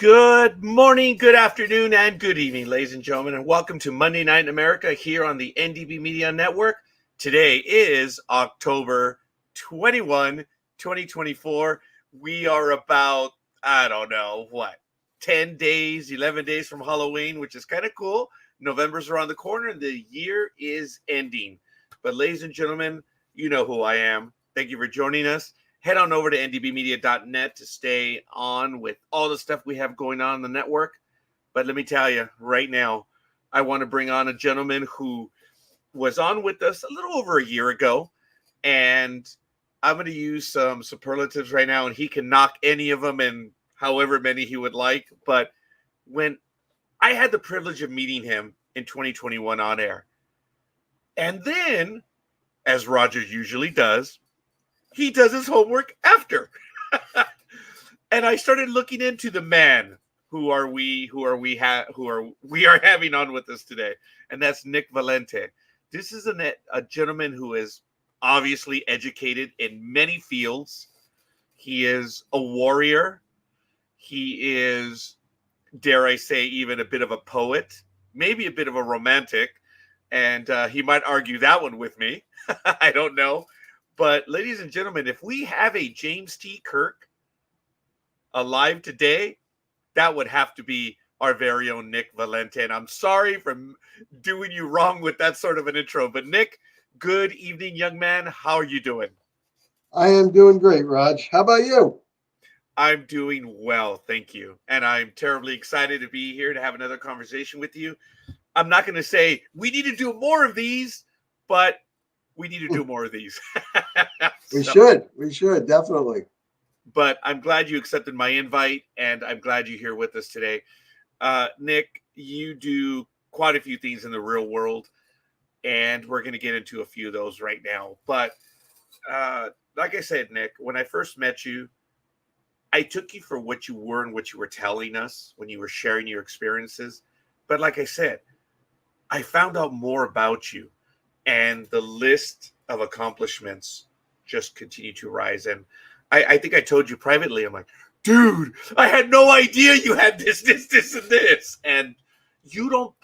Good morning, good afternoon, and good evening, ladies and gentlemen, and welcome to Monday Night in America here on the NDB Media Network. Today is October 21, 2024. We are about, 10 days, 11 days from Halloween, which is kind of cool. November's around the corner and the year is ending. But ladies and gentlemen, you know who I am. Thank you for joining us. Head on over to ndbmedia.net to stay on with all the stuff we have going on in the network. But let me tell you, right now, I want to bring on a gentleman who was on with us a little over a year ago. And I'm going to use some superlatives right now, and he can knock any of them and however many he would like. But when I had the privilege of meeting him in 2021 on air, and then, as Roger usually does, he does his homework after. And I started looking into the man who we are having on with us today. And that's Nick Valente. This is a gentleman who is obviously educated in many fields. He is a warrior. He is, dare I say, even a bit of a poet, maybe a bit of a romantic. And he might argue that one with me. I don't know. But ladies and gentlemen, if we have a James T. Kirk alive today, that would have to be our very own Nick Valente. And I'm sorry for doing you wrong with that sort of an intro. But Nick, good evening, young man. How are you doing? I am doing great, Raj. How about you? I'm doing well, thank you. And I'm terribly excited to be here to have another conversation with you. I'm not going to say we need to do more of these, but we need to do more of these. We So, should, definitely. but I'm glad you accepted my invite, and I'm glad you're here with us today. Nick, you do quite a few things in the real world, and we're going to get into a few of those right now. But like I said, Nick, when I first met you, I took you for what you were and what you were telling us when you were sharing your experiences. But like I said, I found out more about you, and the list of accomplishments just continue to rise. And I think I told you privately, I'm like, dude, I had no idea you had this, and this. And you don't,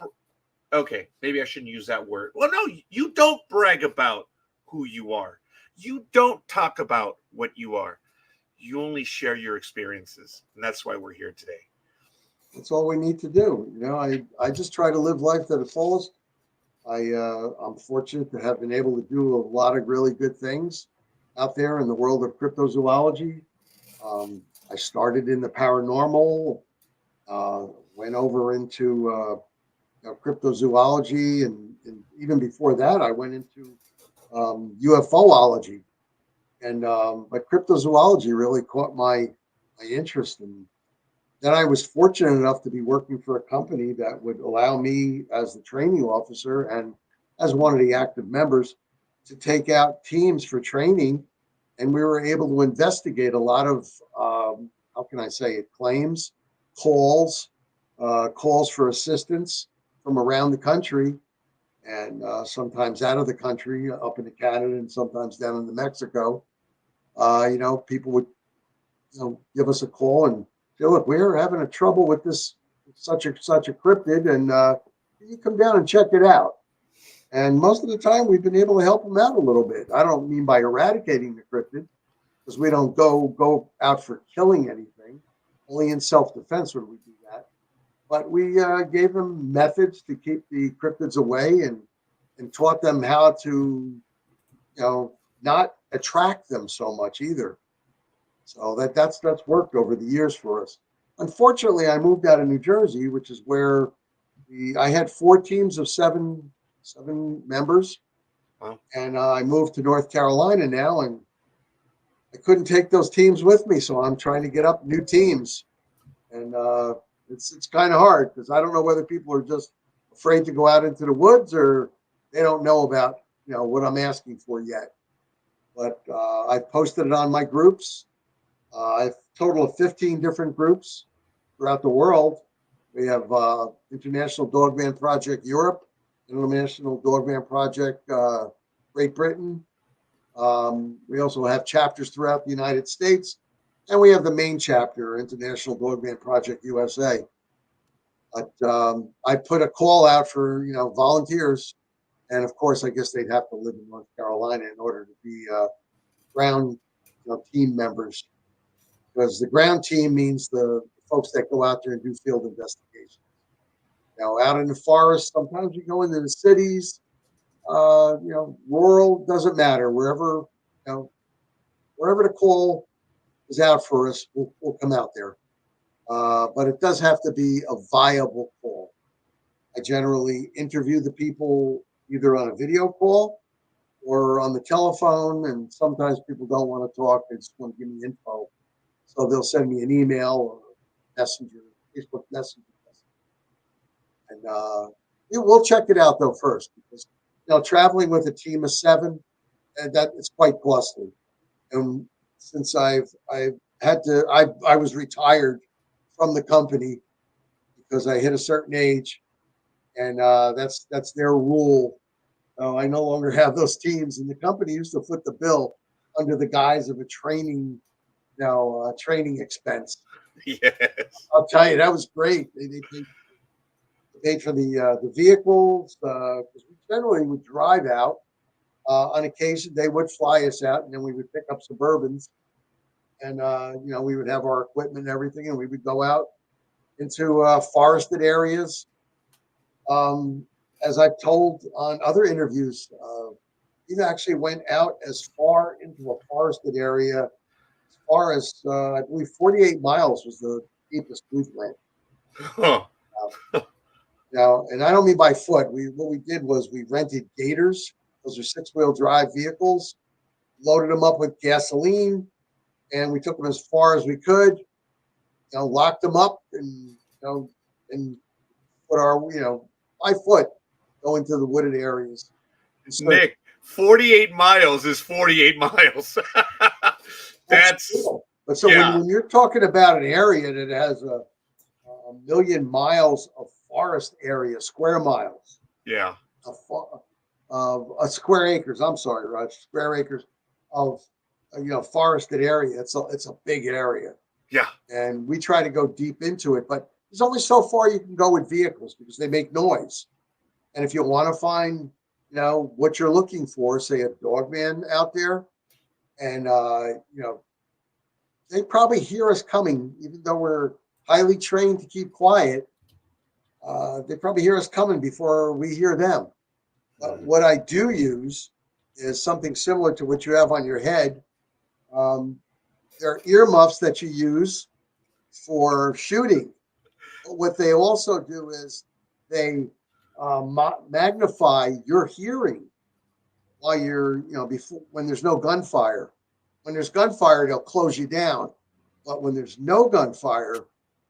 okay, maybe I shouldn't use that word. Well, no, you don't brag about who you are. You don't talk about what you are. You only share your experiences. And that's why we're here today. That's all we need to do. I just try to live life to the fullest. I'm fortunate to have been able to do a lot of really good things out there in the world of cryptozoology. I started in the paranormal, went over into cryptozoology, and even before that, I went into UFOlogy. And but cryptozoology really caught my interest, and then I was fortunate enough to be working for a company that would allow me, as the training officer and as one of the active members, to take out teams for training. And we were able to investigate a lot of, how can I say it, claims, calls, calls for assistance from around the country, and sometimes out of the country, up into Canada, and sometimes down into Mexico. People would give us a call and say, look, we're having a trouble with this such a cryptid, and you come down and check it out. And most of the time, we've been able to help them out a little bit. I don't mean by eradicating the cryptid, because we don't go out for killing anything. Only in self-defense would we do that. But we gave them methods to keep the cryptids away, and taught them how to, not attract them so much either. So that's worked over the years for us. Unfortunately, I moved out of New Jersey, which is where I had four teams of seven members, Wow. and I moved to North Carolina now, and I couldn't take those teams with me, so I'm trying to get up new teams, and it's kind of hard because I don't know whether people are just afraid to go out into the woods, or they don't know about what I'm asking for yet. But I posted it on my groups. I have a total of 15 different groups throughout the world. We have International Dogman Project Europe, International Dogman Project Great Britain. We also have chapters throughout the United States, And we have the main chapter, International Dogman Project USA. But I put a call out for volunteers, and of course, I guess they'd have to live in North Carolina in order to be ground team members, because the ground team means the folks that go out there and do field investigations. Now, out in the forest, sometimes we go into the cities. Rural, doesn't matter. Wherever the call is out for us, we'll come out there. But it does have to be a viable call. I generally interview the people either on a video call or on the telephone, and sometimes people don't want to talk; they just want to give me info. So they'll send me an email or messenger, Facebook Messenger, and we'll check it out though first, because traveling with a team of 7, and that it's quite costly. And since I was retired from the company because I hit a certain age, and that's their rule. I no longer have those teams, and the company used to foot the bill under the guise of a training expense. Yes. I'll tell you, that was great. They paid for the vehicles, because we generally would drive out. On occasion, they would fly us out, and then we would pick up Suburbans, and we would have our equipment and everything, and we would go out into forested areas. As I've told on other interviews, we actually went out as far into a forested area, as far as I believe 48 miles was the deepest we've went. Huh. And I don't mean by foot. What we did was we rented gators. Those are 6-wheel drive vehicles. Loaded them up with gasoline, and we took them as far as we could. Locked them up, and and put our 5 foot go into the wooded areas. Nick, 48 miles is 48 miles. That's cool. But so when you're talking about an area that has a million miles of forest area, square miles. Yeah. Square acres. I'm sorry, Raj. Square acres of forested area. It's a big area. Yeah. And we try to go deep into it, but there's only so far you can go with vehicles because they make noise. And if you want to find what you're looking for, say a dogman out there, and they probably hear us coming, even though we're highly trained to keep quiet. They probably hear us coming before we hear them. What I do use is something similar to what you have on your head. There are earmuffs that you use for shooting. But what they also do is they magnify your hearing while you're, before, when there's no gunfire. When there's gunfire, they'll close you down. But when there's no gunfire,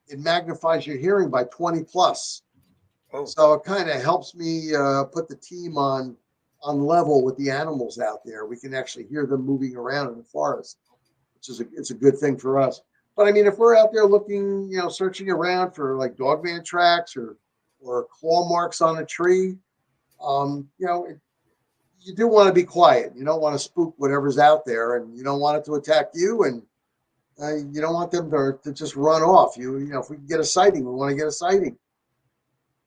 it magnifies your hearing by 20 plus. Oh. So it kind of helps me put the team on level with the animals out there. We can actually hear them moving around in the forest, which is it's a good thing for us. But I mean, if we're out there looking, searching around for like dogman tracks or claw marks on a tree, you do want to be quiet. You don't want to spook whatever's out there, and you don't want it to attack you, and you don't want them to just run off. If we can get a sighting, we want to get a sighting.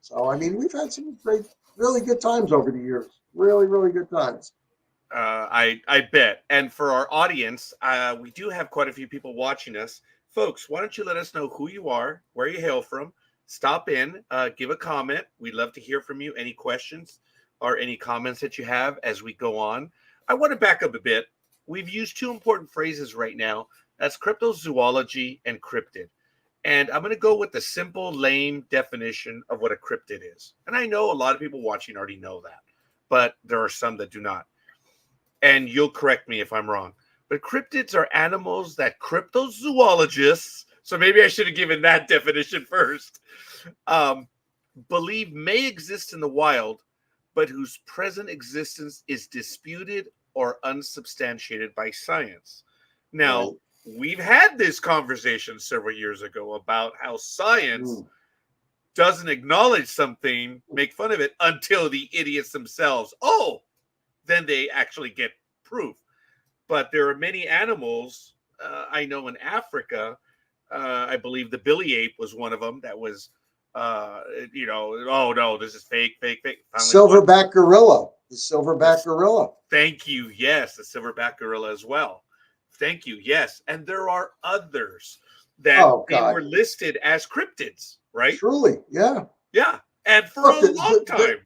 So, I mean, we've had some really good times over the years. Really, really good times. I bet. And for our audience, we do have quite a few people watching us. Folks, why don't you let us know who you are, where you hail from, stop in, give a comment. We'd love to hear from you. Any questions or any comments that you have as we go on. I want to back up a bit. We've used 2 important phrases right now. That's cryptozoology and cryptid. And I'm going to go with the simple, lame definition of what a cryptid is. And I know a lot of people watching already know that, but there are some that do not. And you'll correct me if I'm wrong. But cryptids are animals that cryptozoologists, so maybe I should have given that definition first, believe may exist in the wild, but whose present existence is disputed or unsubstantiated by science. Now, we've had this conversation several years ago about how science doesn't acknowledge something, make fun of it, until the idiots themselves, then they actually get proof. But there are many animals I know in Africa, I believe the billy ape was one of them. That was, oh no, this is fake, fake, fake. Finally, Silverback gorilla, the silverback gorilla. thank you. Yes, the silverback gorilla as well. Thank you. Yes, and there are others that Oh they God, were listed as cryptids, right? truly, yeah. Yeah, and for Look, a long time.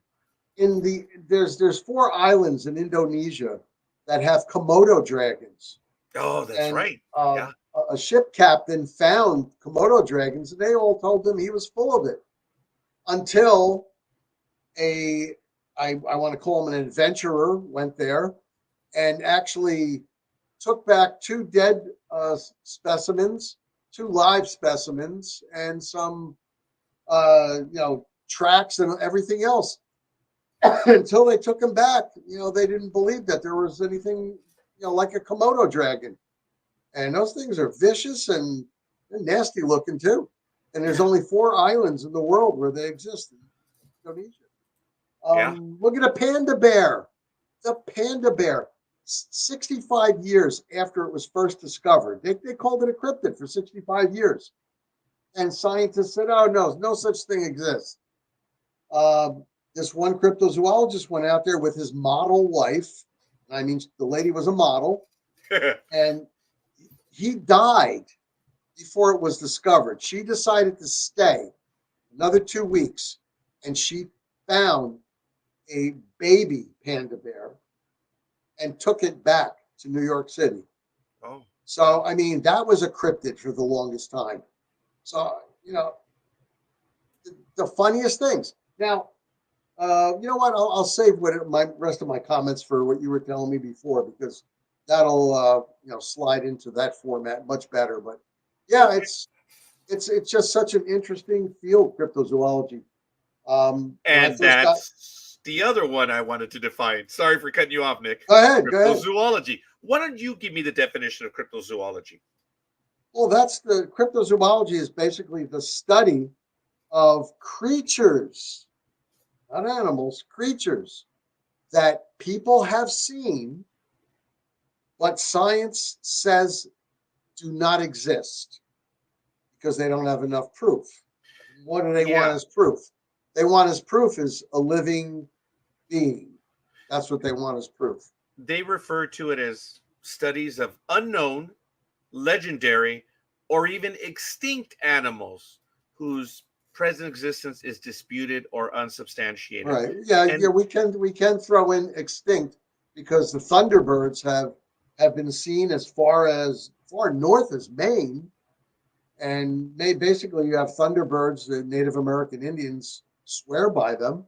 there's 4 islands in Indonesia that have Komodo dragons, Oh, that's and right. Yeah. a ship captain found Komodo dragons, and they all told him he was full of it until I want to call him an adventurer went there and actually took back 2 dead specimens, 2 live specimens, and some tracks and everything else. Until they took him back, they didn't believe that there was anything, like a Komodo dragon. And those things are vicious and they're nasty looking too. And there's only 4 islands in the world where they exist in Indonesia. Yeah. Look at a panda bear. The panda bear, 65 years after it was first discovered. They called it a cryptid for 65 years. And scientists said, oh, no such thing exists. This one cryptozoologist went out there with his model wife. I mean, the lady was a model. And he died before it was discovered. She decided to stay another 2 weeks. And she found a baby panda bear and took it back to New York City. Oh. So, I mean, that was a cryptid for the longest time. So, the funniest things. Now, you know what? I'll save my rest of my comments for what you were telling me before, because that'll slide into that format much better. But yeah, it's just such an interesting field, cryptozoology. And that's the other one I wanted to define. Sorry for cutting you off, Nick. Go ahead. Cryptozoology. Why don't you give me the definition of cryptozoology? Well, that's the cryptozoology is basically the study of creatures, not animals, creatures that people have seen, but science says do not exist because they don't have enough proof. What do they want as proof? They want as proof is a living being. That's what they want as proof. They refer to it as studies of unknown, legendary, or even extinct animals whose present existence is disputed or unsubstantiated. Right. Yeah. We can throw in extinct because the thunderbirds have been seen as far north as Maine, and basically you have thunderbirds. The Native American Indians swear by them.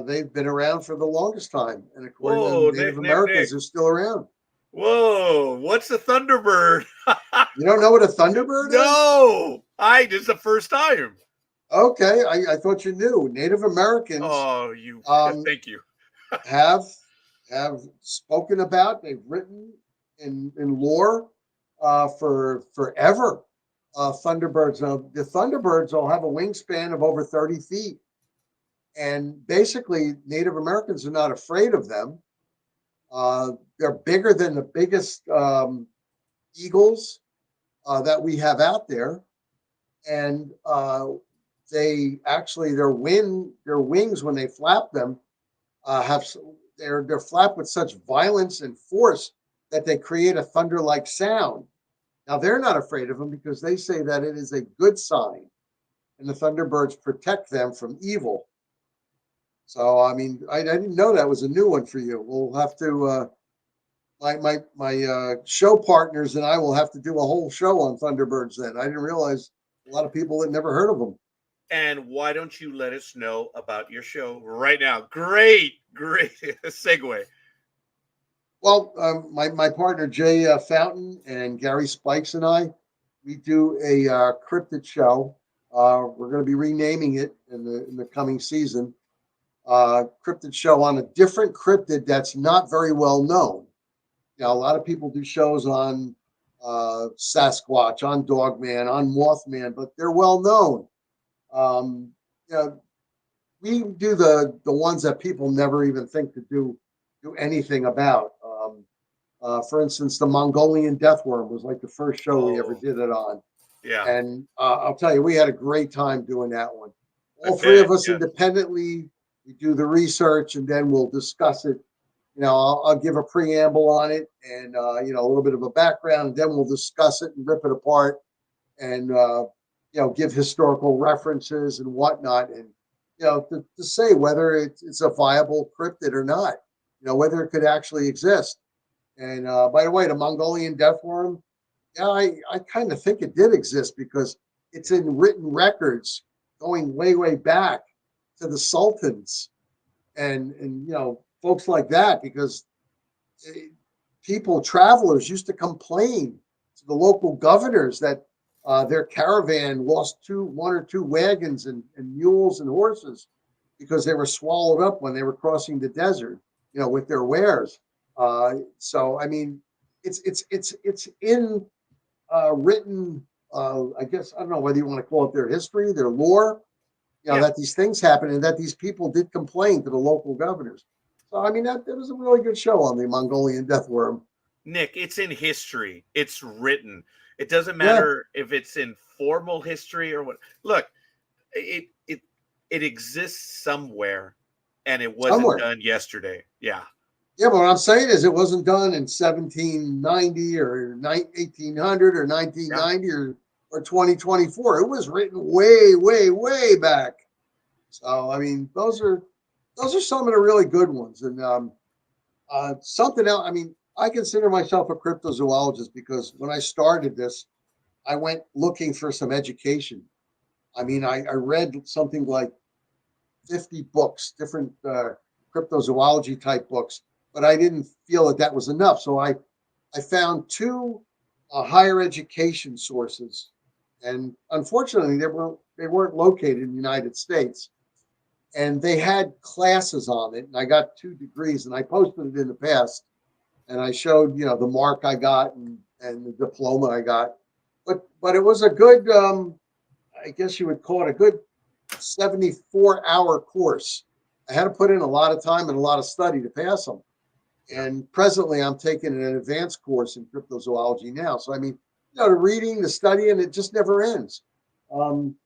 They've been around for the longest time, and according to Native Americans, they're still around. Whoa! What's a thunderbird? You don't know what a thunderbird is? No, this is the first time. Okay, I thought you knew. Native Americans. Oh, thank you. have spoken about. They've written in lore for forever. Thunderbirds. Now, the thunderbirds will have a wingspan of over 30 feet, and basically, Native Americans are not afraid of them. They're bigger than the biggest eagles that we have out there, and they actually their wings when they flap them they're flapped with such violence and force that they create a thunder-like sound. Now they're not afraid of them because they say that it is a good sign, and the thunderbirds protect them from evil. So I mean, I didn't know that was a new one for you. We'll have to. My show partners and I will have to do a whole show on thunderbirds. Then I didn't realize a lot of people had never heard of them. And why don't you let us know about your show right now? Great segue. Well, my partner Jay Fountain and Gary Spikes and I, we do a cryptid show. We're going to be renaming it in the coming season. Cryptid show on a different cryptid that's not very well known. A lot of people do shows on Sasquatch, on Dogman, on Mothman, but they're well known. We do the ones that people never even think to do anything about. For instance, the Mongolian death worm was like the first show we ever Oh, did it on. yeah. And I'll tell you, we had a great time doing that one. I All three bet. of us Yes. independently, we do the research and then we'll discuss it. I'll give a preamble on it and, a little bit of a background, and then we'll discuss it and rip it apart and, give historical references and whatnot. And, to say whether it's a viable cryptid or not, whether it could actually exist. And by the way, the Mongolian death worm, yeah, I kind of think it did exist because it's in written records going way, way back to the sultans and folks like that, because eh, travelers used to complain to the local governors that their caravan lost one or two wagons and mules and horses because they were swallowed up when they were crossing the desert, with their wares. So I mean, it's in written. I guess I don't know whether you want to call it their history, their lore. Yeah. That these things happen and that these people did complain to the local governors. So I mean, that was a really good show on the Mongolian death worm. Nick, it's in history. It's written. It doesn't Yeah, matter if it's in formal history or what. Look, it exists somewhere, and it wasn't somewhere. done yesterday. Yeah. Yeah, but what I'm saying is it wasn't done in 1790 or 1800 or Yeah. 1990 or 2024. It was written way, way, way back. So I mean, those are some of the really good ones. And something else. I mean, I consider myself a cryptozoologist because when I started this, I went looking for some education. I mean, I read something like 50 books, different cryptozoology type books, but I didn't feel that was enough. So I found two higher education sources, and unfortunately, they weren't located in the United States, and they had classes on it. And I got 2 degrees, and I posted it in the past, and I showed the mark I got and the diploma I got, but it was a good I guess you would call it a good 74-hour course. I had to put in a lot of time and a lot of study to pass them. Yeah. And presently, I'm taking an advanced course in cryptozoology now. So, I mean, the reading, the studying, it just never ends.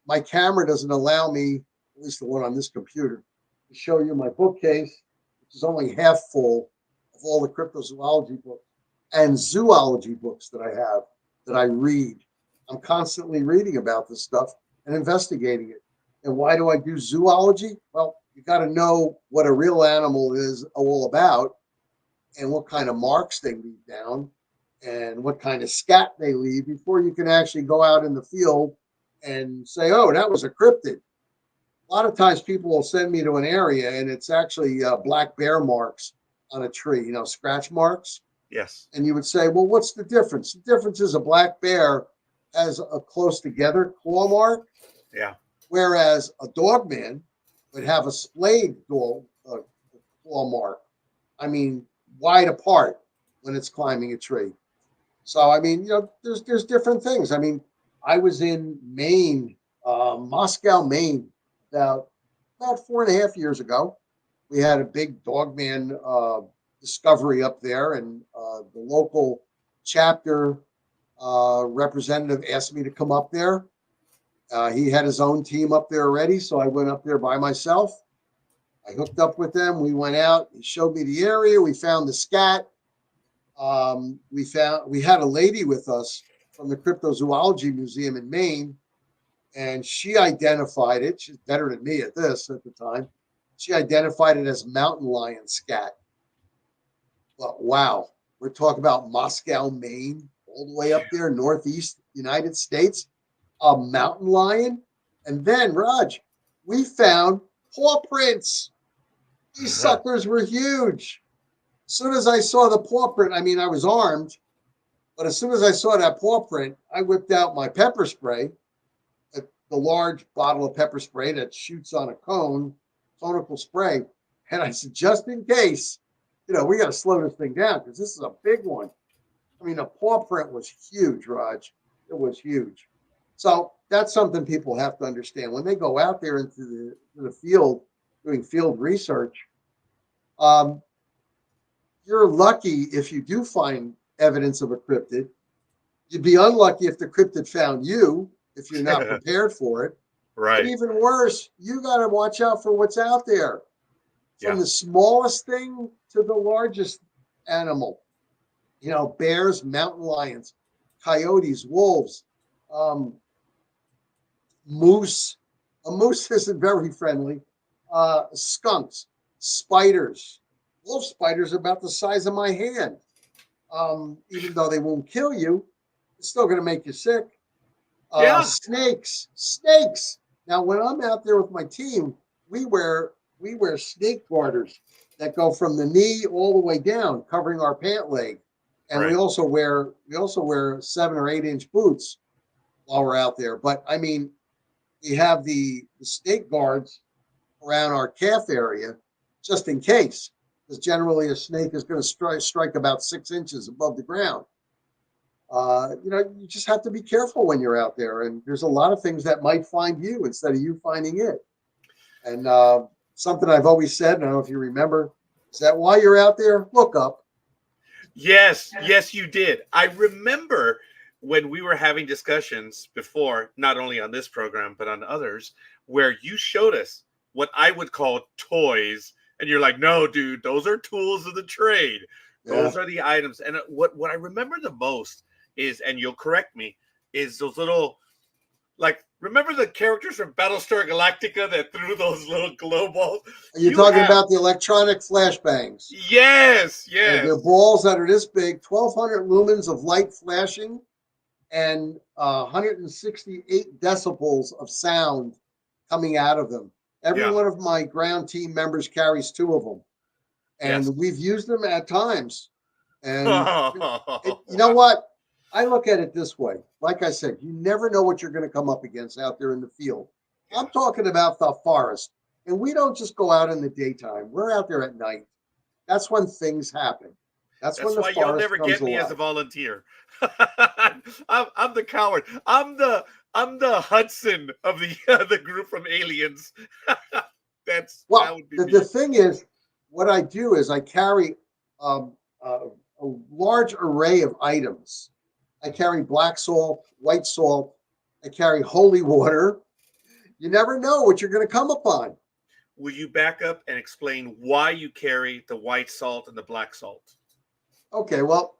My camera doesn't allow me, at least the one on this computer, to show you my bookcase, which is only half full of all the cryptozoology books and zoology books that I have that I read. I'm constantly reading about this stuff and investigating it. And why do I do zoology? Well, you got to know what a real animal is all about and what kind of marks they leave down and what kind of scat they leave before you can actually go out in the field and say, oh, that was a cryptid. A lot of times people will send me to an area and it's actually black bear marks on a tree, scratch marks. Yes. And you would say, well, what's the difference? The difference is a black bear has a close together claw mark, Yeah. whereas a dog man would have a splayed claw mark. I mean, wide apart when it's climbing a tree. So I mean, there's different things. I mean, I was in Maine, Moscow, Maine, about 4.5 years ago. We had a big dogman discovery up there, and the local chapter representative asked me to come up there. He had his own team up there already, so I went up there by myself. I hooked up with them. We went out. He showed me the area. We found the scat. We had a lady with us from the Cryptozoology Museum in Maine, and she identified it. She's better than me at this at the time. She identified it as mountain lion scat. But wow, we're talking about Moscow, Maine, all the way up there, northeast United States, a mountain lion. And then, Raj, we found paw prints. These suckers were huge. As soon as I saw the paw print, I mean, I was armed, but as soon as I saw that paw print, I whipped out my pepper spray, the large bottle of pepper spray that shoots on a conical spray. And I said, just in case, we got to slow this thing down because this is a big one. I mean, the paw print was huge, Raj. It was huge. So that's something people have to understand when they go out there into the field doing field research. you're lucky if you do find evidence of a cryptid. You'd be unlucky if the cryptid found you, if you're not prepared for it. But Right. even worse, you got to watch out for what's out there, from Yeah. the smallest thing to the largest animal. You know, bears, mountain lions, coyotes, wolves, um, moose. A moose isn't very friendly. Skunks, spiders. Wolf spiders are about the size of my hand. Even though they won't kill you, it's still going to make you sick. Yeah. Snakes. Now, when I'm out there with my team, we wear snake garters that go from the knee all the way down, covering our pant leg, and Right. we also wear 7 or 8 inch boots while we're out there. But I mean, we have the snake guards around our calf area just in case, because generally a snake is going to strike about 6 inches above the ground. You know, you just have to be careful when you're out there, and there's a lot of things that might find you instead of you finding it. And something I've always said, and I don't know if you remember, is that while you're out there, look up. Yes, yes, you did. I remember when we were having discussions before, not only on this program, but on others, where you showed us what I would call toys. And you're like, no, dude, those are tools of the trade. Yeah. Those are the items. And what I remember the most is, and you'll correct me, is those little, like, remember the characters from Battlestar Galactica that threw those little glow balls? Are you talking about the electronic flashbangs? Yes, They're yes. balls that are this big, 1,200 lumens of light flashing, and 168 decibels of sound coming out of them. Every Yeah. one of my ground team members carries 2 of them, Yes. and we've used them at times. And Wow. you know what? I look at it this way. Like I said, you never know what you're going to come up against out there in the field. Yeah. I'm talking about the forest, and we don't just go out in the daytime. We're out there at night. That's when things happen. That's when That's the why you'll forest never comes get me as a alive. volunteer. I'm the coward. I'm the Hudson of the group from Aliens. That Well, would be the me. thing is, what I do is I carry um, a large array of items. I carry black salt, white salt. I carry holy water. You never know what you're going to come upon. Will you back up and explain why you carry the white salt and the black salt? Okay, well,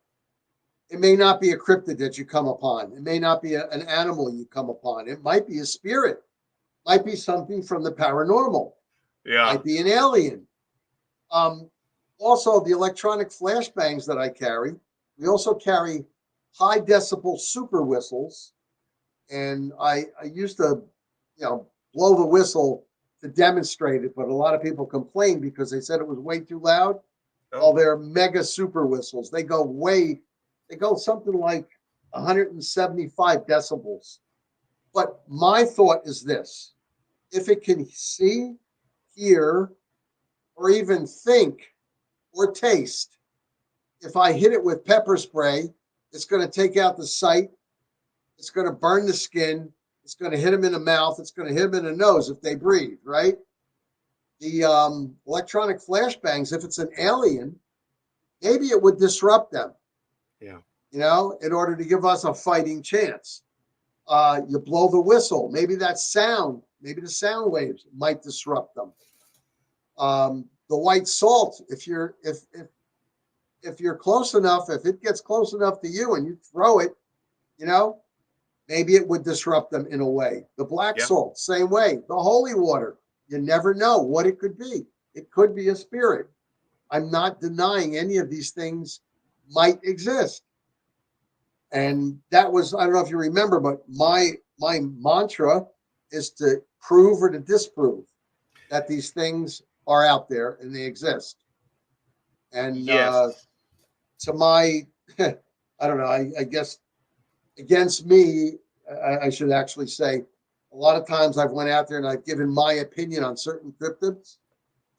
it may not be a cryptid that you come upon. It may not be an animal you come upon. It might be a spirit. Might be something from the paranormal. Yeah. Might be an alien. Um, Also, the electronic flashbangs that I carry. We also carry high decibel super whistles, and I used to, blow the whistle to demonstrate it, but a lot of people complained because they said it was way too loud. Well, Oh, they're mega super whistles. They go something like 175 decibels. But my thought is this: if it can see, hear, or even think or taste, if I hit it with pepper spray, it's going to take out the sight. It's going to burn the skin. It's going to hit them in the mouth. It's going to hit them in the nose if they breathe, right? The electronic flashbangs, if it's an alien, maybe it would disrupt them, yeah. in order to give us a fighting chance. You blow the whistle. Maybe that sound, maybe the sound waves might disrupt them. The white salt, if you're close enough, if it gets close enough to you and you throw it, you know, maybe it would disrupt them in a way. The black Yeah. salt, same way. The holy water, you never know what it could be. It could be a spirit. I'm not denying any of these things might exist. And that was, I don't know if you remember, but my mantra is to prove or to disprove that these things are out there and they exist. And Yes. to my, I don't know, I guess against me, I should actually say, a lot of times I've went out there and I've given my opinion on certain cryptids,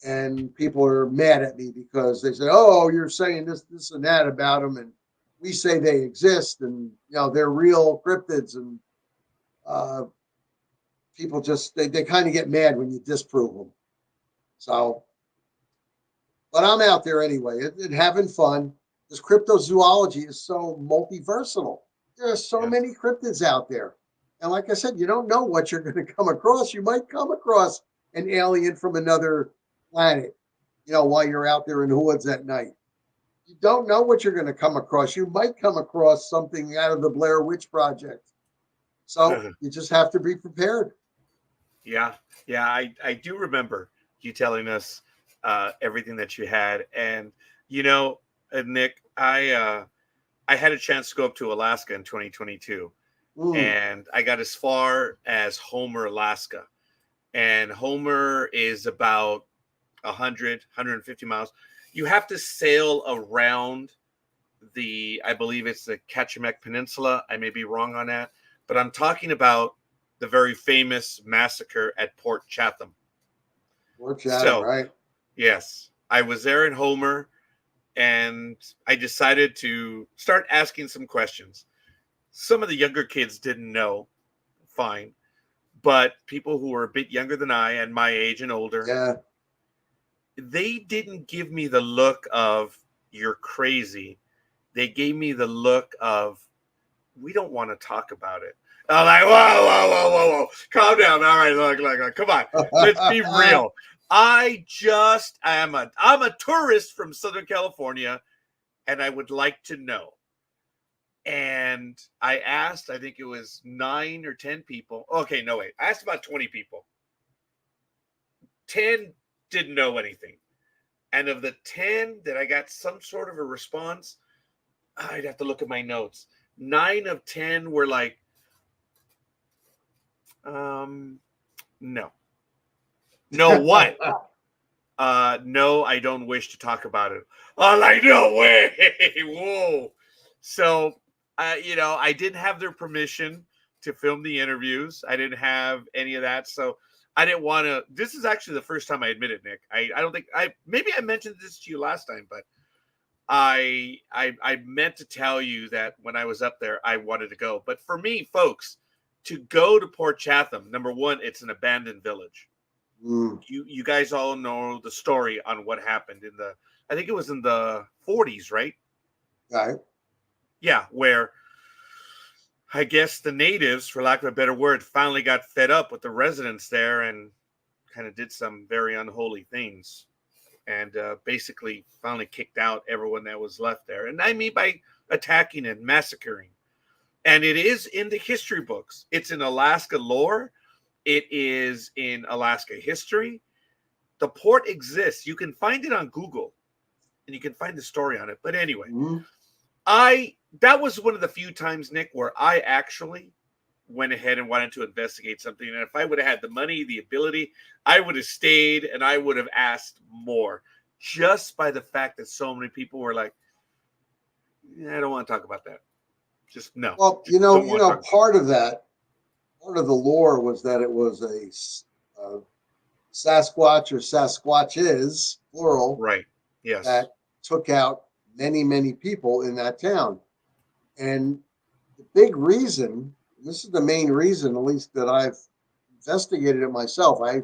and people are mad at me because they say, "Oh, you're saying this, and that about them," and we say they exist, and they're real cryptids, and uh, people just they kind of get mad when you disprove them. So But I'm out there anyway and having fun. This cryptozoology is so multiversatile. There are so Yes. many cryptids out there. And like I said, you don't know what you're going to come across. You might come across an alien from another planet, while you're out there in the woods at night. You don't know what you're going to come across. You might come across something out of the Blair Witch Project. So you just have to be prepared. Yeah, yeah, I do remember you telling us everything that you had, and Nick, I had a chance to go up to Alaska in 2022, Mm, and I got as far as Homer, Alaska, and Homer is about 150 miles. You have to sail around I believe it's the Kachemak Peninsula. I may be wrong on that, but I'm talking about the very famous massacre at Port Chatham. Port Chatham, So, right? yes, I was there in Homer, and I decided to start asking some questions. Some of the younger kids didn't know, fine, but people who were a bit younger than I and my age and older, Yeah. they didn't give me the look of "you're crazy." They gave me the look of "we don't want to talk about it." I'm like, whoa, whoa, whoa, whoa, whoa, calm down. All right, look, come on, let's be real. I'm a tourist from Southern California, and I would like to know. And I asked, I think it was 9 or 10 people. Okay, no, wait, I asked about 20 people. 10 didn't know anything. And of the 10 that I got some sort of a response, I'd have to look at my notes. 9 of 10 were like, no. No, what? No, I don't wish to talk about it. I'm like, no way. Whoa. So, I didn't have their permission to film the interviews. I didn't have any of that. So I didn't want to. This is actually the first time I admit it, Nick. I don't think maybe I mentioned this to you last time, but I meant to tell you that when I was up there, I wanted to go. But for me, folks, to go to Port Chatham, number one, it's an abandoned village. Mm, You guys all know the story on what happened I think it was in the 40s, right? right. Yeah, where I guess the natives, for lack of a better word, finally got fed up with the residents there and kind of did some very unholy things, and basically finally kicked out everyone that was left there. And I mean by attacking and massacring. And it is in the history books. It's in Alaska lore. It is in Alaska history. The port exists. You can find it on Google, and you can find the story on it. But anyway, Mm. that was one of the few times, Nick, where I actually went ahead and wanted to investigate something. And if I would have had the money, the ability, I would have stayed and I would have asked more, just by the fact that so many people were like, I don't want to talk about that. Just no. Well, Just don't want to talk. part of the lore was that it was a Sasquatch or Sasquatches, plural, Right. Yes. that took out many, many people in that town. And the big reason, this is the main reason, at least that I've investigated it myself. I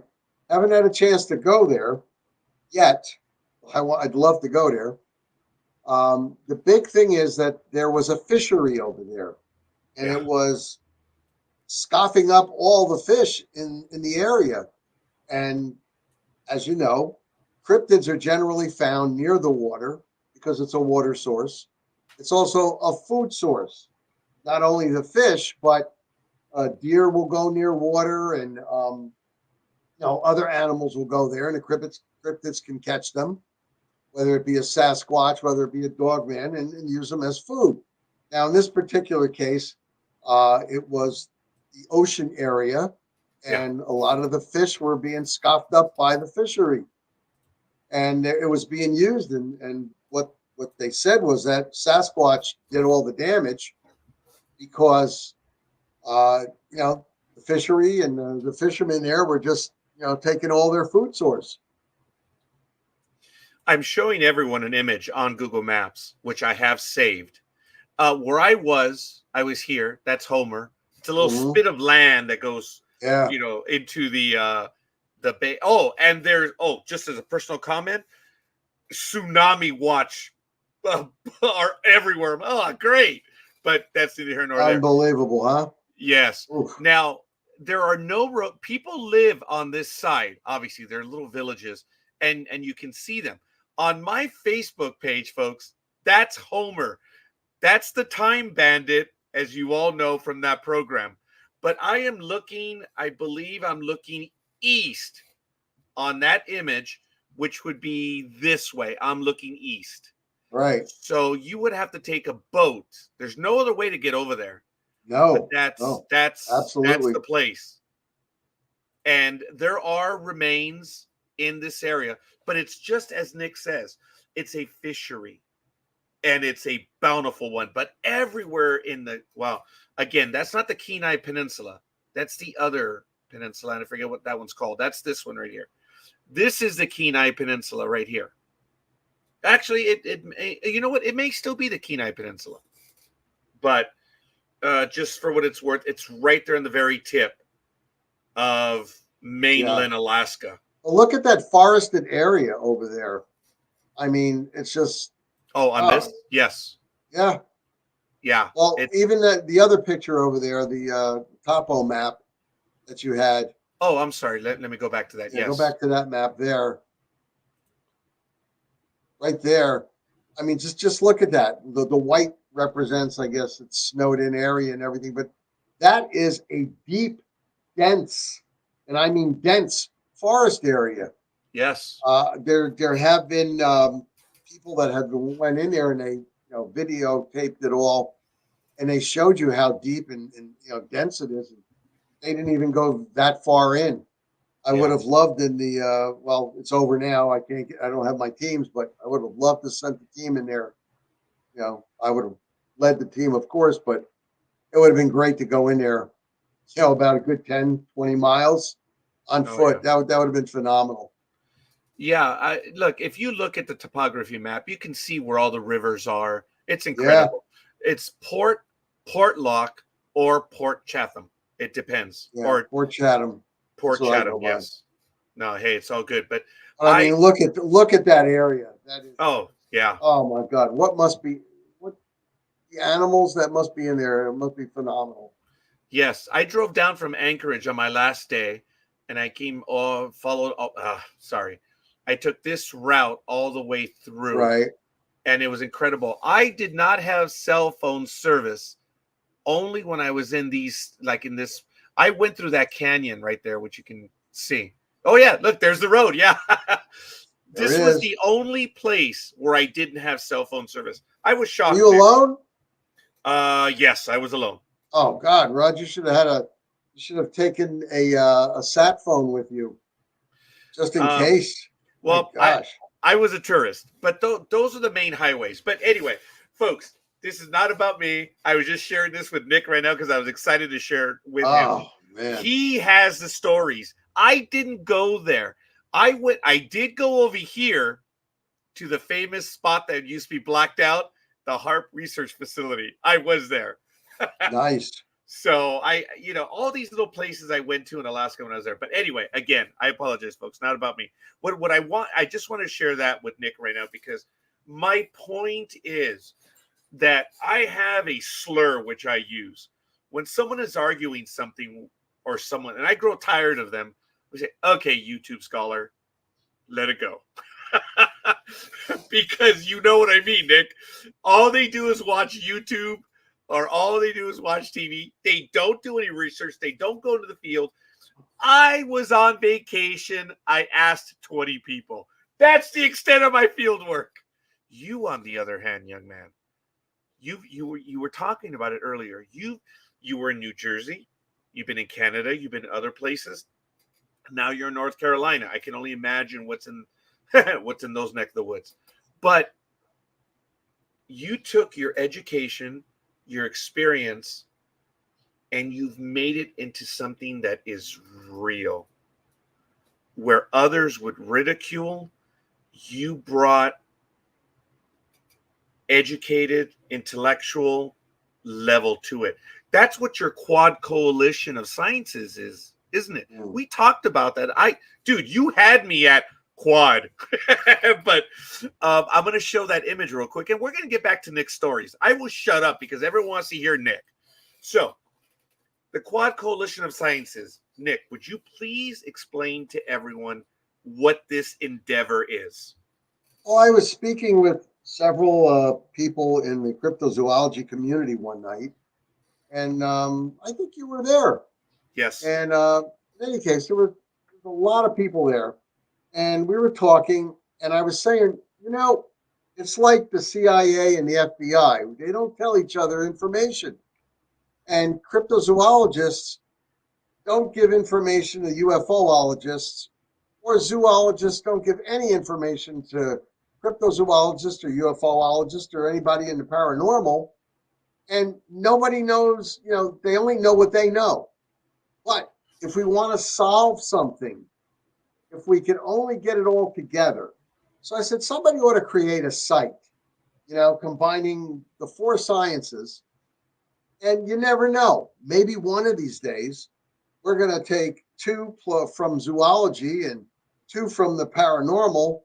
haven't had a chance to go there yet. I'd love to go there. The big thing is that there was a fishery over there, and Yeah. it was scoffing up all the fish in the area. And as you know, cryptids are generally found near the water because it's a water source. It's also a food source. Not only the fish, but deer will go near water, and other animals will go there, and the cryptids can catch them, whether it be a Sasquatch, whether it be a dogman, and use them as food. Now, in this particular case, it was the ocean area, Yeah. and a lot of the fish were being scoffed up by the fishery, and it was being used. And what they said was that Sasquatch did all the damage because the fishery and the fishermen there were just taking all their food source. I'm showing everyone an image on Google Maps, which I have saved. Where I was here. That's Homer. It's a little Mm-hmm. spit of land that goes, Yeah. into the bay. Oh, and just as a personal comment, tsunami watch are everywhere. Oh, great. But that's neither here nor there. Unbelievable, huh? Yes. Oof. Now, there are no people live on this side. Obviously, they're little villages, and you can see them. On my Facebook page, folks, that's Homer. That's the time bandit, as you all know from that program. But I believe I'm looking east on that image, which would be this way. I'm looking east. Right. So you would have to take a boat. There's no other way to get over there. But No, that's absolutely. the place. And there are remains in this area, but it's just as Nick says, it's a fishery. And it's a bountiful one, but everywhere again, that's not the Kenai Peninsula. That's the other peninsula, and I forget what that one's called. That's this one right here. This is the Kenai Peninsula right here. Actually, you know what? It may still be the Kenai Peninsula, but just for what it's worth, it's right there in the very tip of mainland Alaska. Well, look at that forested area over there. I mean, it's just. Oh, on this? Yes. Yeah. Yeah. Well, even the other picture over there, the topo map that you had. Oh, I'm sorry. Let me go back to that. Yeah, yes. Go back to that map there. Right there. I mean, just look at that. The white represents, I guess, it's snowed in area and everything, but that is a deep, dense, and I mean dense forest area. Yes. There have been people that have went in there and they videotaped it all, and they showed you how deep and dense it is. They didn't even go that far in. I would have loved in the it's over now. I don't have my teams, but I would have loved to send the team in there. I would have led the team, of course, but it would have been great to go in there, about a good 10, 20 miles on foot. Yeah. That would have been phenomenal. Yeah, look, if you look at the topography map, you can see where all the rivers are. It's incredible. Yeah. It's Port Lock or Port Chatham. It depends. Yeah, or Port Chatham. Port Chatham, yes. No, hey, it's all good. But I mean, look at that area. That is. Oh, yeah. Oh my God. What the animals that must be in there? It must be phenomenal. Yes. I drove down from Anchorage on my last day, and I I took this route all the way through. Right. And it was incredible. I did not have cell phone service only when I was in I went through that canyon right there, which you can see. Oh, yeah. Look, there's the road. Yeah. This was the only place where I didn't have cell phone service. I was shocked. Were you alone? Yes, I was alone. Oh, God, Rod, you should have taken a sat phone with you just in case. Well, I was a tourist, but those are the main highways. But anyway, folks, this is not about me. I was just sharing this with Nick right now because I was excited to share it with him. Oh, man. He has the stories. I didn't go there. I did go over here to the famous spot that used to be blacked out, the HARP Research Facility. I was there. Nice. So all these little places I went to in Alaska when I was there. But anyway, again, I apologize, folks. Not about me. What I just want to share that with Nick right now, because my point is that I have a slur which I use when someone is arguing something or someone, and I grow tired of them. We say, "Okay, YouTube scholar, let it go," because you know what I mean, Nick. All they do is watch YouTube. Or all they do is watch TV. They don't do any research. They don't go to the field. I was on vacation. I asked 20 people. That's the extent of my field work. You, on the other hand, young man, you were talking about it earlier. You were in New Jersey. You've been in Canada. You've been in other places. Now you're in North Carolina. I can only imagine what's in those neck of the woods. But you took your education, your experience, and you've made it into something that is real. Where others would ridicule, you brought educated, intellectual level to it. That's what your quad coalition of sciences is, isn't it? We talked about that. Dude, you had me at quad. But I'm going to show that image real quick, and we're going to get back to Nick's stories. I will shut up because everyone wants to hear Nick. So, the Quad Coalition of Sciences. Nick, would you please explain to everyone what this endeavor is? Well, I was speaking with several people in the cryptozoology community one night, and I think you were there. Yes. And in any case, there were a lot of people there, and we were talking, and I was saying, it's like the CIA and the FBI. They don't tell each other information. And cryptozoologists don't give information to UFOologists, or zoologists don't give any information to cryptozoologists or UFOologists or anybody in the paranormal. And nobody knows, they only know what they know. But if we want to solve something, if we can only get it all together. So I said, somebody ought to create a site, combining the four sciences. And you never know. Maybe one of these days, we're going to take two from zoology and two from the paranormal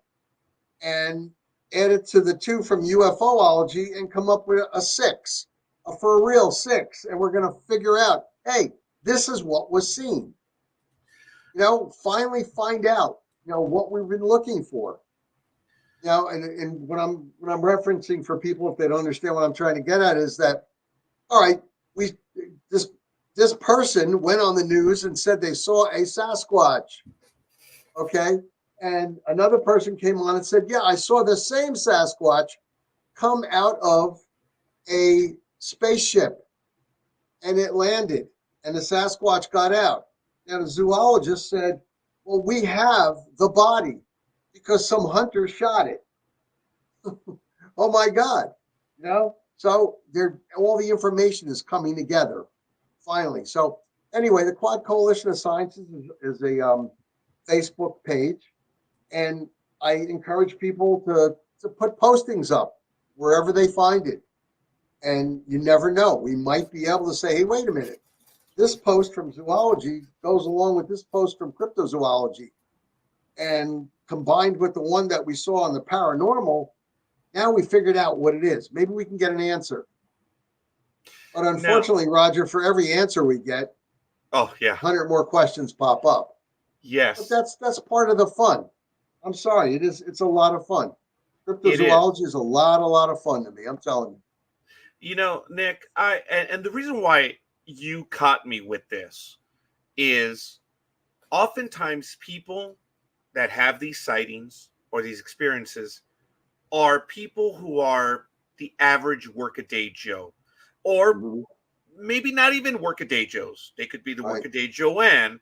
and add it to the two from UFOology and come up with a six, a for real six. And we're going to figure out, hey, this is what was seen. Finally find out, what we've been looking for. And what I'm referencing for people, if they don't understand what I'm trying to get at, is that, all right, this person went on the news and said they saw a Sasquatch. Okay. And another person came on and said, yeah, I saw the same Sasquatch come out of a spaceship and it landed and the Sasquatch got out. Now the zoologist said, well, we have the body because some hunter shot it. Oh my God. So all the information is coming together finally. So anyway, the Quad Coalition of Sciences is a Facebook page, and I encourage people to put postings up wherever they find it. And you never know. We might be able to say, hey, wait a minute. This post from zoology goes along with this post from cryptozoology. And combined with the one that we saw on the paranormal, now we figured out what it is. Maybe we can get an answer. But unfortunately, Roger, for every answer we get, 100 more questions pop up. Yes. But that's part of the fun. I'm sorry, it's a lot of fun. Cryptozoology is a lot of fun to me. I'm telling you. Nick, and the reason why you caught me with this is oftentimes people that have these sightings or these experiences are people who are the average workaday Joe, or maybe not even workaday Joes. They could be the workaday Joanne.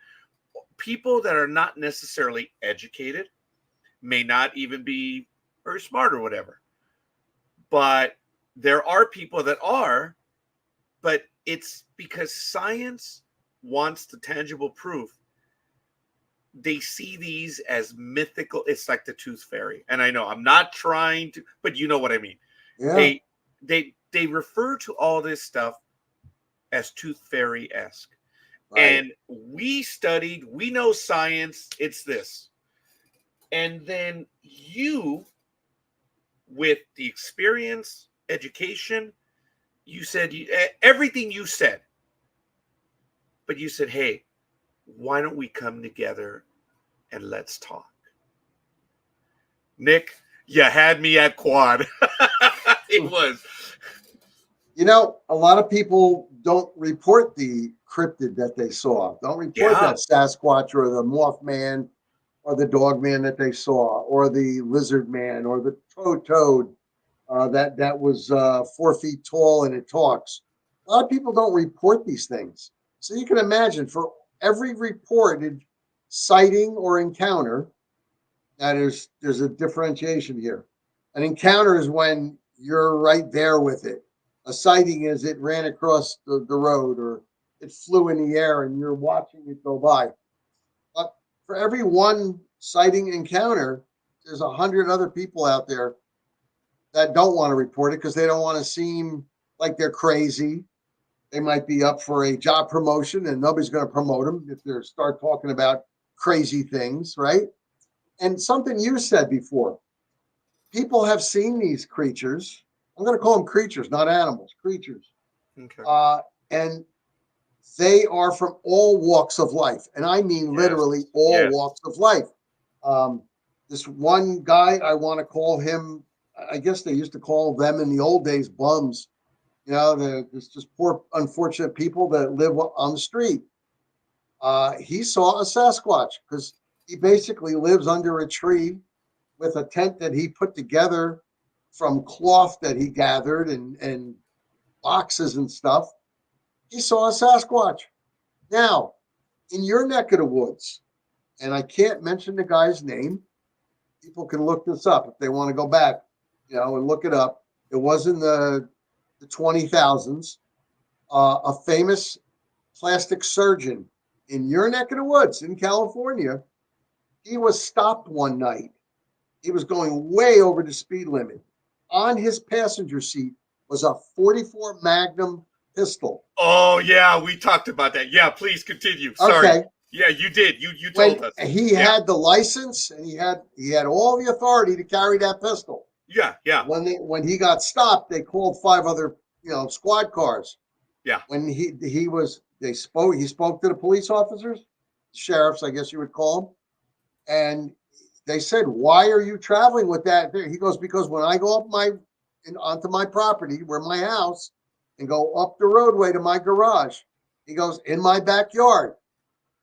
People that are not necessarily educated, may not even be very smart or whatever. But there are people that are, but it's because science wants the tangible proof. They see these as mythical. It's like the tooth fairy. And I know I'm not trying to, but you know what I mean. Yeah. They refer to all this stuff as tooth fairy-esque. Right. And we know science, it's this. And then you, with the experience, education, you said everything you said. But you said, hey, why don't we come together and let's talk? Nick, you had me at quad. It was. A lot of people don't report the cryptid that they saw. Don't report that Sasquatch or the Mothman or the Dogman that they saw, or the Lizard Man, or the Toad that was 4 feet tall and it talks. A lot of people don't report these things. So you can imagine, for every reported sighting or encounter, there's a differentiation here. An encounter is when you're right there with it. A sighting is it ran across the road or it flew in the air and you're watching it go by. But for every one sighting encounter, there's 100 other people out there that don't want to report it because they don't want to seem like they're crazy. They might be up for a job promotion and nobody's going to promote them if they start talking about crazy things, right? And something you said before, people have seen these creatures. I'm going to call them creatures, not animals, creatures. Okay. And they are from all walks of life. And I mean literally all walks of life. This one guy, I want to call him, I guess they used to call them in the old days bums. You know, there's just poor, unfortunate people that live on the street. He saw a Sasquatch because he basically lives under a tree with a tent that he put together from cloth that he gathered and boxes and stuff. He saw a Sasquatch. Now, in your neck of the woods, and I can't mention the guy's name, people can look this up if they want to go back, and look it up. It was in the 20,000s. A famous plastic surgeon in your neck of the woods in California, he was stopped one night. He was going way over the speed limit. On his passenger seat was a 44 Magnum pistol. Oh yeah, we talked about that. Yeah, please continue. Sorry. Okay. Yeah, you did. You told us. He had the license and he had all the authority to carry that pistol. Yeah. When he got stopped, they called 5 other squad cars. Yeah. When he spoke to the police officers, sheriffs, I guess you would call them, and they said, "Why are you traveling with that?" He goes, "Because when I go up onto my property, where my house, and go up the roadway to my garage," he goes, "in my backyard,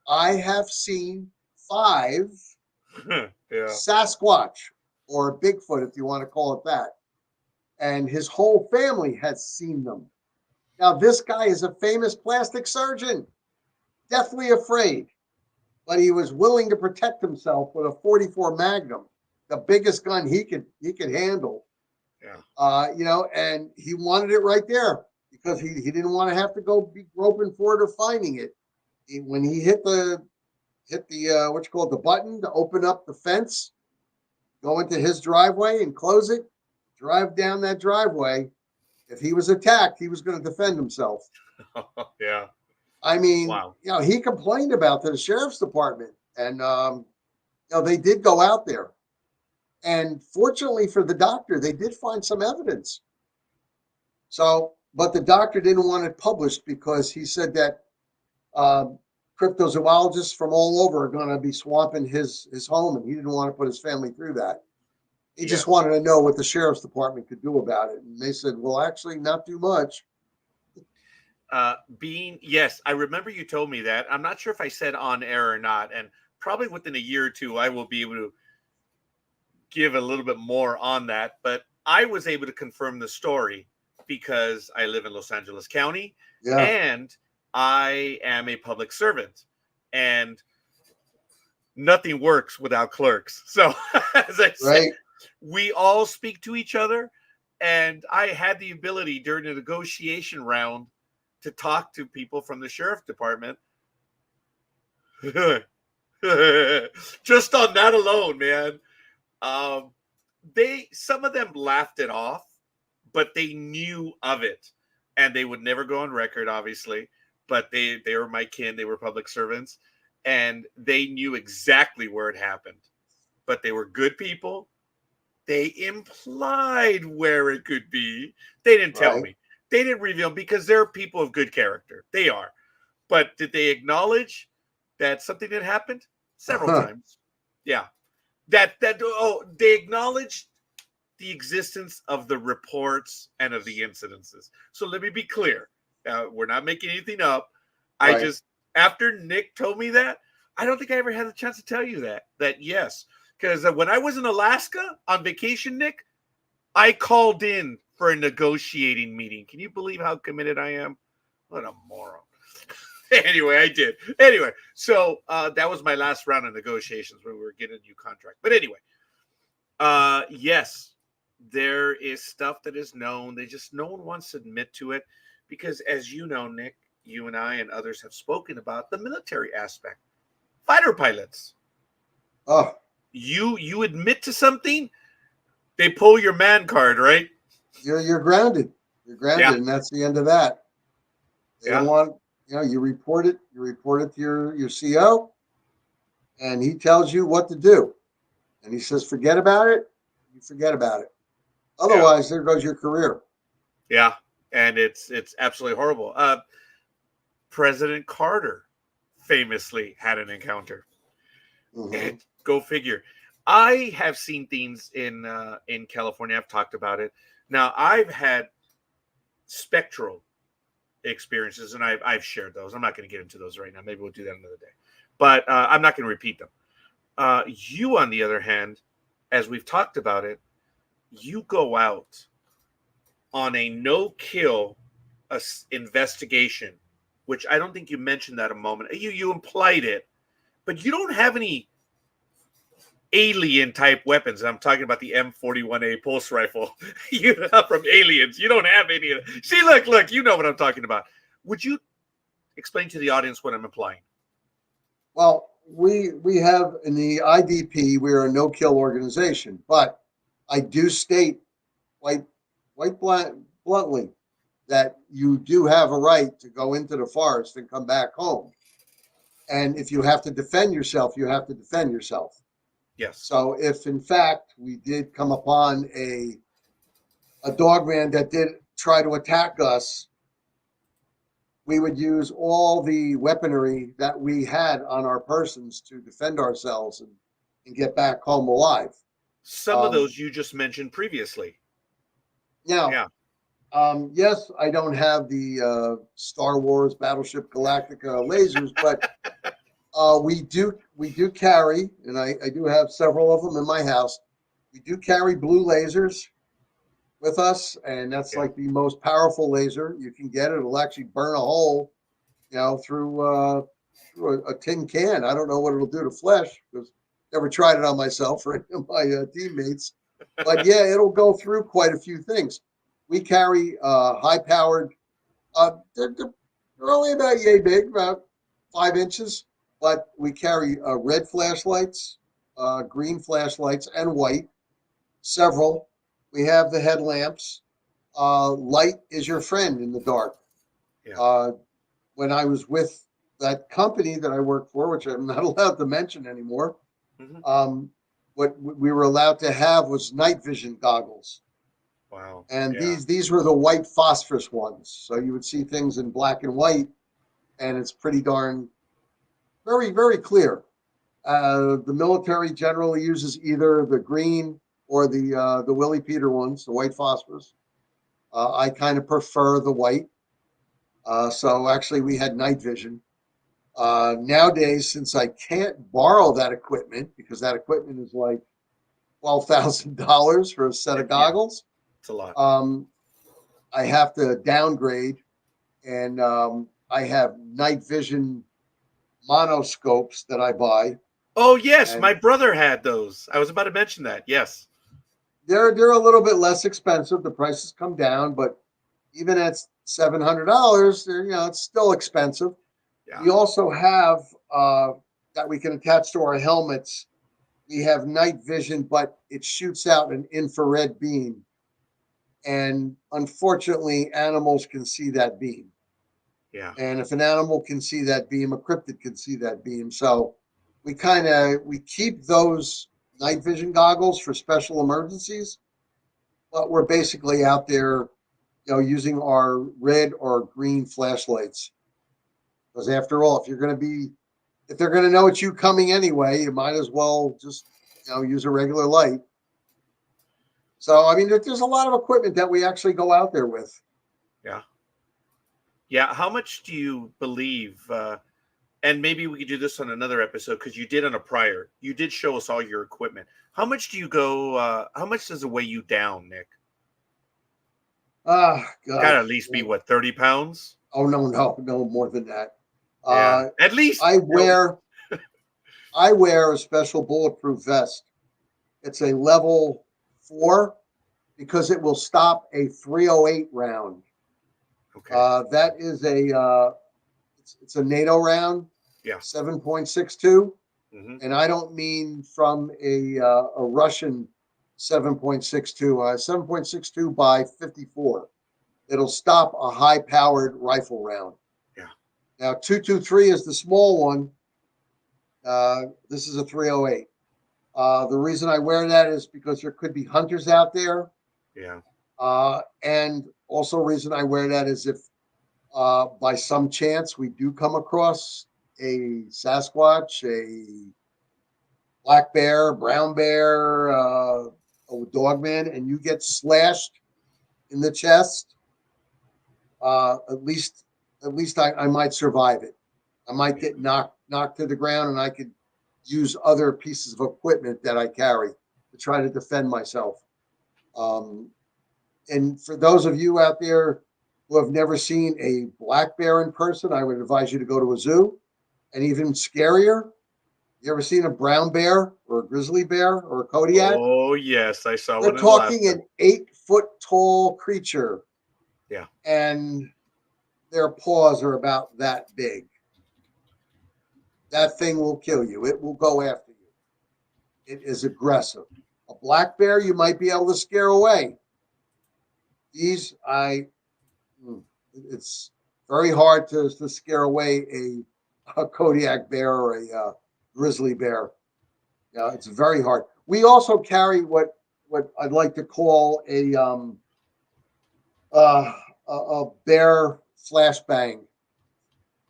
I have seen 5 Sasquatch, or Bigfoot, if you want to call it that, and his whole family has seen them." Now, this guy is a famous plastic surgeon, deathly afraid, but he was willing to protect himself with a 44 Magnum, the biggest gun he could handle. Yeah. And he wanted it right there because he didn't want to have to go be groping for it or finding it. When he hit the the button to open up the fence, go into his driveway and close it, drive down that driveway. If he was attacked, he was going to defend himself. Yeah. I mean, he complained about to the sheriff's department, and they did go out there. And fortunately for the doctor, they did find some evidence. So, but the doctor didn't want it published because he said that cryptozoologists from all over are going to be swamping his home, and he didn't want to put his family through that. He just wanted to know what the sheriff's department could do about it. And they said, well, actually, not too much. Yes, I remember you told me that. I'm not sure if I said on air or not. And probably within a year or two, I will be able to give a little bit more on that. But I was able to confirm the story because I live in Los Angeles County and I am a public servant. And nothing works without clerks. So, as I said, we all speak to each other, and I had the ability during the negotiation round to talk to people from the sheriff's department. Just on that alone, man. Some of them laughed it off, but they knew of it, and they would never go on record, obviously. But they were my kin; they were public servants, and they knew exactly where it happened. But they were good people. They implied where it could be. They didn't tell me. They didn't reveal, because they're people of good character. They are. But did they acknowledge that something had happened? Several times. Yeah. They acknowledged the existence of the reports and of the incidences. So let me be clear. We're not making anything up. After Nick told me that, I don't think I ever had a chance to tell you that yes. Because when I was in Alaska on vacation, Nick, I called in for a negotiating meeting. Can you believe how committed I am? What a moron. Anyway, I did. Anyway, so that was my last round of negotiations when we were getting a new contract. But anyway, yes, there is stuff that is known. No one wants to admit to it because, as you know, Nick, you and I and others have spoken about the military aspect. Fighter pilots. Oh. You admit to something, they pull your man card, right? You're grounded. You're grounded, and that's the end of that. They don't want, you report it. You report it to your CO, and he tells you what to do. And he says, forget about it. You forget about it. Yeah. Otherwise, there goes your career. Yeah, and it's absolutely horrible. President Carter famously had an encounter. Mm-hmm. Go figure. I have seen things in California. I've talked about it. Now I've had spectral experiences, and I've shared those. I'm not going to get into those right now. Maybe we'll do that another day. But I'm not going to repeat them. You, on the other hand, as we've talked about it, you go out on a no-kill investigation, which I don't think you mentioned that a moment. You implied it, but you don't have any alien type weapons. I'm talking about the M41A pulse rifle from Aliens. You don't have any of it. See, look, you know what I'm talking about. Would you explain to the audience what I'm implying? Well, we have in the IDP, we're a no-kill organization, but I do state quite bluntly that you do have a right to go into the forest and come back home. And if you have to defend yourself, you have to defend yourself. Yes. So if in fact we did come upon a dogman that did try to attack us, we would use all the weaponry that we had on our persons to defend ourselves and get back home alive. Some of those you just mentioned previously. Now, yeah. Yes, I don't have the Star Wars Battleship Galactica lasers, but we do carry, and I do have several of them in my house. We do carry blue lasers with us, and that's like the most powerful laser you can get. It'll actually burn a hole, through a tin can. I don't know what it'll do to flesh because I never tried it on myself or any of my teammates. But yeah, it'll go through quite a few things. We carry high-powered. They're only about yay big, about 5 inches, but we carry red flashlights, green flashlights, and white. Several. We have the headlamps. Light is your friend in the dark. Yeah. When I was with that company that I worked for, which I'm not allowed to mention anymore, what we were allowed to have was night vision goggles. Wow. And these were the white phosphorus ones. So you would see things in black and white, and it's pretty darn, very, very clear. The military generally uses either the green or the Willie Peter ones, the white phosphorus. I kind of prefer the white. So actually, we had night vision. Nowadays, since I can't borrow that equipment because that equipment is like $12,000 for a set of goggles, it's a lot. I have to downgrade, and I have night vision monoscopes that I buy. Oh yes, my brother had those. I was about to mention that. Yes, they're a little bit less expensive. The prices come down, but even at $700, it's still expensive. Yeah. We also have that we can attach to our helmets. We have night vision, but it shoots out an infrared beam, and unfortunately, animals can see that beam. Yeah. And if an animal can see that beam, a cryptid can see that beam. So we keep those night vision goggles for special emergencies, but we're basically out there, using our red or green flashlights. Because after all, if they're going to know it's you coming anyway, you might as well just, use a regular light. So, I mean, there's a lot of equipment that we actually go out there with. Yeah. Yeah. How much do you believe, and maybe we could do this on another episode because you did on a prior, you did show us all your equipment. How much do you go, how much does it weigh you down, Nick? God. Gotta at least be what, 30 pounds? Oh, no, more than that. Yeah, at least. I wear a special bulletproof vest. It's a level 4 because it will stop a 308 round. Okay. That is it's a NATO round. Yeah. 7.62. And I don't mean from a Russian 7.62. 7.62 by 54. It'll stop a high-powered rifle round. Yeah. Now 223 is the small one. This is a 308. The reason I wear that is because there could be hunters out there. Yeah. And also reason I wear that is if by some chance we do come across a Sasquatch, a black bear, brown bear, a dogman, and you get slashed in the chest, at least I might survive it. I might get knocked to the ground, and I could use other pieces of equipment that I carry to try to defend myself. And for those of you out there who have never seen a black bear in person, I would advise you to go to a zoo. And even scarier, you ever seen a brown bear or a grizzly bear or a Kodiak? Oh yes, I saw We're one in talking Alaska. an 8-foot tall creature. Yeah. And their paws are about that big. That thing will kill you. It will go after you. It is aggressive. A black bear you might be able to scare away. These, it's very hard to scare away a Kodiak bear or a grizzly bear. Yeah, it's very hard. We also carry what I'd like to call a bear flashbang.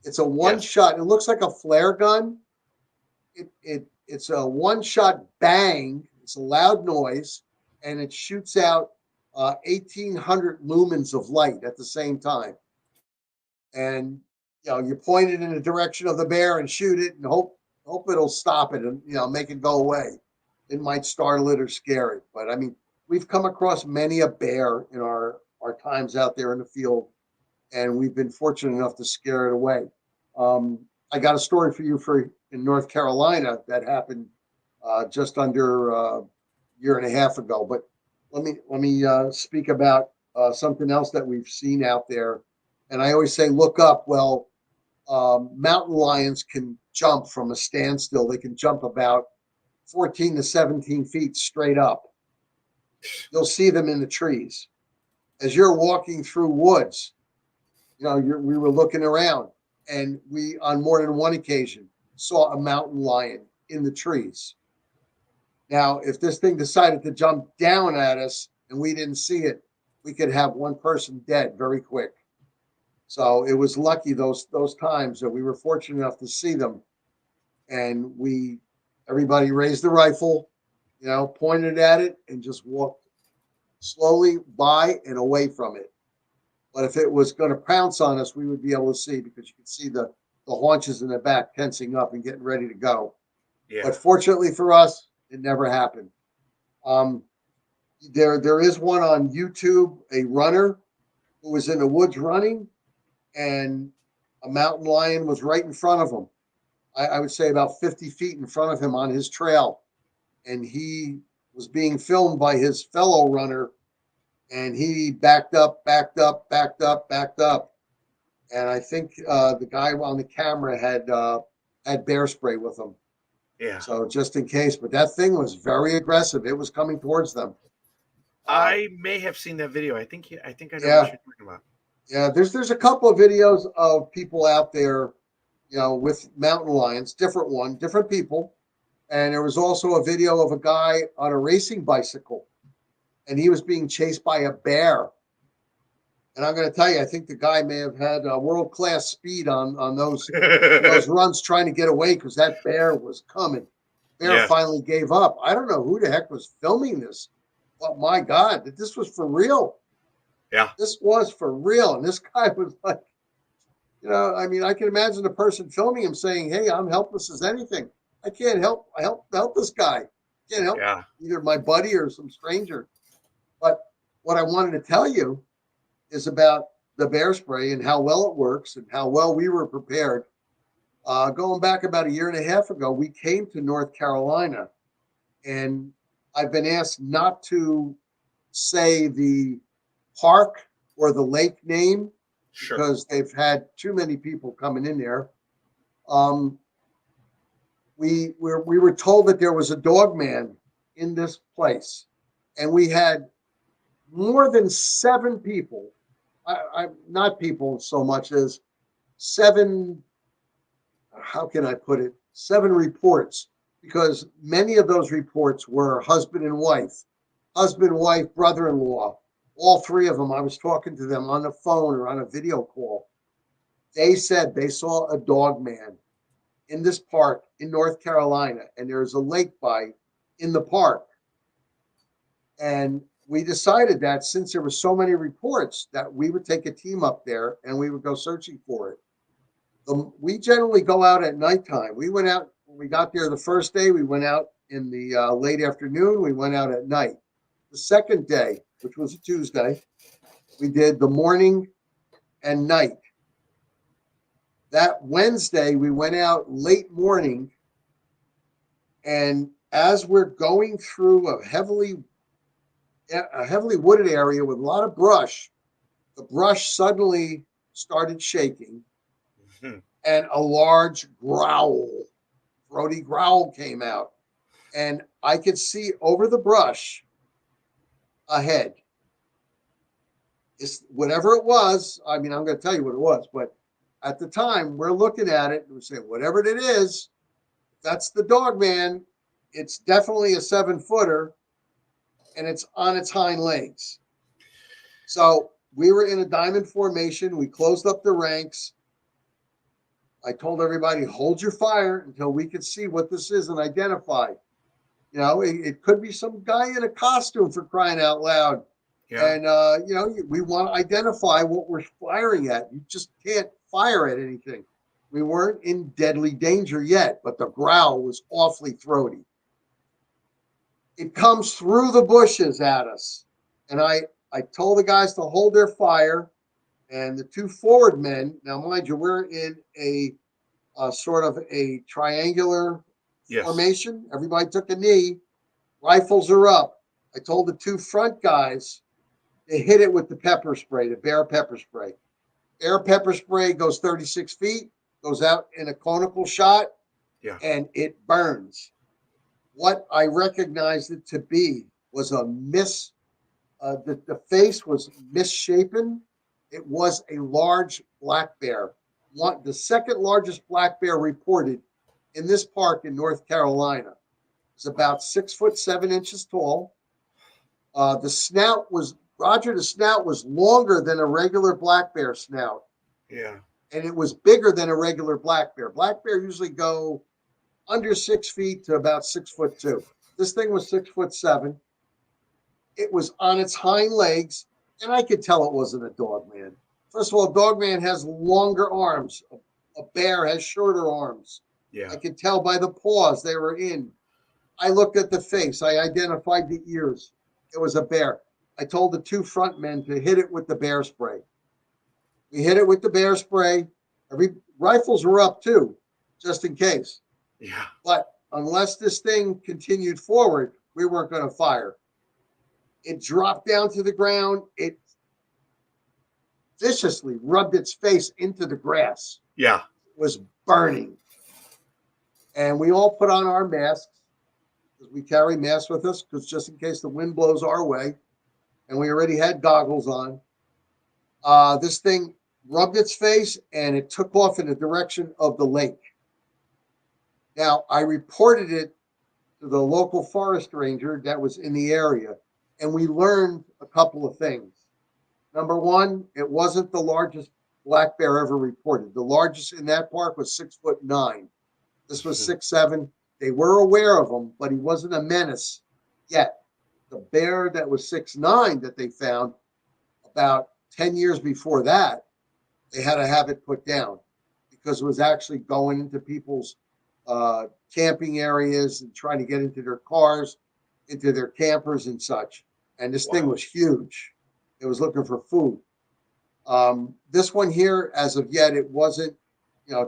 It's a one shot. It looks like a flare gun. It's a one shot bang. It's a loud noise, and it shoots out 1,800 lumens of light at the same time. And you point it in the direction of the bear and shoot it, and hope it'll stop it and make it go away. It might startle it or scare it, but I mean, we've come across many a bear in our times out there in the field, and we've been fortunate enough to scare it away. I got a story for you in North Carolina that happened just under a year and a half ago. But let me speak about something else that we've seen out there. And I always say, look up. Well, mountain lions can jump from a standstill. They can jump about 14 to 17 feet straight up. You'll see them in the trees. As you're walking through woods, we were looking around, and we, on more than one occasion, saw a mountain lion in the trees. Now, if this thing decided to jump down at us and we didn't see it, we could have one person dead very quick. So it was lucky those times that we were fortunate enough to see them, and everybody raised the rifle, pointed at it, and just walked slowly by and away from it. But if it was going to pounce on us, we would be able to see, because you could see the haunches in the back tensing up and getting ready to go. Yeah. But fortunately for us, it never happened. There is one on YouTube, a runner who was in the woods running, and a mountain lion was right in front of him. I would say about 50 feet in front of him on his trail. And he was being filmed by his fellow runner, and he backed up. And I think the guy on the camera had bear spray with him. Yeah. So just in case, but that thing was very aggressive. It was coming towards them. I may have seen that video. I think I know what you're talking about. Yeah, there's a couple of videos of people out there, with mountain lions, different people. And there was also a video of a guy on a racing bicycle, and he was being chased by a bear. And I'm going to tell you, I think the guy may have had world-class speed on those runs trying to get away, because that bear was coming. Bear finally gave up. I don't know who the heck was filming this, but my God, this was for real. Yeah. This was for real. And this guy was like, I mean, I can imagine the person filming him saying, hey, I'm helpless as anything. I can't help. I help this guy. I can't help either my buddy or some stranger. But what I wanted to tell you is about the bear spray and how well it works and how well we were prepared. Going back about a year and a half ago, we came to North Carolina, and I've been asked not to say the park or the lake name because they've had too many people coming in there. We were told that there was a dog man in this place, and we had more than 7 people. Not people so much as 7. How can I put it? 7 reports. because many of those reports were husband, wife, brother-in-law, all three of them. I was talking to them on the phone or on a video call. They said they saw a dog man in this park in North Carolina, and there's a lake by in the park. And we decided that since there were so many reports that we would take a team up there and we would go searching for it. We generally go out at nighttime. We went out when we got there the first day. We went out in the late afternoon. We went out at night. The second day, which was a Tuesday, we did the morning and night. That Wednesday, we went out late morning, and as we're going through a heavily wooded area with a lot of brush, the brush suddenly started shaking, and a large throaty growl came out, and I could see over the brush ahead. It's whatever it was. I mean, I'm going to tell you what it was, but at the time, we're looking at it and we're saying, whatever it is, that's the dog man. It's definitely a 7-footer, and it's on its hind legs. So we were in a diamond formation. We closed up the ranks. I told everybody, hold your fire until we could see what this is and identify. You know, it could be some guy in a costume, for crying out loud. Yeah. And, you know, we want to identify what we're firing at. You just can't fire at anything. We weren't in deadly danger yet, but the growl was awfully throaty. It comes through the bushes at us. And I told the guys to hold their fire. And the two forward men, now mind you, we're in a sort of a triangular formation. Everybody took a knee. Rifles are up. I told the two front guys to hit it with the pepper spray, the bear pepper spray. Air pepper spray goes 36 feet, goes out in a conical shot, and it burns. What I recognized it to be was a the face was misshapen. It was a large black bear. The second largest black bear reported in this park in North Carolina. It's about 6'7" tall. The snout was the snout was longer than a regular black bear snout. Yeah. And it was bigger than a regular black bear. Black bear usually go under 6 feet to about 6'2". This thing was 6'7". It was on its hind legs, and I could tell it wasn't a dog man. First of all, a dog man has longer arms. A bear has shorter arms. Yeah. I could tell by the paws they were in. I looked at the face. I identified the ears. It was a bear. I told the two front men to hit it with the bear spray. We hit it with the bear spray. Rifles were up too, just in case. Yeah. But unless this thing continued forward, we weren't going to fire. It dropped down to the ground. It viciously rubbed its face into the grass. Yeah. It was burning. And we all put on our masks, because we carry masks with us, because just in case the wind blows our way. And we already had goggles on. This thing rubbed its face, and it took off in the direction of the lake. Now, I reported it to the local forest ranger that was in the area, and we learned a couple of things. Number one, it wasn't the largest black bear ever reported. The largest in that park was 6'9". This was 6'7". They were aware of him, but he wasn't a menace yet. The bear that was 6'9" that they found about 10 years before that, they had to have it put down because it was actually going into people's camping areas and trying to get into their cars, into their campers and such. And this thing was huge. It was looking for food. This one here, as of yet, it wasn't,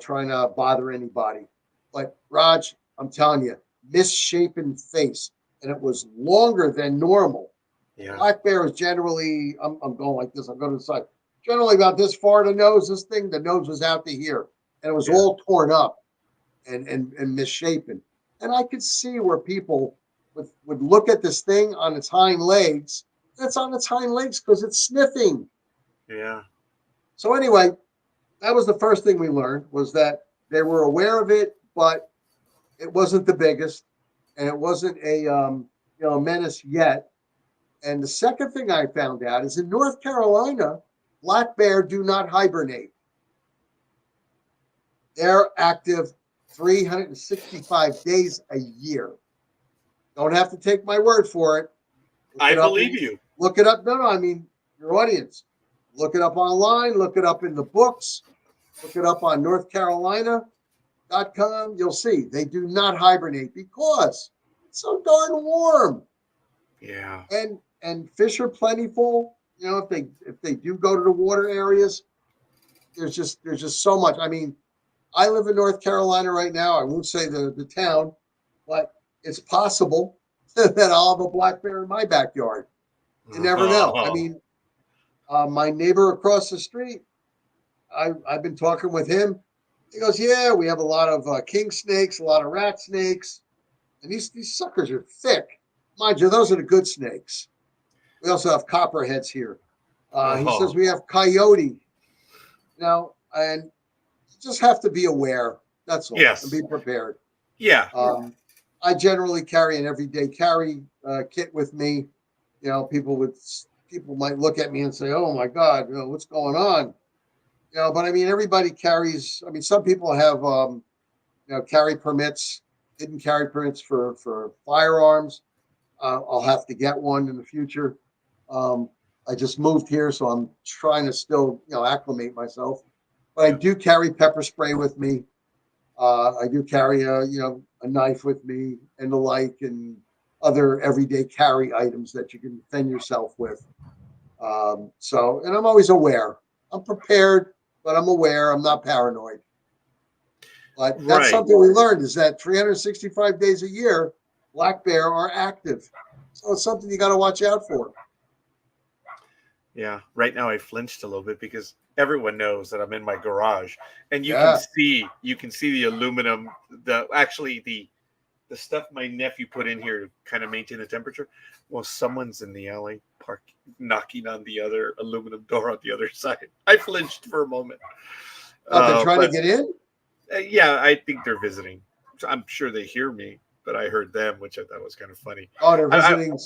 trying to bother anybody. But Raj, I'm telling you, misshapen face, and it was longer than normal. Yeah. Black bear is generally, I'm going like this. I'm going to the side. Generally about this far to nose. This thing, the nose was out to here, and it was all torn up and misshapen. And I could see where people would look at this thing on its hind legs. It's on its hind legs because it's sniffing. Yeah. So anyway, that was the first thing we learned, was that they were aware of it, but It wasn't the biggest, and it wasn't a menace yet. And the second thing I found out is in North Carolina, black bear do not hibernate. They're active 365 days a year. Don't have to take my word for it. I believe you. Look it up. No, I mean your audience. Look it up online. Look it up in the books. Look it up on NorthCarolina.com. You'll see they do not hibernate because it's so darn warm. Yeah. And fish are plentiful. You know, if they do go to the water areas, there's just so much. I mean, I live in North Carolina right now. I won't say the town, but it's possible that I'll have a black bear in my backyard. You never know. I mean, my neighbor across the street, I've been talking with him. He goes, yeah, we have a lot of king snakes, a lot of rat snakes. And these suckers are thick. Mind you, those are the good snakes. We also have copperheads here. He says we have coyote. And you just have to be aware. That's all. Yes. And be prepared. Yeah. I generally carry an everyday carry kit with me. You know, people might look at me and say, "Oh my God, what's going on?" You know, but I mean, everybody carries. I mean, some people have carry permits, hidden carry permits for firearms. I'll have to get one in the future. I just moved here, so I'm trying to still acclimate myself. But I do carry pepper spray with me. I do carry a knife with me and the like, and other everyday carry items that you can defend yourself with. And I'm always aware. I'm prepared, but I'm aware. I'm not paranoid. But that's something we learned, is that 365 days a year, black bear are active. So it's something you got to watch out for. Yeah. Right now I flinched a little bit because everyone knows that I'm in my garage, and you can see the aluminum, the stuff my nephew put in here to kind of maintain the temperature. Well, someone's in the alley knocking on the other aluminum door on the other side. I flinched for a moment. They're trying to get in? Yeah, I think they're visiting. I'm sure they hear me, but I heard them, which I thought was kind of funny. Oh, they're visiting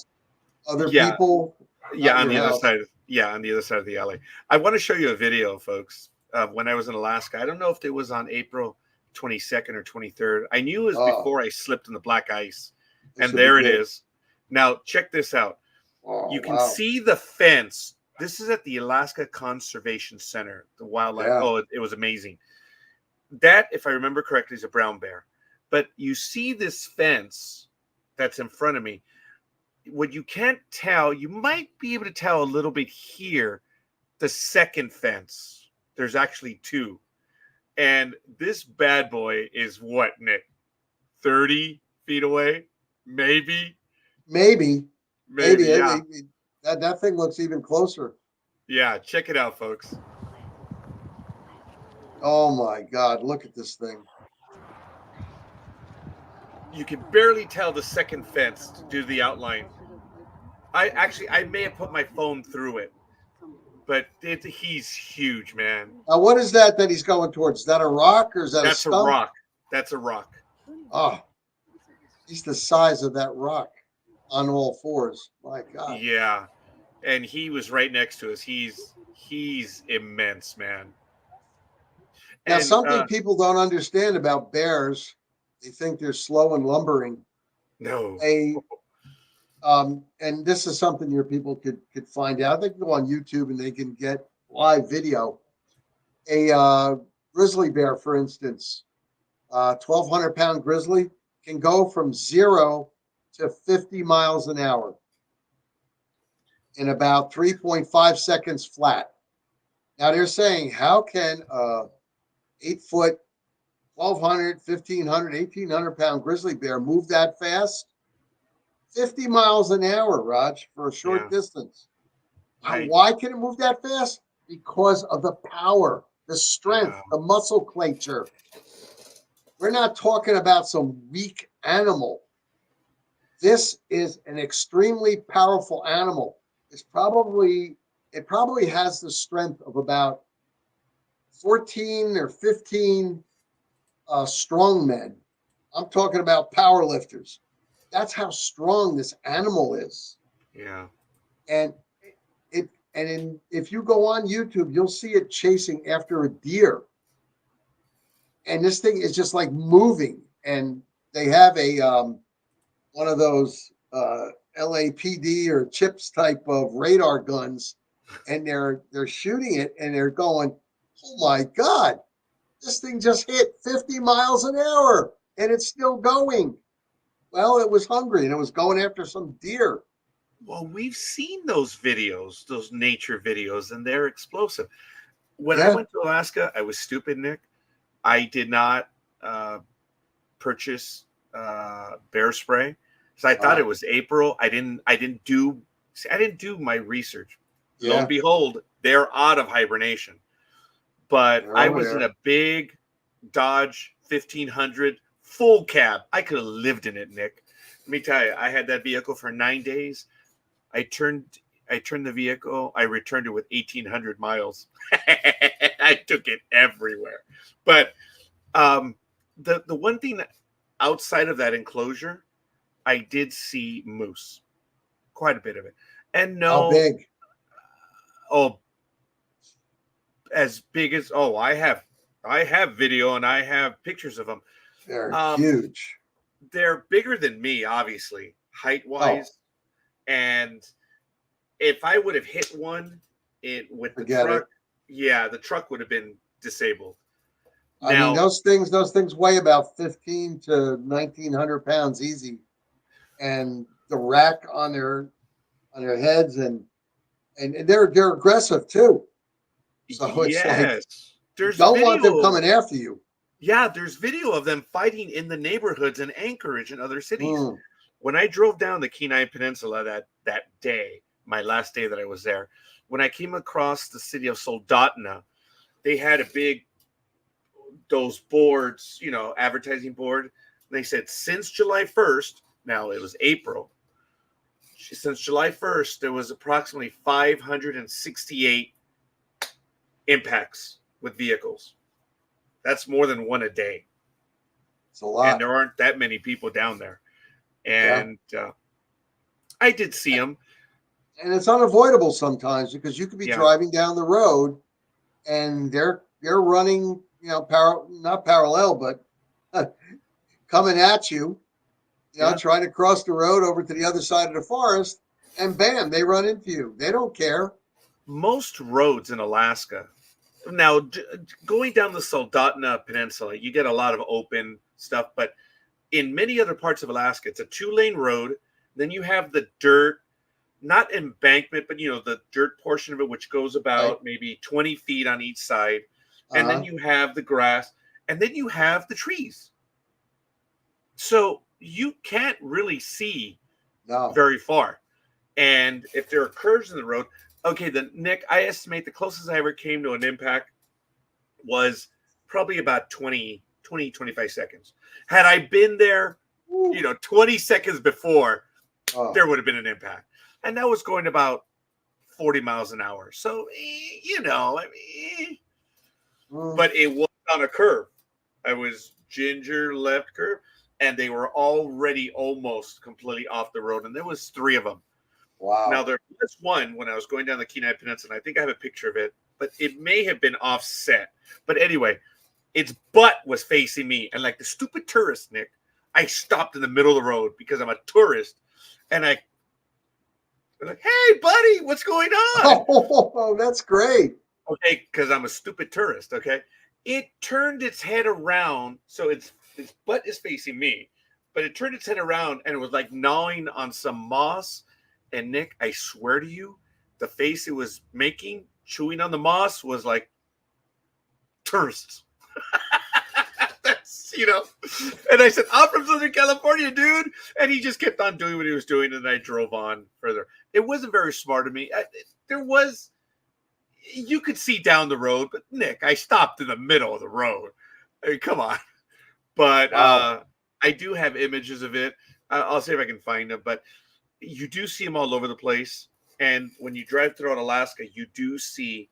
other people? Yeah, on the other side. Yeah, on the other side of the alley. I want to show you a video, folks, of when I was in Alaska. I don't know if it was on April 22nd or 23rd. I knew it was before I slipped in the black ice. And there it is. Now, check this out. You can see the fence. This is at the Alaska Conservation Center, the wildlife. Yeah. Oh, it was amazing. That, if I remember correctly, is a brown bear. But you see this fence that's in front of me. What you can't tell, you might be able to tell a little bit here, the second fence. There's actually two. And this bad boy is what, Nick? 30 feet away? Maybe. Yeah. That thing looks even closer. Yeah, check it out, folks. Oh my God, look at this thing. You can barely tell the second fence to do the outline. I may have put my phone through it, but he's huge, man. Now, what is that he's going towards? Is that a rock or is that a stump? That's a rock. That's a rock. Oh, he's the size of that rock on all fours. My God. Yeah, and he was right next to us. He's immense, man. Now, something people don't understand about bears, they think they're slow and lumbering. No. And this is something your people could find out. They can go on YouTube and they can get live video. A grizzly bear, for instance, 1,200-pound grizzly can go from 0 to 50 miles an hour in about 3.5 seconds flat. Now they're saying, how can 8-foot, 1,200, 1,500, 1,800-pound grizzly bear move that fast? 50 miles an hour, Raj, for a short distance. Right. Why can it move that fast? Because of the power, the strength, the musculature. We're not talking about some weak animal. This is an extremely powerful animal. It probably has the strength of about 14 or 15 strong men. I'm talking about power lifters. That's how strong this animal is. Yeah. And if you go on YouTube, you'll see it chasing after a deer. And this thing is just like moving. And they have a one of those LAPD or CHIPS type of radar guns, and they're shooting it, and they're going, "Oh my God, this thing just hit 50 miles an hour, and it's still going." Well, it was hungry, and it was going after some deer. Well, we've seen those videos, those nature videos, and they're explosive. When I Yeah. went to Alaska, I was stupid, Nick. I did not purchase bear spray because I thought it was April. I didn't do my research. Lo and Yeah. behold, they're out of hibernation. But They're I over was in there. a big Dodge 1500 full cab. I could have lived in it, Nick. Let me tell you, I had that vehicle for 9 days. I turned the vehicle. I returned it with 1,800 miles. I took it everywhere. But the one thing that outside of that enclosure, I did see moose, quite a bit of it, and How no, big? oh, as big as I have video and I have pictures of them. They're Um, huge. they're bigger than me, obviously, height Oh, wise, and if I would have hit one with the forget truck, it. yeah, the truck would have been disabled. I mean, Now, those things weigh about 15 to 1,900 pounds easy, and the rack on their heads, and they're aggressive too. So it's like yes, you there's don't want them video. coming after you. Yeah, there's video of them fighting in the neighborhoods in Anchorage and other cities. Mm, When I drove down the Kenai Peninsula that day, my last day that I was there, when I came across the city of Soldotna, they had a big those boards, advertising board. They said since July 1st, now it was April. Since July 1st, there was approximately 568 impacts with vehicles. That's more than one a day. it's a And lot. there aren't that many people down there. Yeah, And I did see them. and it's unavoidable sometimes because you could be Yeah. driving down the road and they're running, not parallel, but coming at you, Yeah. trying to cross the road over to the other side of the forest, and bam, they run into you. They don't care. Most roads in Alaska. Now, going down the Soldotna Peninsula, you get a lot of open stuff. But in many other parts of Alaska, it's a 2-lane road. Then you have the dirt, not embankment, but the dirt portion of it, which goes Right? about maybe 20 feet on each side. And then Uh-huh. you have the grass, and then you have the trees. So you can't really see No. very far. And if there are curves in the road, okay, then Nick, I estimate the closest I ever came to an impact was probably about 25 seconds. Had I been there, 20 seconds before, Oh. there would have been an impact. And that was going about 40 miles an hour. So, Mm. but it was on a curve. I was ginger left curve, and they were already almost completely off the road. And there was 3 of them. Now, Wow. there was one when I was going down the Kenai Peninsula. I think I have a picture of it, but it may have been offset. But anyway, its butt was facing me. And like the stupid tourist, Nick, I stopped in the middle of the road because I'm a tourist. And I'm like, hey, buddy, what's going on? Oh, that's great. Okay, because I'm a stupid tourist, okay? It turned its head around. So its butt is facing me. But it turned its head around and it was like gnawing on some moss. And Nick, I swear to you, the face it was making, chewing on the moss, was like tourists. That's. And I said, I'm from Southern California, dude. And he just kept on doing what he was doing. And I drove on further. It wasn't very smart of me. You could see down the road, but Nick, I stopped in the middle of the road. I mean, come on. But Wow. I do have images of it. I'll see if I can find them. But you do see them all over the place. And when you drive throughout Alaska, you do see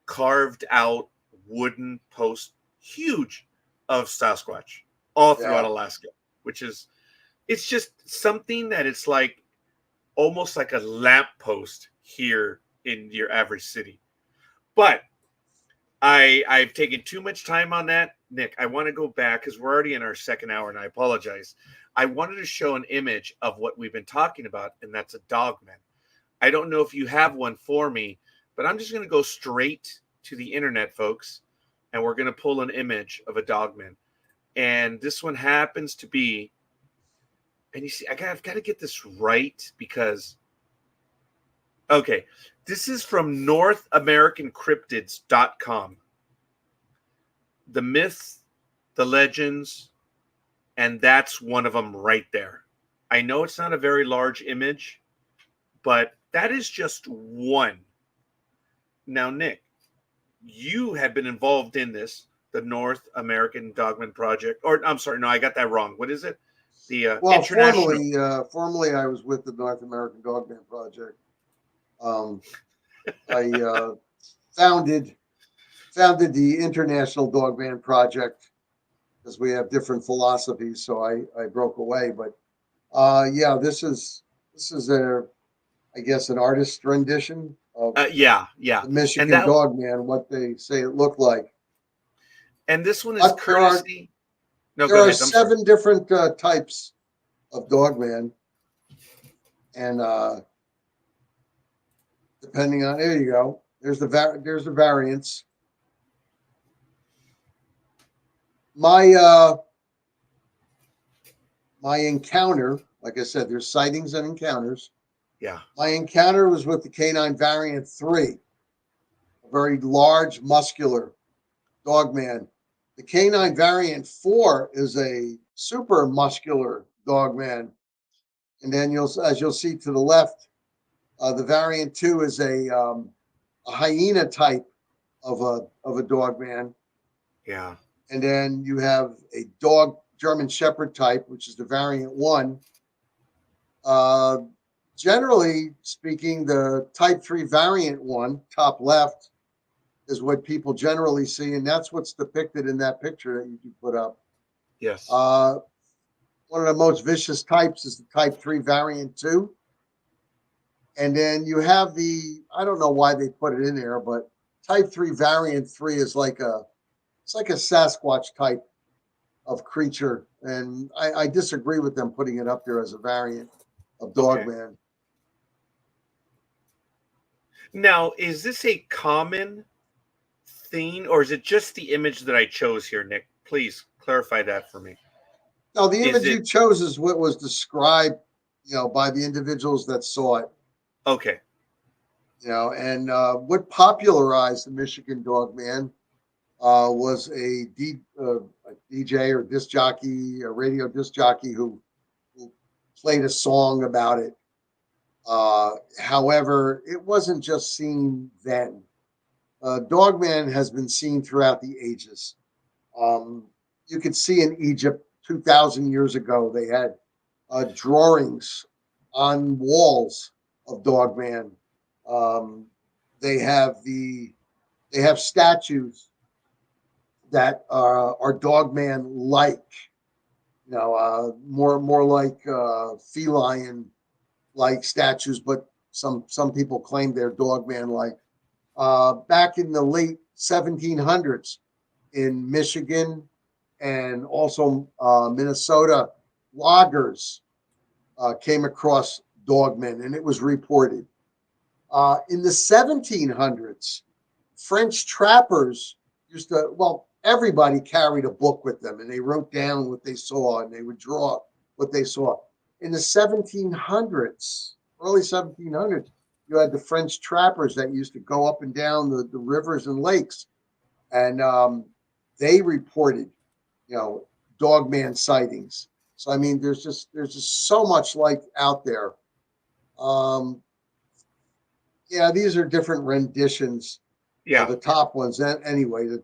carved out wooden posts, huge, of Sasquatch. all throughout Yeah. Alaska, which is, it's just something that it's like almost like a lamppost here in your average city. But I've taken too much time on that, Nick. I want to go back because we're already in our second hour, and I apologize. I wanted to show an image of what we've been talking about, and that's a dogman. I don't know if you have one for me, but I'm just going to go straight to the internet, folks, and we're going to pull an image of a dogman. And this one happens to be, and you see, I've got to get this right because, okay, this is from NorthAmericanCryptids.com. The myths, the legends, and that's one of them right there. I know it's not a very large image, but that is just one. Now, Nick, you have been involved in this, the North American Dogman Project, or I'm sorry, no, I got that wrong. What is it? The Well, international. formally, I was with the North American Dogman Project. I founded the International Dogman Project because we have different philosophies. So I broke away, but yeah, this is I guess an artist's rendition of Yeah, yeah, the and Michigan that, Dogman, what they say it looked like. and this one is But courtesy. No, there go are ahead. I'm sorry. 7 different types of Dogman, and depending on, there you go. There's the variants. My my encounter, like I said, there's sightings and encounters. Yeah, My encounter was with the canine variant 3, a very large, muscular dogman. The canine variant 4 is a super muscular dogman. And then as you'll see to the left, the variant 2 is a hyena type of a dogman. yeah, And then you have a German Shepherd type, which is the variant 1. Generally speaking, the type 3 variant 1, top left, is what people generally see, and that's what's depicted in that picture that you put up. yes. One of the most vicious types is the type 3 variant 2. And then you have I don't know why they put it in there, but type 3 variant 3 is it's like a Sasquatch type of creature. And I disagree with them putting it up there as a variant of Okay. Dogman. Now, is this a common thing, or is it just the image that I chose here, Nick? Please clarify that for me. Now, the Is image it you chose is what was described, by the individuals that saw it. okay? And what popularized the Michigan Dogman was a DJ or disc jockey, a radio disc jockey who played a song about it. However, it wasn't just seen then. Dogman has been seen throughout the ages. You could see in Egypt 2,000 years ago, they had drawings on walls of Dogman. They have statues that are Dogman like, more like feline like statues, but some people claim they're Dogman like. Back in the late 1700s in Michigan and also Minnesota, loggers came across Dogman, and it was reported. In the 1700s, French trappers everybody carried a book with them, and they wrote down what they saw, and they would draw what they saw. In the 1700s, early 1700s, you had the French trappers that used to go up and down the rivers and lakes, and they reported, Dogman sightings. So I mean, there's just so much life out there. Yeah, these are different renditions. Yeah, The top ones, anyway, the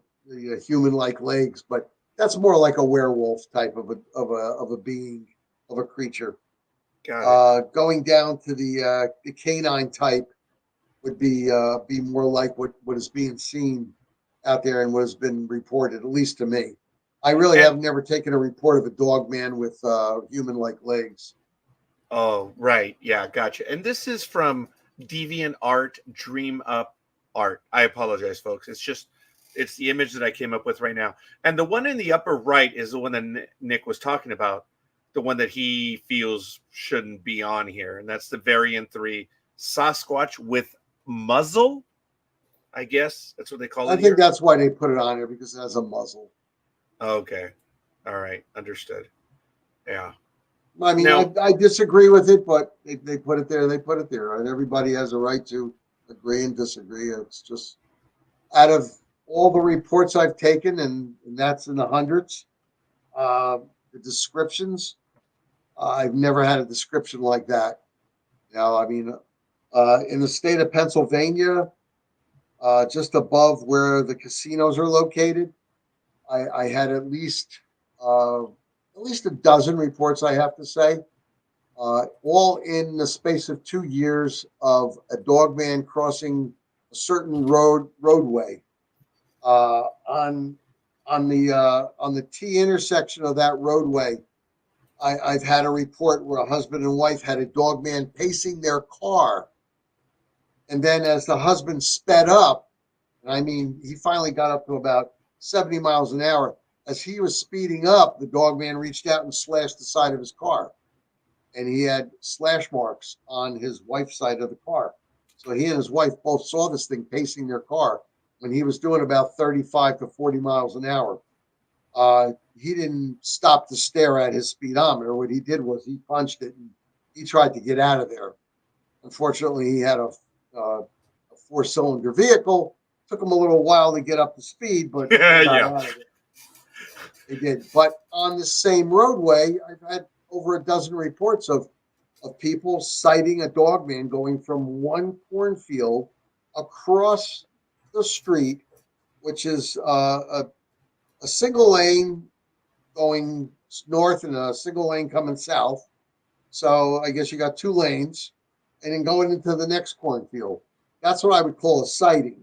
human-like legs, but that's more like a werewolf type of a being, of a creature. got it. Going down to the canine type would be more like what is being seen out there and what has been reported, at least to me. I really And have never taken a report of a dog man with human-like legs. oh, right. Yeah, gotcha. And this is from Deviant Art, Dream Up Art. I apologize, folks. It's the image that I came up with right now. And the one in the upper right is the one that Nick was talking about, the one that he feels shouldn't be on here. And that's the Variant 3 Sasquatch with muzzle. I guess that's what they call I it think here. that's why they put it on here, because it has a muzzle. Okay. All right. Understood. Yeah. I mean, Now, I disagree with it, but they put it there. They put it there, and everybody has a right to agree and disagree. It's just out of all the reports I've taken, and that's in the hundreds. The descriptions, I've never had a description like that. Now, I mean, in the state of Pennsylvania, just above where the casinos are located, I had at least a dozen reports, I have to say, all in the space of 2 years of a dog man crossing a certain roadway on the T intersection of that roadway. I've had a report where a husband and wife had a dog man pacing their car, and then as the husband sped up, and I mean he finally got up to about 70 miles an hour. As he was speeding up, the dog man reached out and slashed the side of his car, and he had slash marks on his wife's side of the car. So he and his wife both saw this thing pacing their car when he was doing about 35 to 40 miles an hour. He didn't stop to stare at his speedometer. What he did was he punched it and he tried to get out of there. Unfortunately, he had a four-cylinder vehicle. Took him a little while to get up to speed, but he got yeah. out of it. They did. But on the same roadway, I've had over a dozen reports of people sighting a dog man going from one cornfield across the street, which is a single lane going north and a single lane coming south. So I guess you got two lanes, and then going into the next cornfield. That's what I would call a sighting.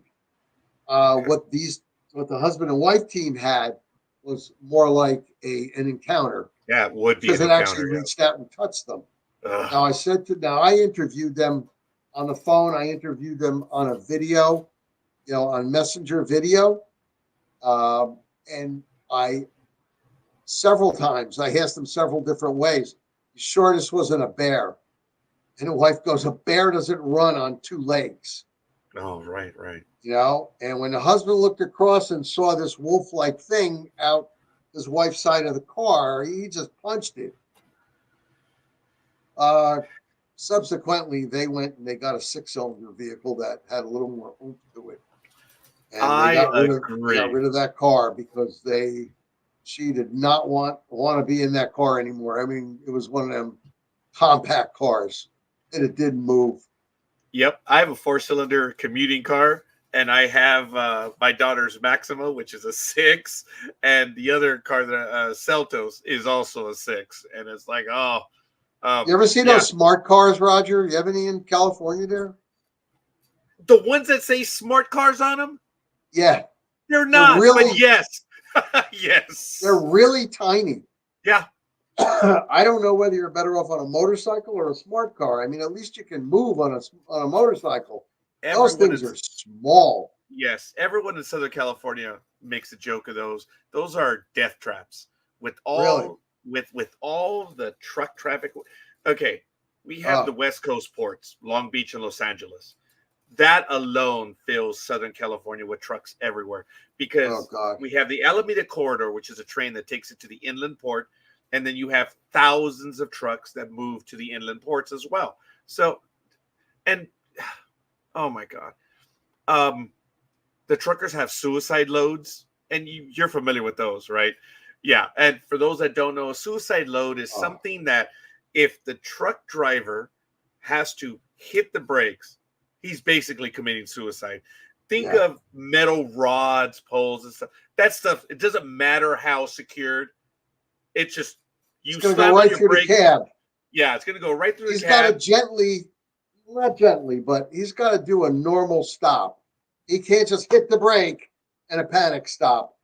What the husband and wife team had was more like an encounter, Yeah, it would be because an it actually encounter. Yeah. reached out and touched them. Ugh. Now I interviewed them on the phone. I interviewed them on a video, on Messenger video. And several times, I asked them several different ways. You sure this wasn't a bear? And the wife goes, a bear doesn't run on two legs. Oh, right. And when the husband looked across and saw this wolf-like thing out his wife's side of the car, he just punched it. Subsequently, they went and they got a six-cylinder vehicle that had a little more oomph to it. And I they got agree. rid of that car because she did not want to be in that car anymore. I mean, it was one of them compact cars, and it didn't move. Yep, I have a four-cylinder commuting car, and I have my daughter's Maxima, which is a 6, and the other car, the Celtos, is also a 6. And it's like, You ever see those smart cars, Roger? You have any in California there? the ones that say smart cars on them? Yeah. They're not, but yes. Yes. They're really tiny. Yeah. I don't know whether you're better off on a motorcycle or a smart car. I mean, at least you can move on a motorcycle. Those things are small. Yes, everyone in Southern California makes a joke of those. Those are death traps with all with all the truck traffic. Okay, we have the West Coast ports, Long Beach and Los Angeles. That alone fills Southern California with trucks everywhere because we have the Alameda Corridor, which is a train that takes it to the inland port. And then you have thousands of trucks that move to the inland ports as well. So, and oh my God. The truckers have suicide loads, and you're familiar with those, right? Yeah. And for those that don't know, a suicide load is something that if the truck driver has to hit the brakes, he's basically committing suicide. Think of metal rods, poles, and stuff. That stuff, it doesn't matter how secured. It's just, it's going to go right through the cab. Yeah, it's going to go right through the cab. He's got to not gently, but he's got to do a normal stop. He can't just hit the brake and a panic stop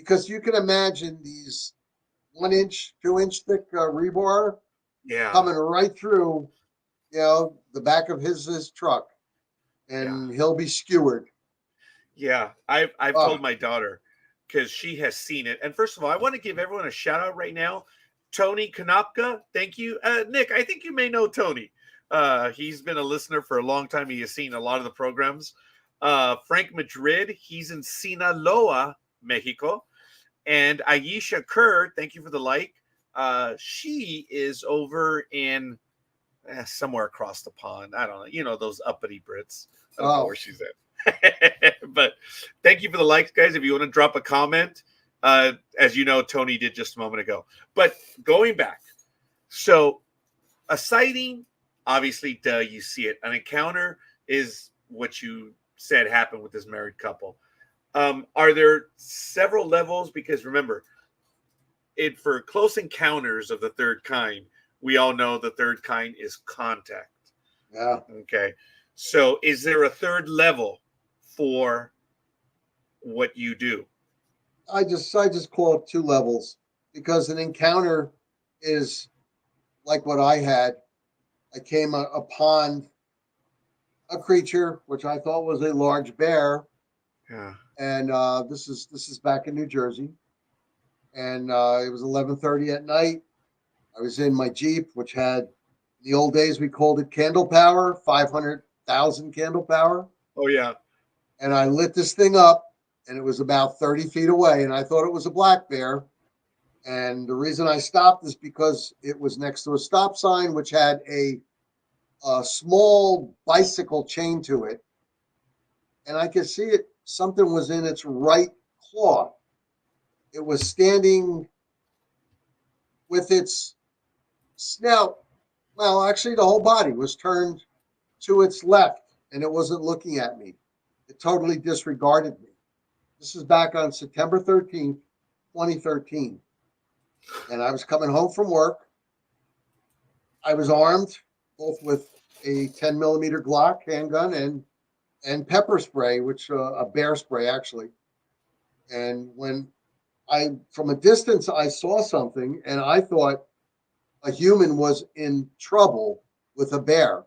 because you can imagine these 1 inch, 2 inch thick rebar Yeah. coming right through, the back of his truck, Yeah. and he'll be skewered. Yeah. I've Oh, told my daughter because she has seen it. And first of all, I want to give everyone a shout out right now. Tony Konopka, thank you. Nick, I think you may know Tony. He's been a listener for a long time. He has seen a lot of the programs. Frank Madrid, he's in Sinaloa, Mexico. And Ayesha Kerr, thank you for the like. She is over in somewhere across the pond. I don't know. You know, those uppity Brits. I don't know where she's at. But thank you for the likes, guys. If you want to drop a comment, as you know, Tony did just a moment ago. But going back, so a sighting, obviously, you see it. An encounter is what you said happened with this married couple. Are there several levels? Because remember, for close encounters of the third kind, we all know the third kind is contact. yeah. Okay. So is there a third level for what you do? I just call it 2 levels, because an encounter is like what I had. I came upon a creature which I thought was a large bear, Yeah. and this is back in New Jersey, and it was 11:30 at night. I was in my Jeep, which had, in the old days we called it candle power, 500,000 candle power, Oh yeah. and I lit this thing up, and it was about 30 feet away, and I thought it was a black bear. And the reason I stopped is because it was next to a stop sign, which had a small bicycle chain to it. And I could see it, something was in its right claw. It was standing with its snout. Well, actually, the whole body was turned to its left, and it wasn't looking at me. It totally disregarded me. This is back on September 13th, 2013. And I was coming home from work. I was armed both with a 10 millimeter Glock handgun and pepper spray, which a bear spray actually. And when from a distance, I saw something, and I thought a human was in trouble with a bear.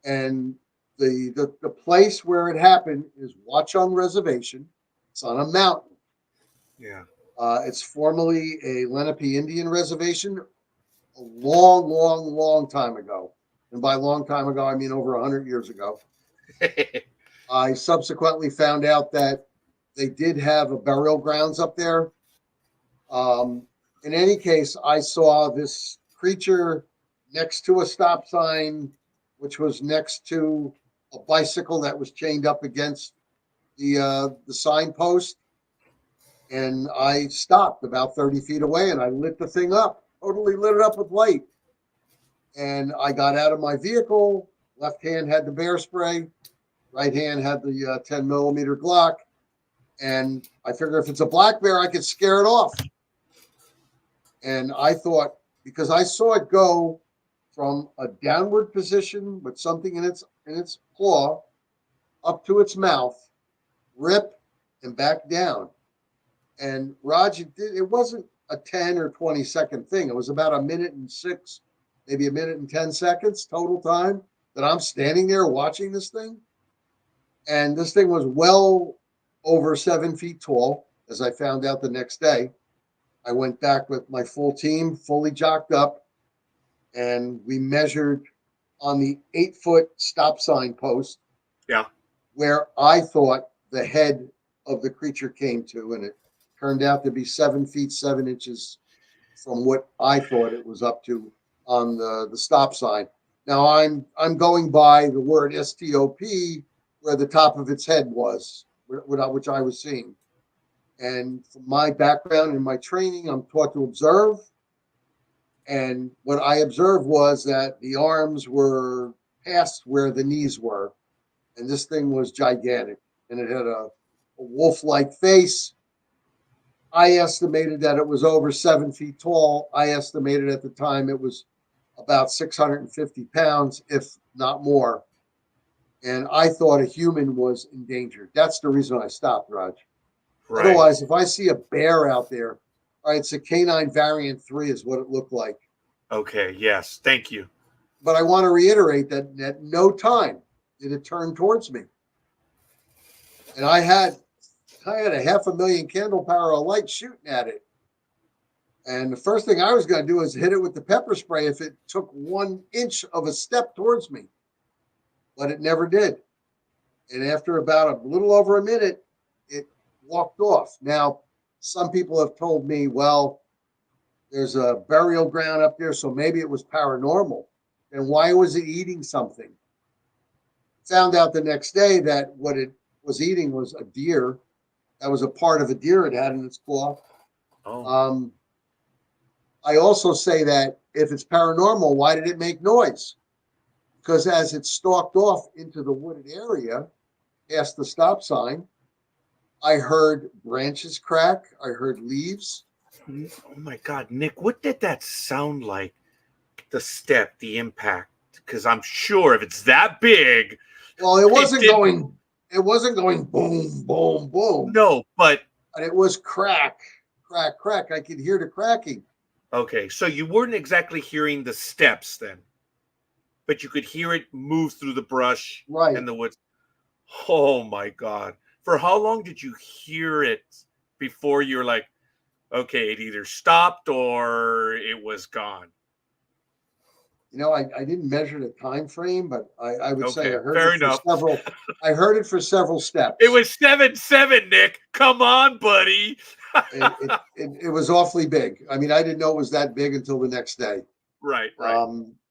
And the place where it happened is Watchung Reservation. It's on a mountain. Yeah. It's formerly a Lenape Indian reservation, a long, long, long time ago. And by long time ago, I mean over 100 years ago. I subsequently found out that they did have a burial grounds up there. In any case, I saw this creature next to a stop sign, which was next to a bicycle that was chained up against the signpost. And I stopped about 30 feet away, and I lit the thing up, totally lit it up with light. And I got out of my vehicle. Left hand had the bear spray, right hand had the 10 millimeter Glock. And I figured if it's a black bear, I could scare it off. And I thought, because I saw it go from a downward position with something in its claw up to its mouth, rip, and back down. And Raj, it wasn't a 10 or 20-second thing. It was about a minute and 6, maybe a minute and 10 seconds total time that I'm standing there watching this thing. And this thing was well over 7 feet tall, as I found out the next day. I went back with my full team, fully jocked up, and we measured on the 8-foot stop sign post. Yeah. Where I thought the head of the creature came to, and it turned out to be 7 feet 7 inches from what I thought it was up to on the stop sign. Now I'm going by the word STOP, where the top of its head was, which I was seeing. And from my background and my training, I'm taught to observe. And what I observed was that the arms were past where the knees were. And this thing was gigantic. And it had a wolf-like face. I estimated that it was over 7 feet tall. I estimated at the time it was about 650 pounds, if not more. And I thought a human was endangered. That's the reason I stopped, Raj. Right. Otherwise, if I see a bear out there, all right, it's a canine variant 3 is what it looked like. Okay. Yes. Thank you. But I want to reiterate that at no time did it turn towards me. And I had a 500,000 candle power of light shooting at it. And the first thing I was going to do is hit it with the pepper spray if it took 1 inch of a step towards me. But it never did. And after about a little over a minute, it walked off. Now, some people have told me, well, there's a burial ground up there, so maybe it was paranormal. And why was it eating something? Found out the next day that what it was eating was a deer. That was a part of a deer it had in its claw. Oh. I also say that if it's paranormal, why did it make noise? Because as it stalked off into the wooded area, past the stop sign, I heard branches crack. I heard leaves. Oh my God, Nick, what did that sound like? The step, the impact? Because I'm sure if it's that big, Well, it wasn't going boom, boom, boom. No, but it was crack, crack, crack. I could hear the cracking. Okay, so you weren't exactly hearing the steps then, but you could hear it move through the brush and the woods. Oh my God. For how long did you hear it before you were like, okay, it either stopped or it was gone? I didn't measure the time frame, but I would say I heard fair it for enough. several. I heard it for several steps. It was 7-7, Nick. Come on, buddy. It was awfully big. I mean, I didn't know it was that big until the next day. Right.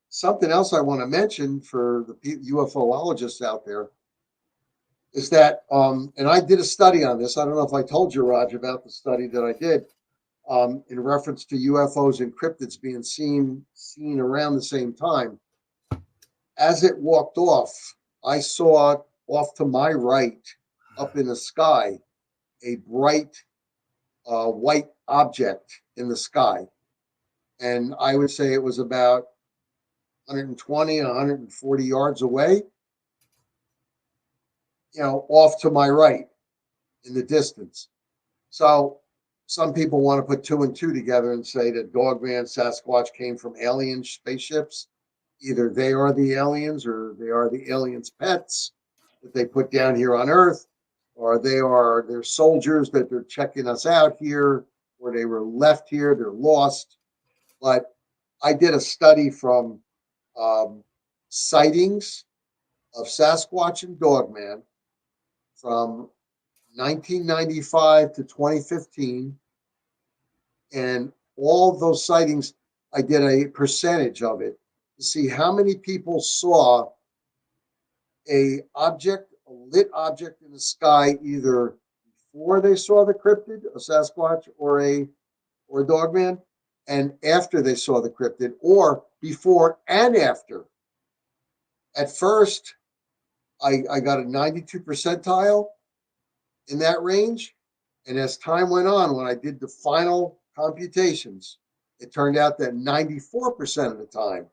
Something else I want to mention for the UFOologists out there is that, and I did a study on this. I don't know if I told you, Raj, about the study that I did in reference to UFOs and cryptids being seen around the same time. As it walked off, I saw off to my right, up in the sky, a bright white object in the sky. And I would say it was about 120, 140 yards away, off to my right in the distance. So some people want to put 2 and 2 together and say that Dogman, Sasquatch came from alien spaceships. Either they are the aliens or they are the aliens' pets that they put down here on Earth, or they're soldiers that they're checking us out here, or they were left here, they're lost. But I did a study from sightings of Sasquatch and Dogman from 1995 to 2015. And all of those sightings, I did a percentage of it to see how many people saw a lit object in the sky, either before they saw the cryptid, a Sasquatch or a Dogman, and after they saw the cryptid, or before and after. At first, I got a 92 percentile in that range. And as time went on, when I did the final computations, it turned out that 94% of the time,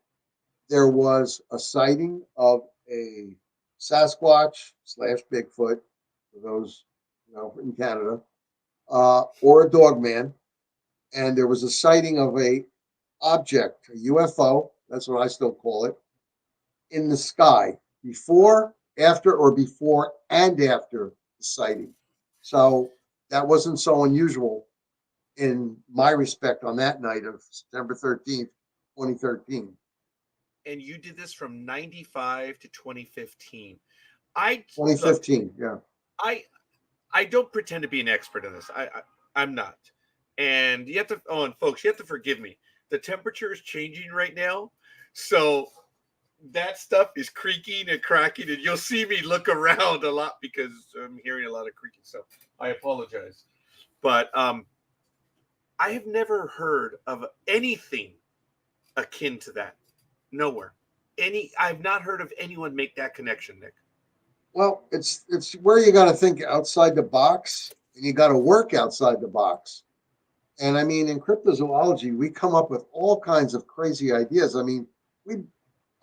there was a sighting of a Sasquatch / Bigfoot, for those in Canada, or a Dogman. And there was a sighting of a object, a UFO, that's what I still call it, in the sky before, after, or before and after the sighting. So that wasn't so unusual in my respect on that night of September 13th, 2013. And you did this from 95 to 2015. 2015, yeah. I don't pretend to be an expert in this. I'm not. And you have to, and folks, you have to forgive me. The temperature is changing right now. So that stuff is creaking and cracking, and you'll see me look around a lot because I'm hearing a lot of creaking. So I apologize. But I have never heard of anything akin to that. Nowhere. I've not heard of anyone make that connection, Nick. Well, it's where you got to think outside the box, and you got to work outside the box. And I mean, in cryptozoology, we come up with all kinds of crazy ideas. I mean,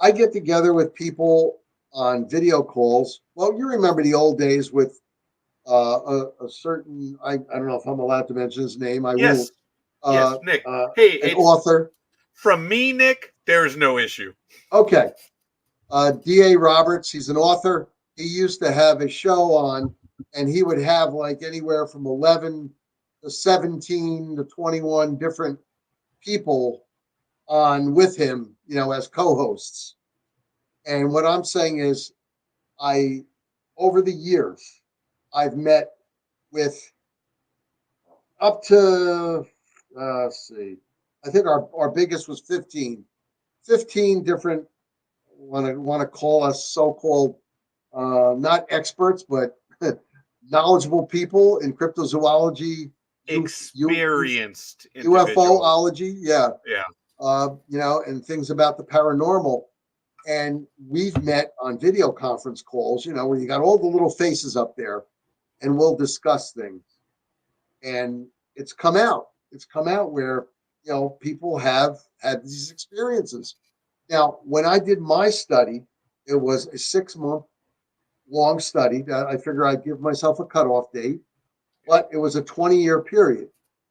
I get together with people on video calls. Well, you remember the old days with a certain, I don't know if I'm allowed to mention his name. I Yes, won't. yes, Nick. Hey, An it's author. from me, Nick. There's no issue. Okay. D.A. Roberts, he's an author. He used to have a show on, and he would have like anywhere from 11 to 17 to 21 different people on with him, as co-hosts. And what I'm saying is, over the years, I've met with up to, let's see, I think our biggest was 15 different, want to call us so-called, not experts, but knowledgeable people in cryptozoology, Experienced individual. UFOology, yeah, Yeah. And things about the paranormal. And we've met on video conference calls, where you got all the little faces up there, and we'll discuss things. And it's come out. It's come out where people have had these experiences. Now, when I did my study, it was a 6-month long study that I figure I'd give myself a cutoff date, but it was a 20-year period,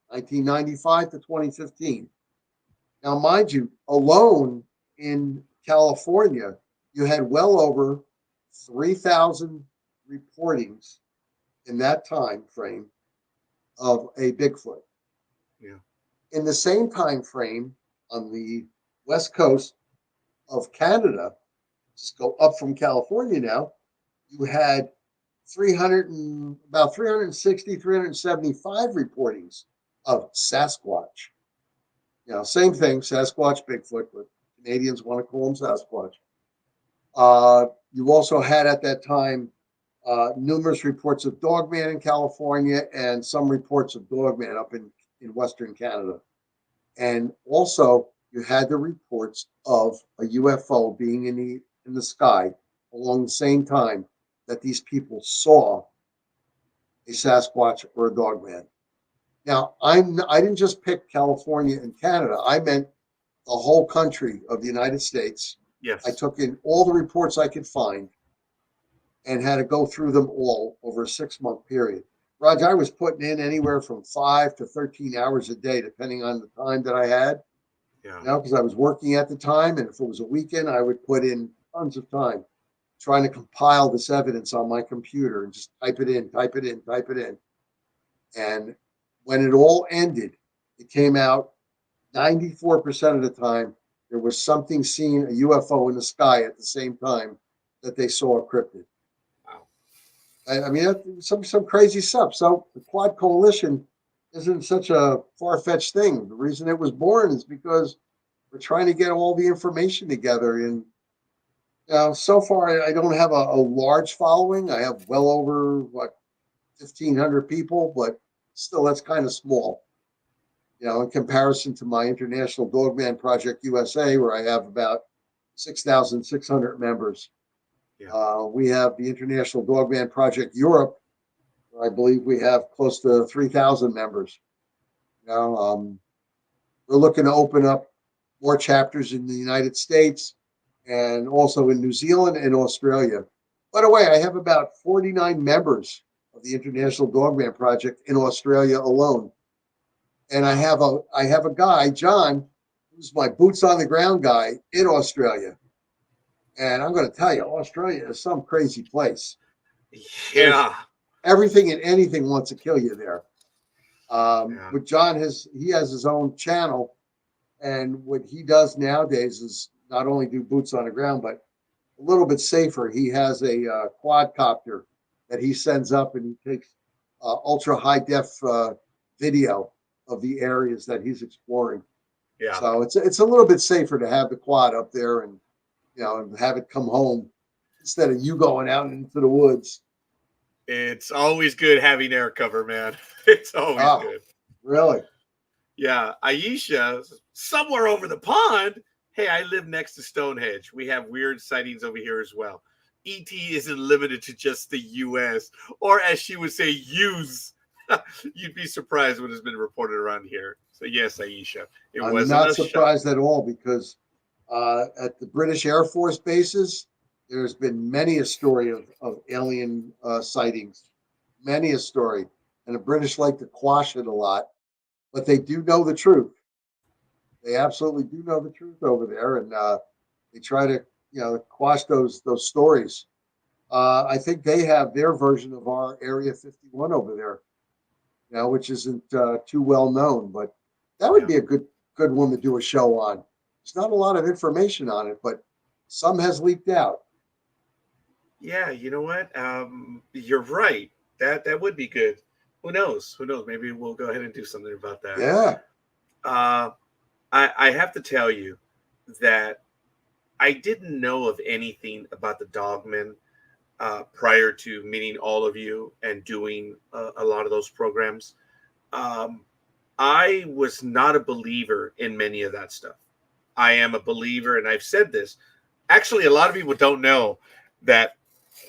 1995 to 2015. Now, mind you, alone in California, you had well over 3,000 reportings in that time frame of a Bigfoot. Yeah. In the same time frame on the west coast of Canada, just go up from California now, you had about 360, 375 reportings of Sasquatch. Same thing, Sasquatch, Bigfoot, but Canadians want to call them Sasquatch. You also had at that time numerous reports of Dogman in California and some reports of Dogman up in Western Canada. And also you had the reports of a UFO being in the sky along the same time that these people saw a Sasquatch or a Dogman. Now, I didn't just pick California and Canada. I meant the whole country of the United States. Yes. I took in all the reports I could find and had to go through them all over a 6-month period. Raj, I was putting in anywhere from 5 to 13 hours a day, depending on the time that I had. Yeah. Because I was working at the time, and if it was a weekend, I would put in tons of time trying to compile this evidence on my computer and just type it in. And when it all ended, it came out 94% of the time there was something seen, a UFO in the sky at the same time that they saw a cryptid. Wow. I mean, some crazy stuff. So the Quad Coalition isn't such a far-fetched thing. The reason it was born is because we're trying to get all the information together. And so far, I don't have a large following. I have well over 1,500 people, but still, that's kind of small. In comparison to my International Dogman Project USA, where I have about 6,600 members. Yeah. We have the International Dogman Project Europe, where I believe we have close to 3,000 members. We're looking to open up more chapters in the United States and also in New Zealand and Australia. By the way, I have about 49 members of the International Dogman Project in Australia alone. And I have a guy, John, who's my boots on the ground guy in Australia. And I'm going to tell you, Australia is some crazy place. Yeah. Everything and anything wants to kill you there. Yeah. But John he has his own channel, and what he does nowadays is not only do boots on the ground, but a little bit safer. He has a quadcopter that he sends up, and he takes ultra high def video of the areas that he's exploring. Yeah. So it's a little bit safer to have the quad up there and and have it come home instead of you going out into the woods. It's always good having air cover, man. It's always good. Really? Yeah. Aisha, somewhere over the pond. Hey, I live next to Stonehenge. We have weird sightings over here as well. ET isn't limited to just the US, or as she would say, use. You'd be surprised what has been reported around here. So yes, Aisha, I'm not surprised at all, because at the British Air Force bases, there's been many a story of alien sightings. many a story, and the British like to quash it a lot, but they do know the truth. They absolutely do know the truth over there, and they try to, quash those stories. I think they have their version of our Area 51 over there, which isn't too well known, but that would Yeah. be a good one to do a show on. There's not a lot of information on it, but some has leaked out. Yeah, you know what? You're right. That would be good. Who knows? Who knows? Maybe we'll go ahead and do something about that. Yeah, Uh, I have to tell you that I didn't know of anything about the Dogman prior to meeting all of you and doing a lot of those programs. Um, I was not a believer in many of that stuff. I am a believer, and I've said this. Actually, a lot of people don't know that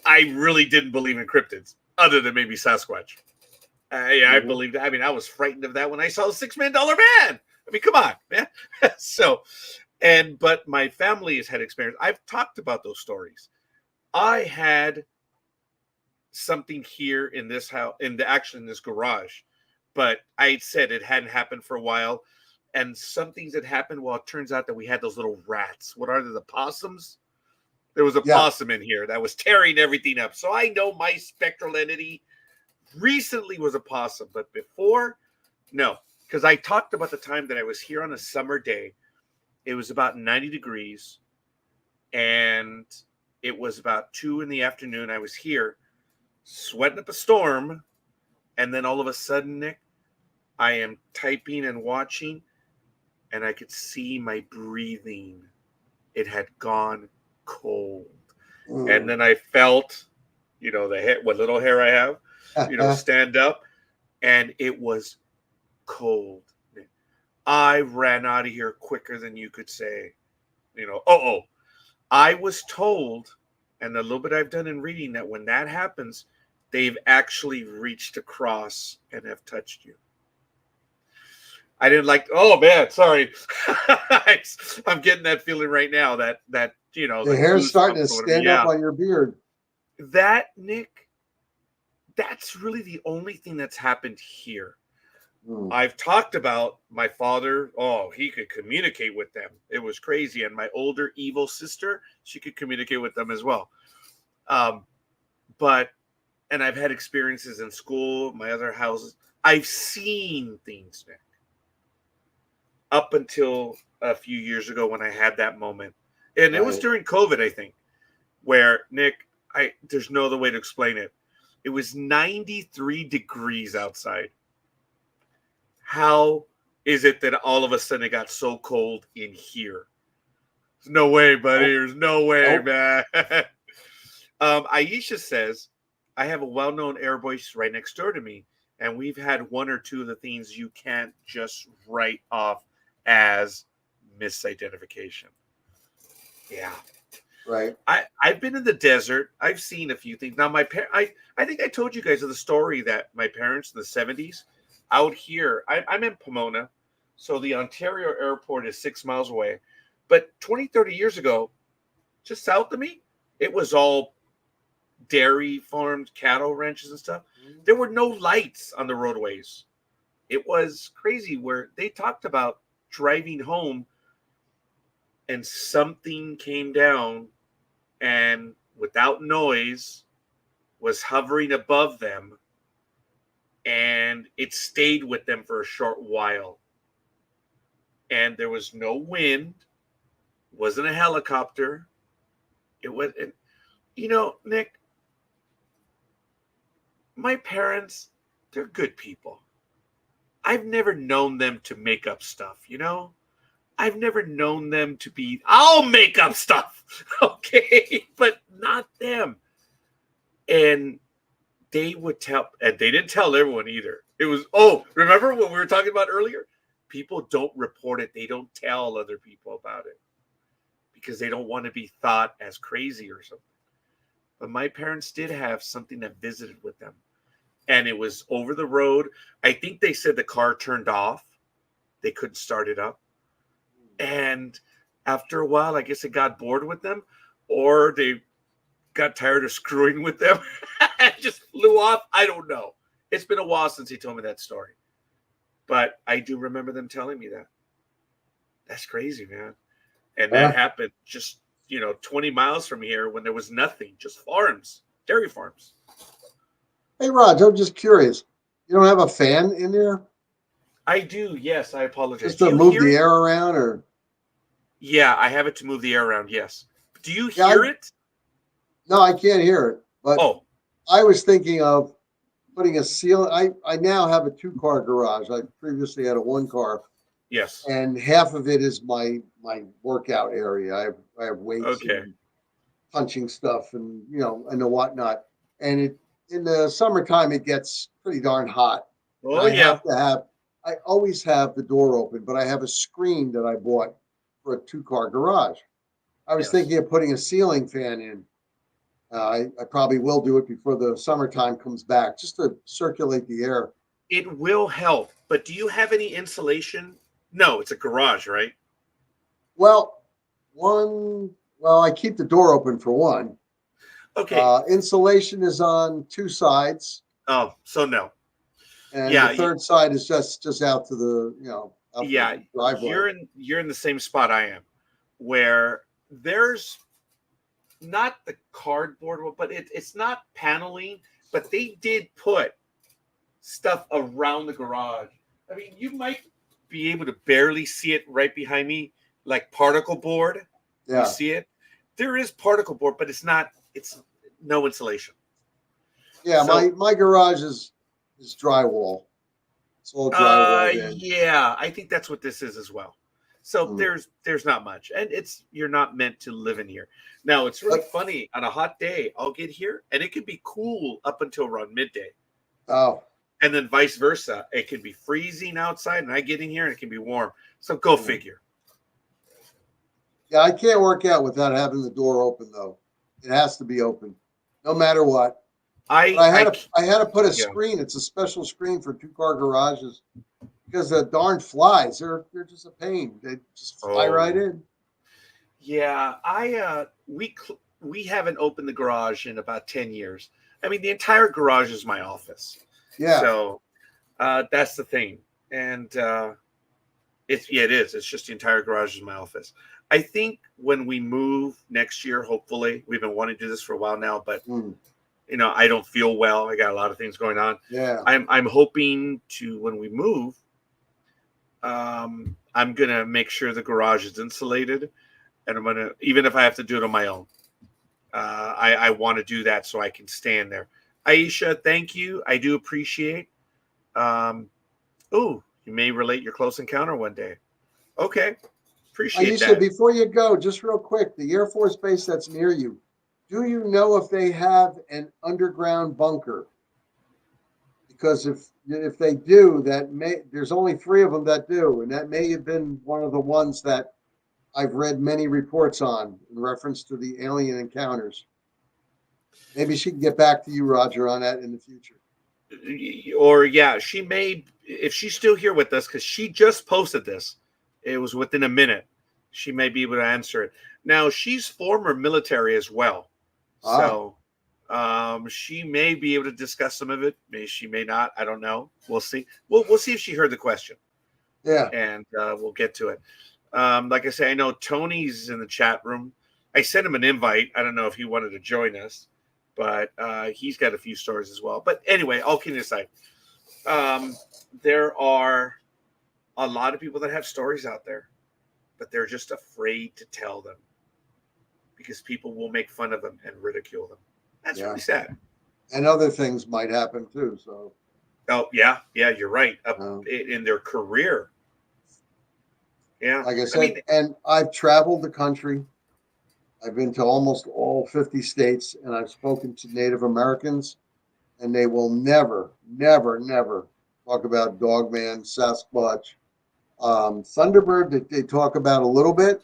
I really didn't believe in cryptids, other than maybe Sasquatch. Yeah, I mhm. believed. I mean, I was frightened of that when I saw the $6 million man. I mean, come on, man. So, but my family has had experience. I've talked about those stories. I had something here in this house, in this garage, but I had said it hadn't happened for a while, and some things had happened. Well, it turns out that we had those little rats. What are they? The possums? There was a Yeah, possum in here that was tearing everything up. So I know my spectral entity recently was a possum, but before, no, because I talked about the time that I was here on a summer day. It was about 90 degrees, and it was about 2 in the afternoon. I was here sweating up a storm, and then all of a sudden, Nick, I am typing and watching, and I could see my breathing. It had gone cold. And mm. then I felt, the hair, what little hair I have, stand up, and it was cold. I ran out of here quicker than you could say, oh. I was told, and the little bit I've done in reading, that when that happens, they've actually reached across and have touched you. I didn't like. Oh man, sorry. I'm getting that feeling right now. That The the hair's starting to goosebumps or whatever. stand up Yeah, on your beard. that Nick. That's really the only thing that's happened here. Mm, I've talked about my father. Oh, he could communicate with them. It was crazy. And my older evil sister, she could communicate with them as well. Um, but and I've had experiences in school, my other houses. I've seen things, Nick, up until a few years ago when I had that moment. And it was right. during COVID, I think, where Nick, there's no other way to explain it. It was 93 degrees outside. How is it that all of a sudden it got so cold in here? There's no way, buddy. Nope. There's no way, Nope. man. Aisha says, I have a well known air voice right next door to me, and we've had one or two of the things you can't just write off as misidentification. Yeah. Right. I've been in the desert. I've seen a few things. Now, I think I told you guys of the story that my parents in the 70s out here, I'm in Pomona, so the Ontario airport is 6 miles away. But 20, 30 years ago, just south of me, it was all dairy farms, cattle ranches and stuff. There were no lights on the roadways. It was crazy where they talked about driving home and something came down and without noise was hovering above them, and it stayed with them for a short while. And there was no wind, wasn't a helicopter. It was, Nick, my parents, they're good people. I've never known them to make up stuff. I've never known them to be, I'll make up stuff, okay, but not them. And they would tell, and they didn't tell everyone either. It was, remember what we were talking about earlier? People don't report it. They don't tell other people about it because they don't want to be thought as crazy or something. But my parents did have something that visited with them, and it was over the road. I think they said the car turned off. They couldn't start it up. And after a while, I guess it got bored with them, or they got tired of screwing with them. and just flew off. I don't know. It's been a while since he told me that story, but I do remember them telling me that. That's crazy, man. And that happened just 20 miles from here when there was nothing, just farms, dairy farms. Hey, Raj, I'm just curious. You don't have a fan in there? I do. Yes, I apologize. Just to move the air around, or? Yeah, I have it to move the air around. Yes. Do you Yeah, hear it? No, I can't hear it. But I was thinking of putting a seal. I now have a 2-car garage. I previously had a 1-car. Yes. And half of it is my workout area. I have weights and punching stuff and and the whatnot. And in the summertime it gets pretty darn hot. Oh, I always have the door open, but I have a screen that I bought for a 2-car garage. I was thinking of putting a ceiling fan in. I probably will do it before the summertime comes back, just to circulate the air. It will help, but do you have any insulation? No, it's a garage, right? Well, I keep the door open for one. Okay. Insulation is on 2 sides. Oh, so no. And the third side is just out to the, out the driveway. You're in the same spot I am, where there's not the cardboard, but it's not paneling, but they did put stuff around the garage. I mean, you might be able to barely see it right behind me, like particle board. Yeah. You see it? There is particle board, but it's no insulation. Yeah, so, my garage is drywall. It's all drywall. Yeah, I think that's what this is as well. So there's not much, and you're not meant to live in here. Now it's really funny. On a hot day, I'll get here, and it can be cool up until around midday. Oh. And then vice versa. It can be freezing outside, and I get in here, and it can be warm. So go figure. Yeah, I can't work out without having the door open, though. It has to be open, no matter what. I had to put a screen. It's a special screen for 2-car garages because the darn flies, they're just a pain. They just fly right in. Yeah, we haven't opened the garage in about 10 years. I mean, the entire garage is my office. Yeah. So that's the thing. And it is. It's just the entire garage is my office. I think when we move next year, hopefully, we've been wanting to do this for a while now, but I don't feel well. I got a lot of things going on. Yeah. I'm hoping to, when we move, I'm gonna make sure the garage is insulated, and I'm gonna, even if I have to do it on my own, I want to do that so I can stand there. Aisha, thank you. I do appreciate. You may relate your close encounter one day. Okay, appreciate that. Aisha, before you go, just real quick, the Air Force Base that's near you, do you know if they have an underground bunker? Because if they do, there's only 3 of them that do, and that may have been one of the ones that I've read many reports on in reference to the alien encounters. Maybe she can get back to you, Roger, on that in the future. Or she may, if she's still here with us, because she just posted this. It was within a minute. She may be able to answer it. Now, she's former military as well. So she may be able to discuss some of it. She may not. I don't know. We'll see. We'll see if she heard the question. Yeah. And we'll get to it. Like I say, I know Tony's in the chat room. I sent him an invite. I don't know if he wanted to join us, but he's got a few stories as well. But anyway, all kidding aside, there are a lot of people that have stories out there, but they're just afraid to tell them because people will make fun of them and ridicule them. That's really sad. And other things might happen too. So. Oh yeah, you're right. In their career. Yeah. Like I said, and I've traveled the country. I've been to almost all 50 states, and I've spoken to Native Americans, and they will never, never, never talk about Dogman, Sasquatch, Thunderbird. They talk about a little bit.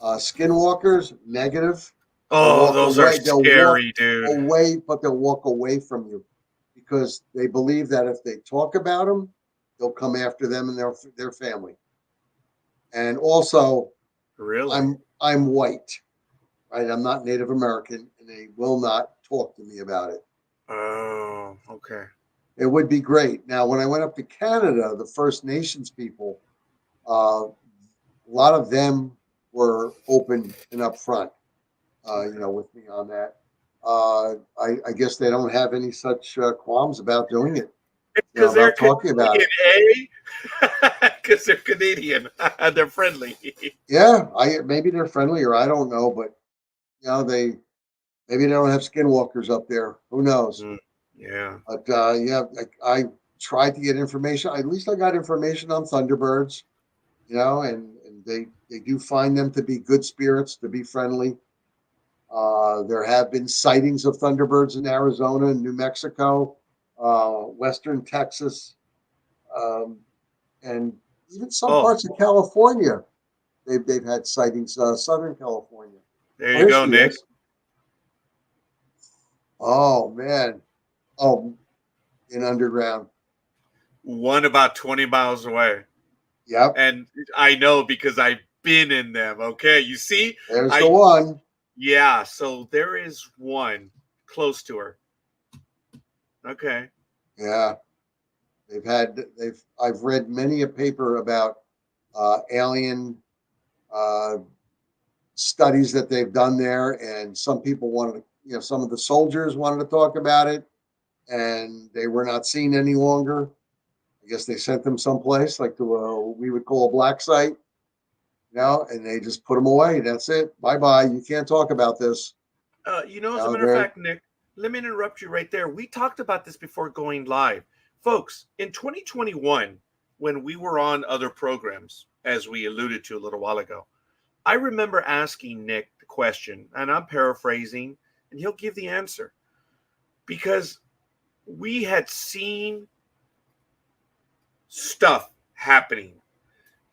Skinwalkers, negative. Oh, those are scary, dude. But they'll walk away from you because they believe that if they talk about them, they'll come after them and their family. And also, really, I'm white, right? I'm not Native American, and they will not talk to me about it. Oh, okay. It would be great. Now, when I went up to Canada, the First Nations people, a lot of them were open and upfront, with me on that. I guess they don't have any such qualms about doing it, Because they're about talking about it. Canadian, eh? Because they're Canadian. They're friendly. Yeah, I maybe they're friendly or I don't know, but they maybe they don't have skinwalkers up there. Who knows? Mm, yeah. But yeah, I tried to get information. At least I got information on Thunderbirds, and they do find them to be good spirits, to be friendly. There have been sightings of Thunderbirds in Arizona and New Mexico, Western Texas, um, and even some Oh, parts of California. They've had sightings, Southern California. there Oh, you here go, she Nick. is. Oh man. Oh, in underground. One about 20 miles away. Yep. And I know because I've been in them. Okay. You see, There's the I, one. yeah. So there is one close to her. Okay. Yeah. I've read many a paper about alien uh, studies that they've done there, and some people wanted to, some of the soldiers wanted to talk about it, and they were not seen any longer. I guess they sent them someplace like to we would call a black site, and they just put them away. That's it. Bye bye. You can't talk about this. As a matter of They're fact, Nick, let me interrupt you right there. We talked about this before going live. Folks, in 2021, when we were on other programs, as we alluded to a little while ago, I remember asking Nick the question, and I'm paraphrasing, and he'll give the answer. Because we had seen stuff happening.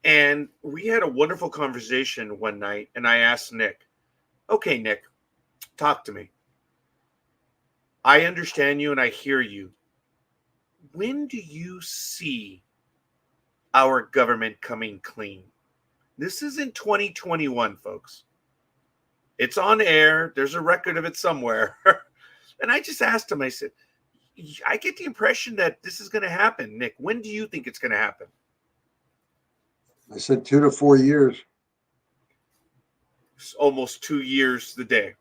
And we had a wonderful conversation one night, and I asked Nick, okay, Nick, talk to me. I understand you and I hear you. When do you see our government coming clean? This is in 2021, folks. It's on air. There's a record of it somewhere. And I just asked him, I said, I get the impression that this is going to happen. Nick, when do you think it's going to happen? I said 2 to 4 years. It's almost 2 years the day.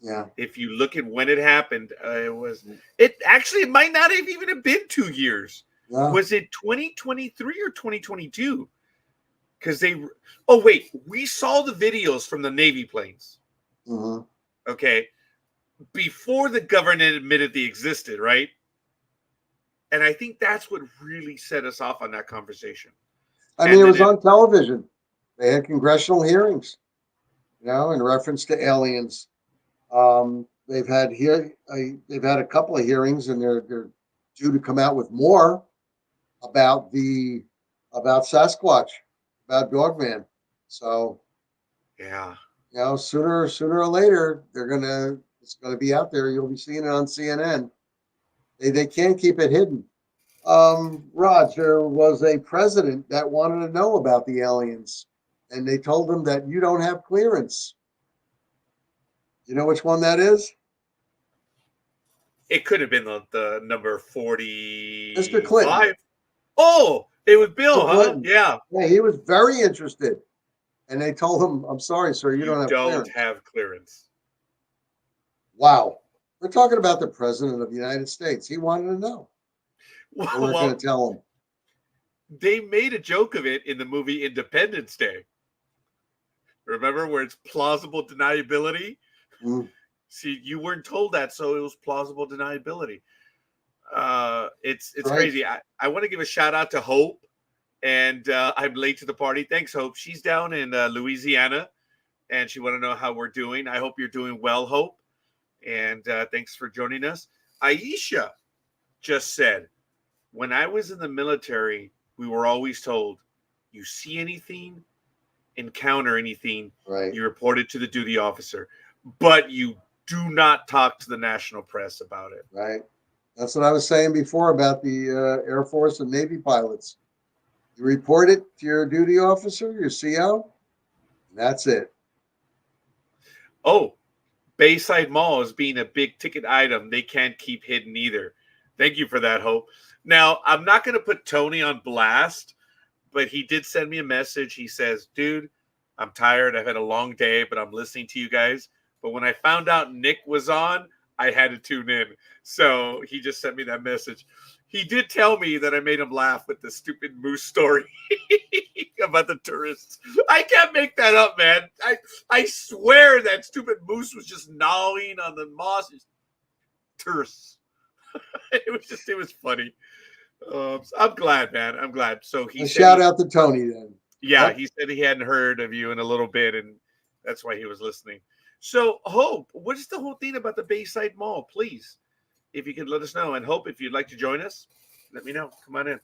Yeah. If you look at when it happened, it might not have even have been 2 years. Yeah. Was it 2023 or 2022? Because we saw the videos from the Navy planes. Mm-hmm. Okay. Before the government admitted they existed, right? And I think that's what really set us off on that conversation. I mean, it was on television. They had congressional hearings, in reference to aliens. They've had a couple of hearings, and they're due to come out with more about Sasquatch, about Dogman. So yeah, sooner or later it's gonna be out there. You'll be seeing it on CNN. They can't keep it hidden. Raj, there was a president that wanted to know about the aliens, and they told him that you don't have clearance. You know which one that is? it could have been the number 45. Mr. Clinton. Oh, it was Bill, Mr. huh? Clinton. Yeah. Yeah, he was very interested. And they told him, I'm sorry, sir, you You don't don't have clearance. have clearance. Wow. We're talking about the president of the United States. He wanted to know. They weren't going to tell him. They made a joke of it in the movie Independence Day. Remember where it's plausible deniability? Mm. See, you weren't told that, so it was plausible deniability. It's Right. crazy. I want to give a shout out to Hope, and I'm late to the party. Thanks, Hope. She's down in Louisiana, and she want to know how we're doing. I hope you're doing well, Hope, and thanks for joining us. Aisha just said, when I was in the military, we were always told, you see anything, encounter anything, Right. you report it to the duty officer, but you do not talk to the national press about it. Right. That's what I was saying before about the Air Force and Navy pilots. You report it to your duty officer, your CO, and that's it. Oh, Bayside Mall as being a big ticket item they can't keep hidden either. Thank you for that, Hope. Now, I'm not going to put Tony on blast, but he did send me a message. He says, dude, I'm tired. I've had a long day, but I'm listening to you guys. But when I found out Nick was on, I had to tune in. So he just sent me that message. He did tell me that I made him laugh with the stupid moose story about the tourists. I can't make that up, man. I swear that stupid moose was just gnawing on the moss. Tourists. It was funny. I'm glad, man. I'm glad. So he shout out to Tony then. Yeah, Yep. he said he hadn't heard of you in a little bit, and that's why he was listening. So, Hope, what is the whole thing about the Bayside Mall? Please, if you could let us know. And Hope, if you'd like to join us, let me know. Come on in.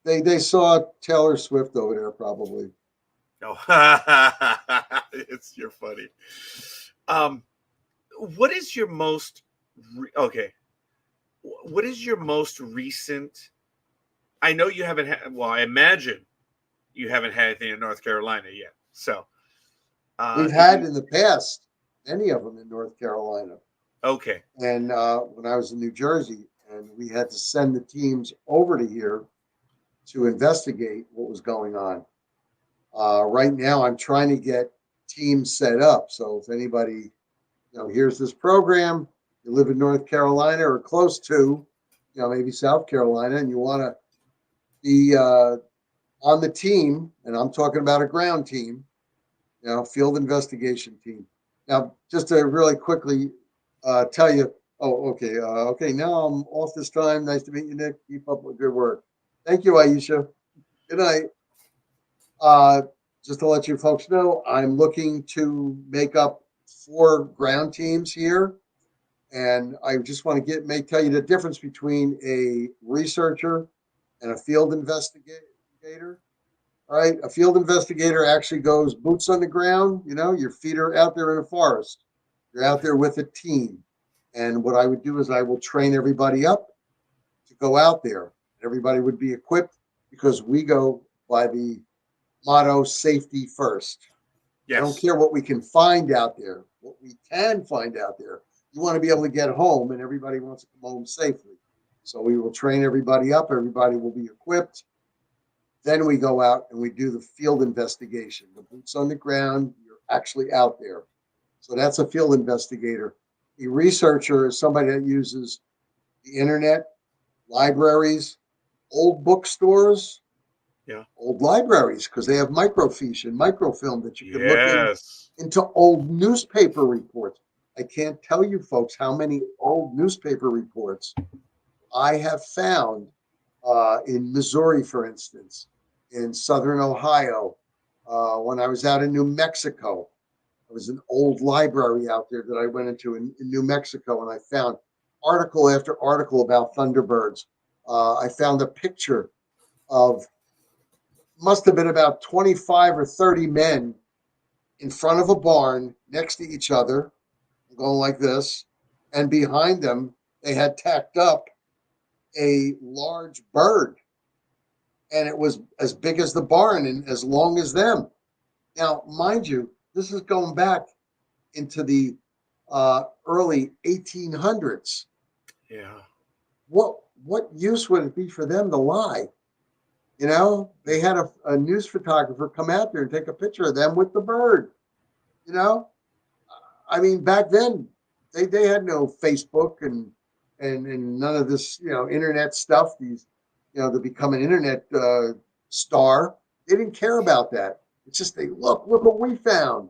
They saw Taylor Swift over there probably. Oh, you're funny. What is your most What is your most recent? I know you haven't had. Well, I imagine you haven't had anything in North Carolina yet. So we've had in the past many of them in North Carolina. Okay. And when I was in New Jersey, and we had to send the teams over to here to investigate what was going on. Right now, I'm trying to get teams set up. So if anybody, here's this program, you live in North Carolina or close to, maybe South Carolina, and you want to be on the team, and I'm talking about a ground team, field investigation team. Now, just to really quickly tell you, okay, now I'm off this time. Nice to meet you, Nick. Keep up with good work. Thank you, Aisha. Good night. Just to let you folks know, I'm looking to make up 4 ground teams here. And I just want to tell you the difference between a researcher and a field investigator. All right. A field investigator actually goes boots on the ground. Your feet are out there in a forest. You're out there with a team. And what I would do is I will train everybody up to go out there. Everybody would be equipped because we go by the motto safety first. Yes. I don't care what we can find out there. What we can find out there, you want to be able to get home, and everybody wants to come home safely. So we will train everybody up. Everybody will be equipped. Then we go out and we do the field investigation. The boots on the ground, you're actually out there. So that's a field investigator. A researcher is somebody that uses the internet, libraries, old bookstores, old libraries, because they have microfiche and microfilm that you can look into old newspaper reports. I can't tell you folks how many old newspaper reports I have found in Missouri, for instance, in southern Ohio. When I was out in New Mexico, there was an old library out there that I went into in New Mexico, and I found article after article about thunderbirds. I found a picture of, must have been about 25 or 30 men in front of a barn next to each other, going like this, and behind them, they had tacked up a large bird, and it was as big as the barn and as long as them. Now, mind you, this is going back into the early 1800s. Yeah. What use would it be for them to lie? They had a news photographer come out there and take a picture of them with the bird. I mean, back then they had no Facebook and none of this, internet stuff. These, to become an internet star, they didn't care about that. It's just look what we found.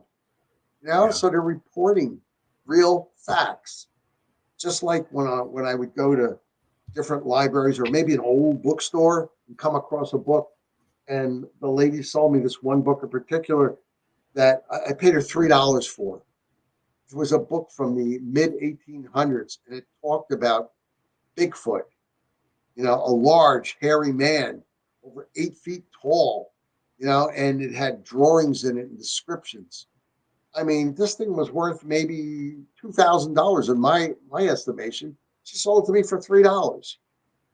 So they're reporting real facts. Just like when I would go to different libraries or maybe an old bookstore and come across a book, and the lady sold me this one book in particular that I paid her $3 for. It was a book from the mid 1800s, and it talked about Bigfoot, a large, hairy man, over 8 feet tall, and it had drawings in it and descriptions. I mean, this thing was worth maybe $2,000 in my estimation. She sold it to me for $3,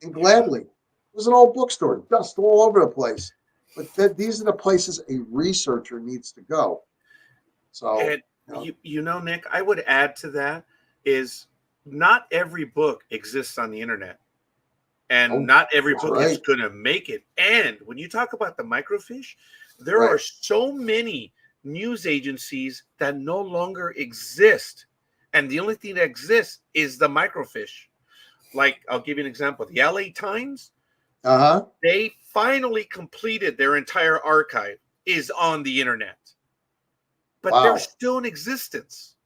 and gladly. It was an old bookstore, dust all over the place. But these are the places a researcher needs to go. So You know, Nick, I would add to that is not every book exists on the internet, and Oh, not every that's book is right. going to make it. And when you talk about the microfiche, there Right. are so many news agencies that no longer exist, and the only thing that exists is the microfiche. Like, I'll give you an example: the LA Times, Uh-huh. they finally completed their entire archive, is on the internet, but they're Wow. still in existence.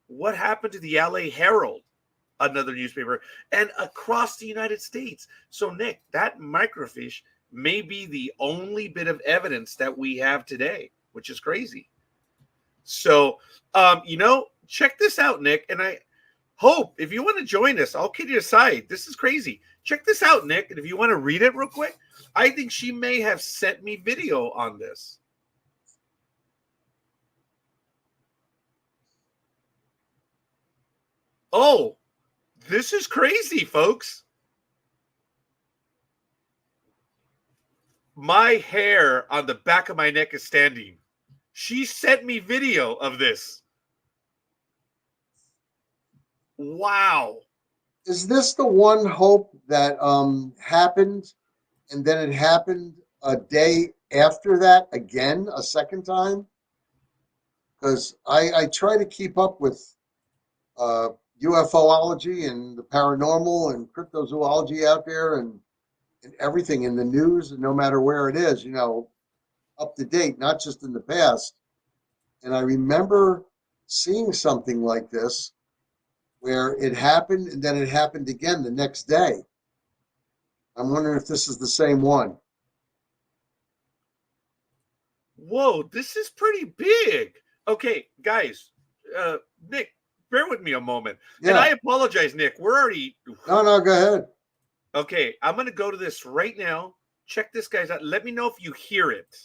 What happened to the LA Herald, another newspaper, and across the United States? So, Nick, that microfiche may be the only bit of evidence that we have today, which is crazy. So, check this out, Nick. And I hope if you want to join us, I'll kid you aside. This is crazy. Check this out, Nick. And if you want to read it real quick, I think she may have sent me video on this. Oh, this is crazy, folks. My hair on the back of my neck is standing. She sent me video of this. Wow. Is this the one, Hope, that happened and then it happened a day after that again, a second time? Because I try to keep up with uh, UFOlogy and the paranormal and cryptozoology out there and everything in the news, and no matter where it is, up to date, not just in the past. And I remember seeing something like this where it happened and then it happened again the next day. I'm wondering if this is the same one. Whoa, this is pretty big. Okay, guys, Nick, bear with me a moment. And I Yeah. apologize, Nick. We're already No, no, go ahead. okay. I'm going to go to this right now. Check this, guys, out. Let me know if you hear it.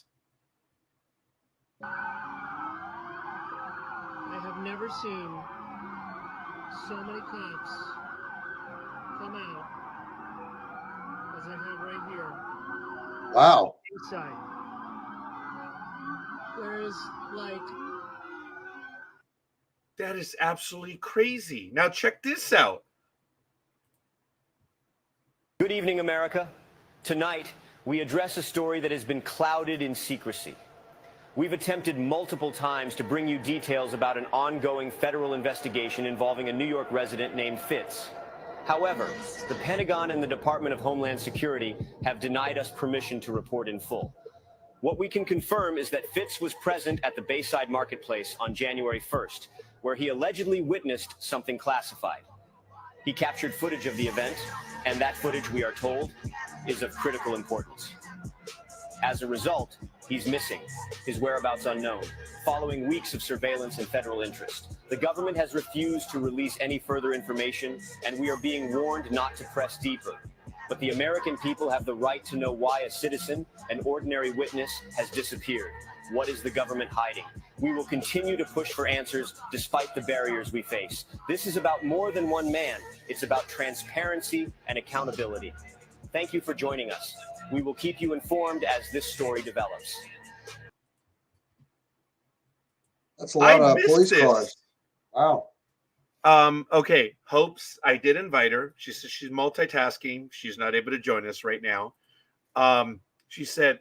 I have never seen so many cops come out as I have right here. Wow. Inside. There's like That is absolutely crazy. Now, check this out. Good evening, America. Tonight, we address a story that has been clouded in secrecy. We've attempted multiple times to bring you details about an ongoing federal investigation involving a New York resident named Fitz. However, the Pentagon and the Department of Homeland Security have denied us permission to report in full. What we can confirm is that Fitz was present at the Bayside Marketplace on January 1st, where he allegedly witnessed something classified. He captured footage of the event, and that footage, we are told, is of critical importance. As a result, he's missing, his whereabouts unknown, following weeks of surveillance and federal interest. The government has refused to release any further information, and we are being warned not to press deeper. But the American people have the right to know why a citizen, an ordinary witness, has disappeared. What is the government hiding? We will continue to push for answers despite the barriers we face. This is about more than one man. It's about transparency and accountability. Thank you for joining us. We will keep you informed as this story develops. That's a I lot of missed police this. cars. Wow. Okay, Hopes, I did invite her. She says she's multitasking. She's not able to join us right now. She said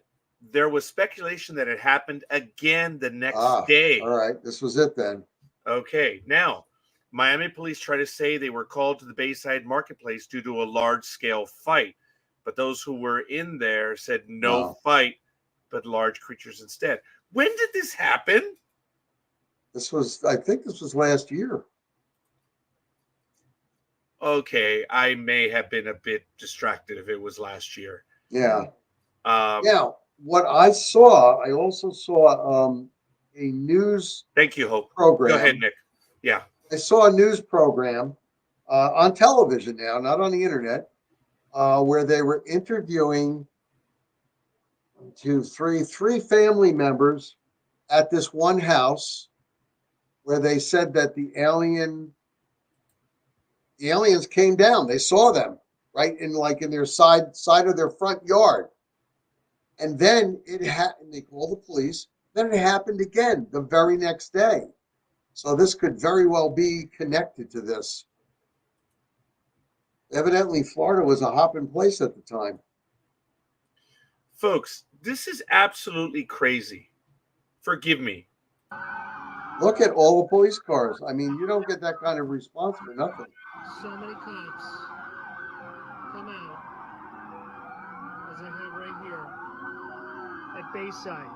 there was speculation that it happened again the next day. All right. This was it then. Okay, now Miami police try to say they were called to the Bayside Marketplace due to a large-scale fight, but those who were in there said no fight, but large creatures instead. When did this happen? I think this was last year. Okay, I may have been a bit distracted if it was last year. Yeah. Now, what I also saw a news thank you, Hope. program. Go ahead, Nick. Yeah. I saw a news program on television now, not on the internet, where they were interviewing three family members at this one house where they said that the aliens came down. They saw them right in their side of their front yard. And then they called the police. Then it happened again the very next day. So this could very well be connected to this. Evidently, Florida was a hopping place at the time. Folks, this is absolutely crazy. Forgive me. Look at all the police cars. I mean, you don't get that kind of response for nothing. So many cops come out, as I have right here, at Bayside.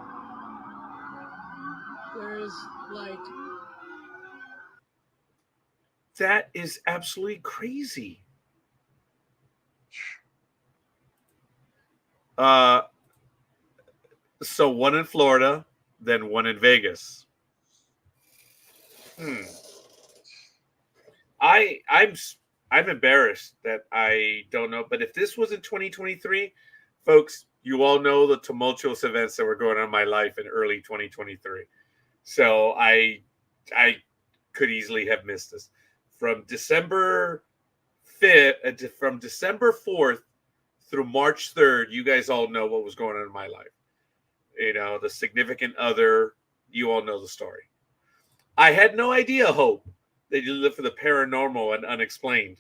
There's like... That is absolutely crazy. So one in Florida, then one in Vegas. I'm embarrassed that I don't know. But if this was in 2023, folks, you all know the tumultuous events that were going on in my life in early 2023. So I could easily have missed this. From December 5th, from December 4th through March 3rd, you guys all know what was going on in my life. You know, the significant other, you all know the story. I had no idea, Hope, that you live for the paranormal and unexplained.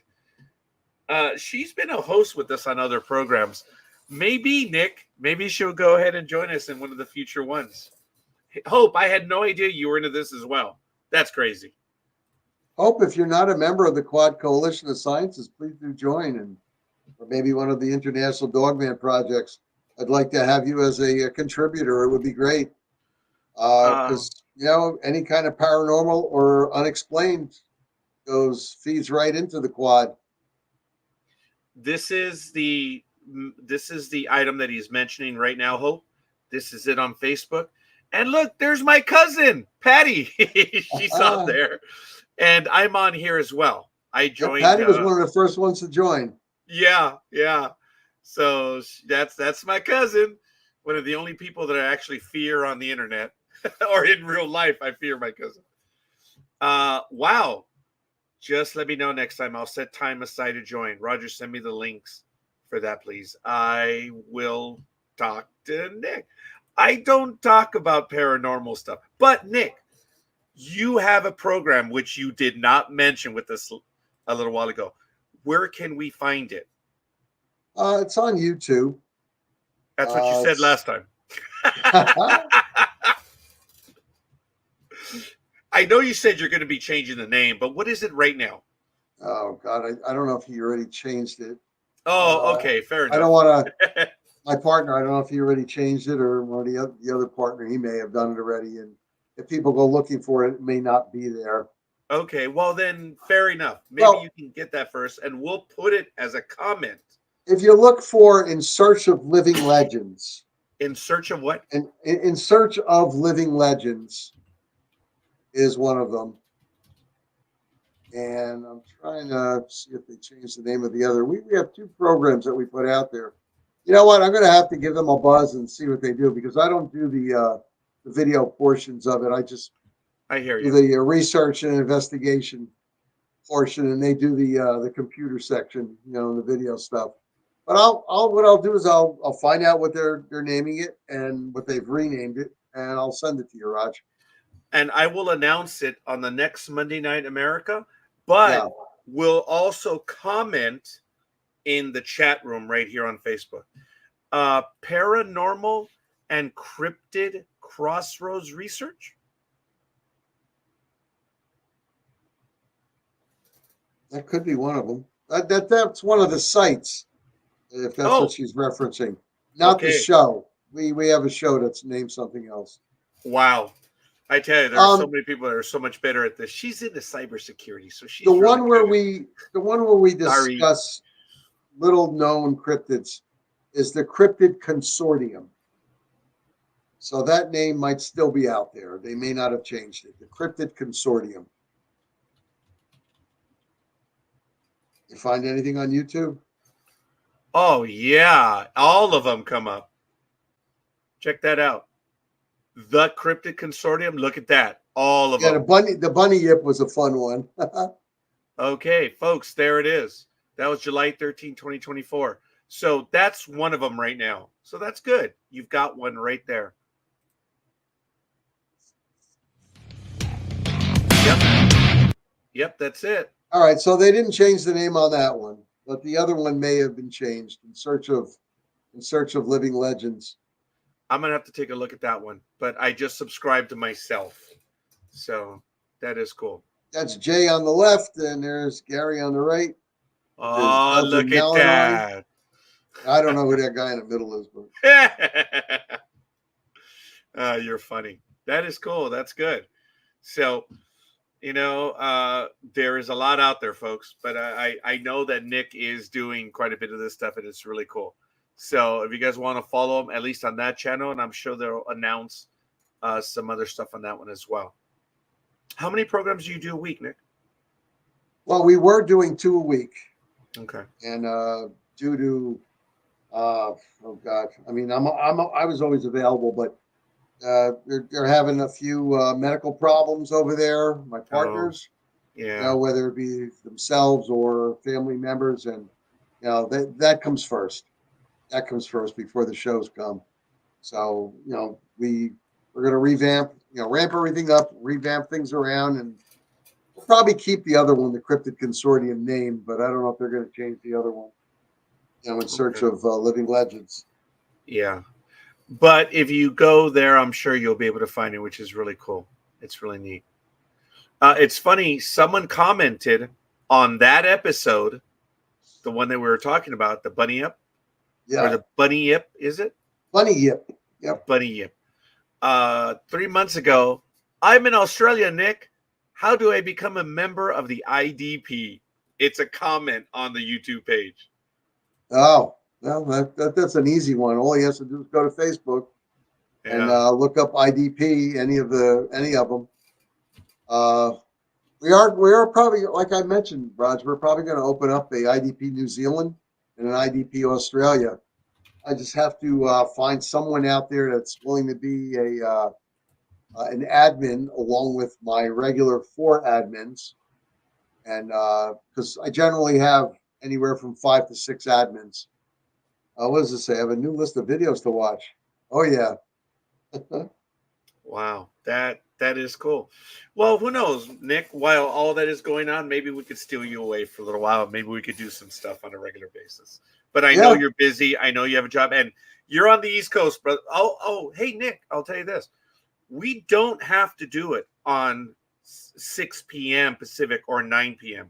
She's been a host with us on other programs. Maybe, Nick, maybe she'll go ahead and join us in one of the future ones. Hope, I had no idea you were into this as well. That's crazy. Hope, if you're not a member of the Quad Coalition of Sciences, please do join, and or maybe one of the International Dogman projects. I'd like to have you as a contributor. It would be great. Because, you know, any kind of paranormal or unexplained feeds right into the Quad. This is the item that he's mentioning right now, Hope. This is it on Facebook. And look, there's my cousin, Patty. She's on there. And I'm on here as well. I joined. Patty was one of the first ones to join. Yeah. So that's my cousin. One of the only people that I actually fear on the internet or in real life. I fear my cousin. Wow. Just let me know next time. I'll set time aside to join. Roger, send me the links for that, please. I will talk to Nick. I don't talk about paranormal stuff. But, Nick, you have a program which you did not mention with us a little while ago. Where can we find it? It's on YouTube. That's what you said last time. I know you said you're going to be changing the name, but what is it right now? Oh, God, I don't know if he already changed it. Oh, okay, fair enough. I don't want to... My partner, I don't know if he already changed it or the other partner, he may have done it already. And if people go looking for it, it may not be there. Okay, well then, fair enough. Maybe you can get that first, and we'll put it as a comment. If you look for In Search of Living Legends. In search of what? In Search of Living Legends is one of them. And I'm trying to see if they changed the name of the other. We have two programs that we put out there. You know what? I'm going to have to give them a buzz and see what they do, because I don't do the video portions of it. I hear you. Do the research and investigation portion, and they do the computer section, you know, the video stuff. But what I'll do is I'll find out what they're naming it and what they've renamed it, and I'll send it to you, Raj. And I will announce it on the next Monday Night America, but we'll also comment in the chat room right here on Facebook. Paranormal and Cryptid Crossroads Research. That could be one of them. That's one of the sites, if that's what she's referencing. Not the show. We have a show that's named something else. Wow. I tell you, there are so many people that are so much better at this. She's into cybersecurity, so she's the one where we discuss little known cryptids is the Cryptid Consortium. So that name might still be out there. They may not have changed it. The Cryptid Consortium. You find anything on YouTube? Oh yeah, all of them come up. Check that out. The Cryptid Consortium. Look at that. All of them. Yeah, the bunny yip was a fun one. Okay, folks, there it is. That was July 13, 2024. So that's one of them right now. So that's good. You've got one right there. Yep. Yep, that's it. All right, so they didn't change the name on that one, but the other one may have been changed in search of living legends. I'm gonna have to take a look at that one, but I just subscribed to myself, so that is cool. That's Jay on the left, and there's Gary on the right. Oh, Belgian look at Malinois. that! I don't know who that guy in the middle is, but You're funny. That is cool. That's good. So, there is a lot out there, folks, but I know that Nick is doing quite a bit of this stuff, and it's really cool. So if you guys want to follow him, at least on that channel, and I'm sure they'll announce some other stuff on that one as well. How many programs do you do a week, Nick? well, we were doing 2 a week, Okay. and due to oh God, I mean, I was always available, but they're having a few medical problems over there. My partners, Yeah. whether it be themselves or family members, and that comes first. That comes first before the shows come. So we're going to ramp everything up, revamp things around, and we'll probably keep the other one, the Cryptid Consortium name, but I don't know if they're going to change the other one. In search of living legends. Yeah. But if you go there, I'm sure you'll be able to find it, which is really cool. It's really neat. It's funny. Someone commented on that episode, the one that we were talking about, the bunny yip, or the bunny yip, is it? Bunny yip. Yep. Bunny yip. 3 months ago, I'm in Australia, Nick. How do I become a member of the IDP? It's a comment on the YouTube page. Oh, well, that's an easy one. All he has to do is go to Facebook and look up IDP, any of them. We are probably, like I mentioned, Roger, we're probably going to open up a IDP New Zealand and an IDP Australia. I just have to find someone out there that's willing to be an admin along with my regular 4 admins, and because I generally have anywhere from 5 to 6 admins. What does it say? I have a new list of videos to watch. Oh yeah. Wow, that is cool. Well, who knows, Nick? While all that is going on, maybe we could steal you away for a little while. Maybe we could do some stuff on a regular basis. But I know you're busy. I know you have a job, and you're on the East Coast, brother. Oh, hey, Nick, I'll tell you this: we don't have to do it on 6 p.m. Pacific or 9 p.m.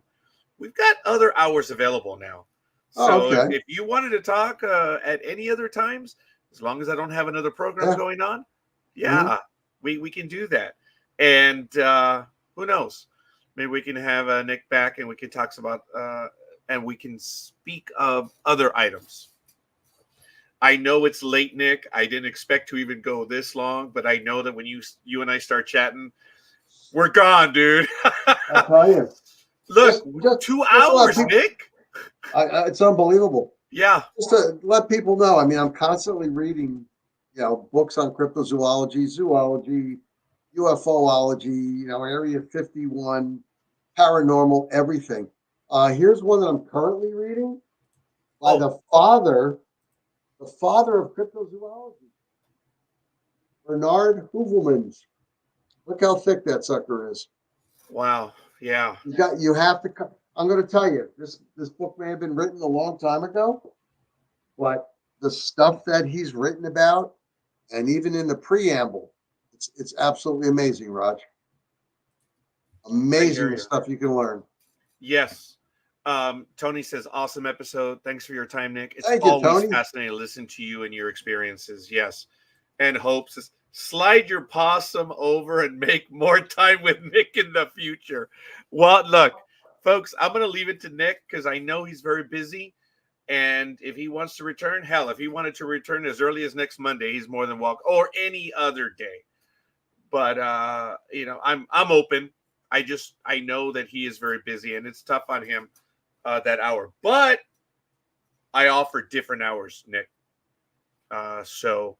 We've got other hours available now. So if you wanted to talk at any other times, as long as I don't have another program going on, we can do that. And who knows? Maybe we can have Nick back and we can talk about and we can speak of other items. I know it's late, Nick. I didn't expect to even go this long, but I know that when you and I start chatting, we're gone, dude. I'll tell you. Look, just 2 hours, Nick. It's unbelievable. Yeah. Just to let people know, I mean, I'm constantly reading, books on cryptozoology, zoology, UFOlogy, Area 51, paranormal, everything. Here's one that I'm currently reading by the father of cryptozoology, Bernard Heuvelmans. Look how thick that sucker is. Wow. Yeah. You have to. I'm going to tell you, this book may have been written a long time ago, but the stuff that he's written about, and even in the preamble, it's absolutely amazing, Raj. Amazing stuff you can learn. Yes. Tony says, awesome episode. Thanks for your time, Nick. It's Thank you, always Tony. fascinating to listen to you and your experiences. Yes. And Hope says, slide your possum over and make more time with Nick in the future. Well, look, folks, I'm going to leave it to Nick because I know he's very busy. And if he wants to return, hell, if he wanted to return as early as next Monday, he's more than welcome, or any other day. But, I'm open. I know that he is very busy and it's tough on him that hour. But I offer different hours, Nick. So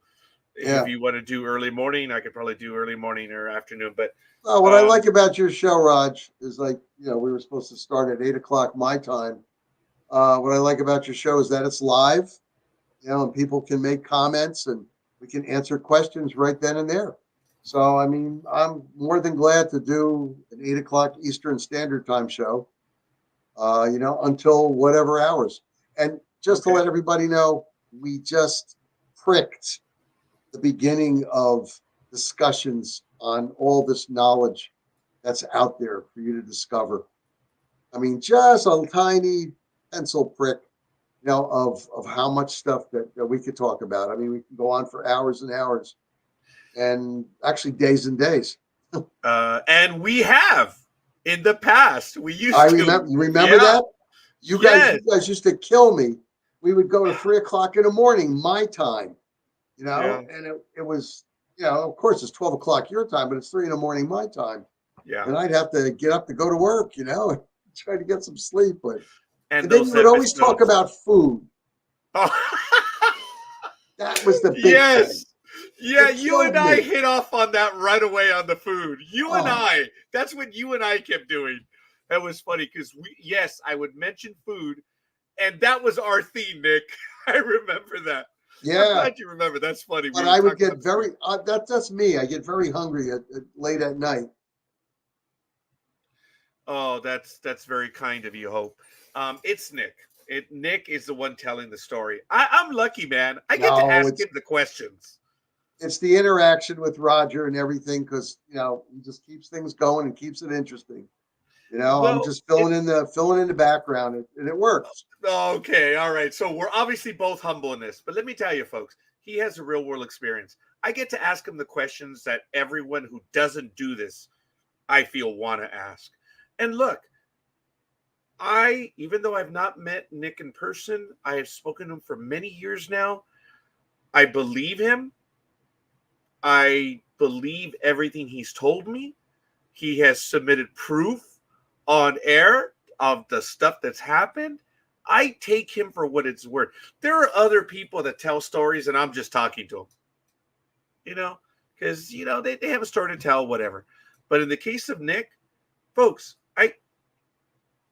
if you want to do early morning, I could probably do early morning or afternoon. But what I like about your show, Raj, is we were supposed to start at 8:00 my time. What I like about your show is that it's live, and people can make comments and we can answer questions right then and there. So, I mean, I'm more than glad to do an 8 o'clock Eastern Standard Time show, until whatever hours. And just to Okay. let everybody know, we just pricked the beginning of discussions on all this knowledge that's out there for you to discover. I mean, just a tiny pencil prick, of how much stuff that we could talk about. I mean, we can go on for hours and hours and actually days and days. And we have in the past. We used I to. remember, you remember Yeah. that? You Yes. guys used to kill me. We would go to 3 o'clock in the morning, my time, Yeah. and it was, of course it's 12 o'clock your time, but it's 3 in the morning, my time. Yeah. And I'd have to get up to go to work, and try to get some sleep. And And then those you would always talk episodes. about food. Oh. That was the big Yes. thing. Yeah, It you and killed I me. hit off on that right away on the food. You and Oh. I. That's what you and I kept doing. That was funny because I would mention food, and that was our theme, Nick. I remember that. I'm Yeah, glad you remember. That's funny. but We were I would talking get about very, food. that's me. I get very hungry late at night. Oh, that's very kind of you, Hope. It's Nick. Nick is the one telling the story. I'm lucky, man. I get to No, ask him the questions. it's the interaction with Roger and everything, because he just keeps things going and keeps it interesting. I'm Well, just filling in the background, and it works. okay, all right. So we're obviously both humble in this, but let me tell you, folks, he has a real world experience. I get to ask him the questions that everyone who doesn't do this, I feel, want to ask. And look, even though I've not met Nick in person, I have spoken to him for many years now. I believe him. I believe everything he's told me. He has submitted proof on air of the stuff that's happened. I take him for what it's worth. There are other people that tell stories, and I'm just talking to them, because, they have a story to tell, whatever. But in the case of Nick, folks,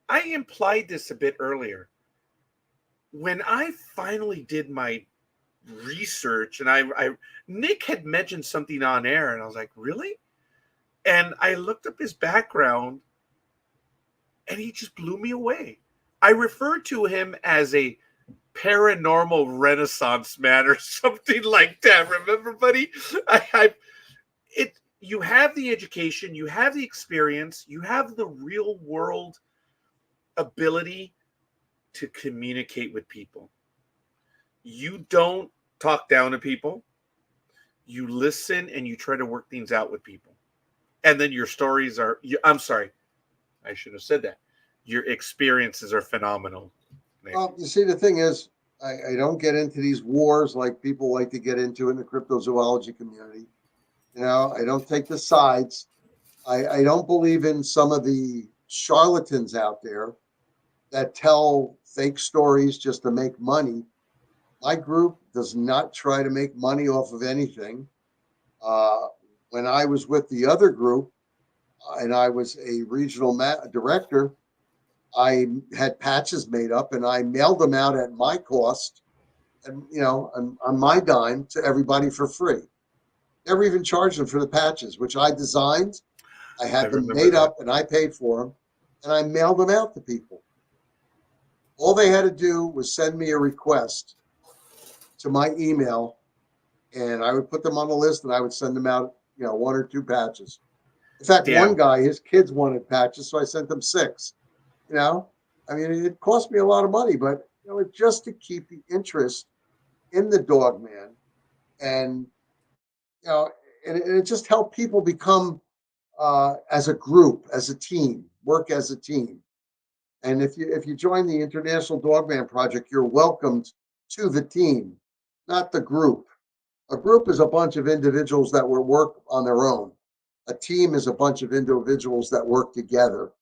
I implied this a bit earlier. When I finally did my research, and Nick had mentioned something on air, and I was like, really? And I looked up his background, and he just blew me away. I referred to him as a paranormal renaissance man or something like that. Remember, buddy? You have the education, you have the experience, you have the real world ability to communicate with people. You don't talk down to people. You listen and you try to work things out with people. And then your stories I'm sorry, I should have said that. Your experiences are phenomenal. Nick. Well, you see, the thing is, I don't get into these wars like people like to get into in the cryptozoology community. I don't take the sides. I don't believe in some of the charlatans out there that tell fake stories just to make money. My group does not try to make money off of anything. When I was with the other group, and I was a regional director, I had patches made up, and I mailed them out at my cost, and on my dime, to everybody for free. Never even charged them for the patches, which I designed. I had them made up, and I paid for them, and I mailed them out to people. All they had to do was send me a request to my email, and I would put them on the list, and I would send them out, 1 or 2 patches. In fact, one guy, his kids wanted patches, so I sent them 6. I mean, it cost me a lot of money, but it's just to keep the interest in the dog man, and and it just helped people become, as a group, as a team, work as a team. And if you join the International Dogman Project, you're welcomed to the team, not the group. A group is a bunch of individuals that will work on their own. A team is a bunch of individuals that work together.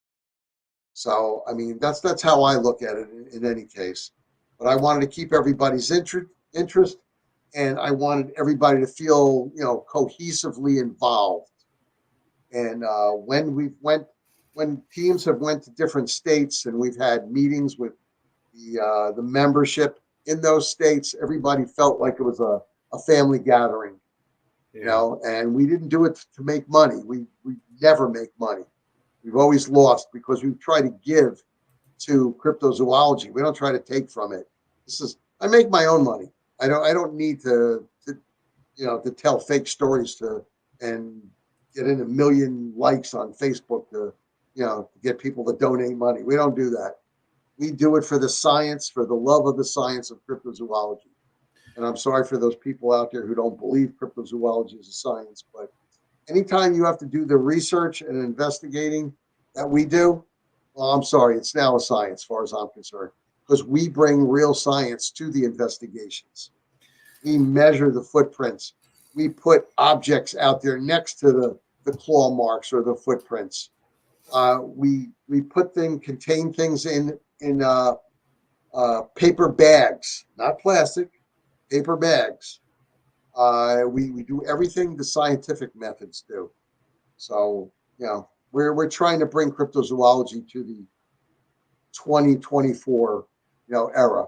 So, I mean, that's how I look at it in any case. But I wanted to keep everybody's interest, and I wanted everybody to feel, cohesively involved. And when teams have went to different states, and we've had meetings with the membership in those states, everybody felt like it was a family gathering. you know, and we didn't do it to make money. We never make money. We've always lost because we try to give to cryptozoology. We don't try to take from it. I make my own money. I don't need to to tell fake stories and get in 1 million likes on Facebook to get people to donate money. We don't do that. We do it for the science, for the love of the science of cryptozoology. And I'm sorry for those people out there who don't believe cryptozoology is a science, but anytime you have to do the research and investigating that we do, well, I'm sorry, it's now a science as far as I'm concerned, because we bring real science to the investigations. We measure the footprints. We put objects out there next to the claw marks or the footprints. We contain things in paper bags, not plastic, paper bags. We do everything the scientific methods do. So, we're trying to bring cryptozoology to the 2024, era.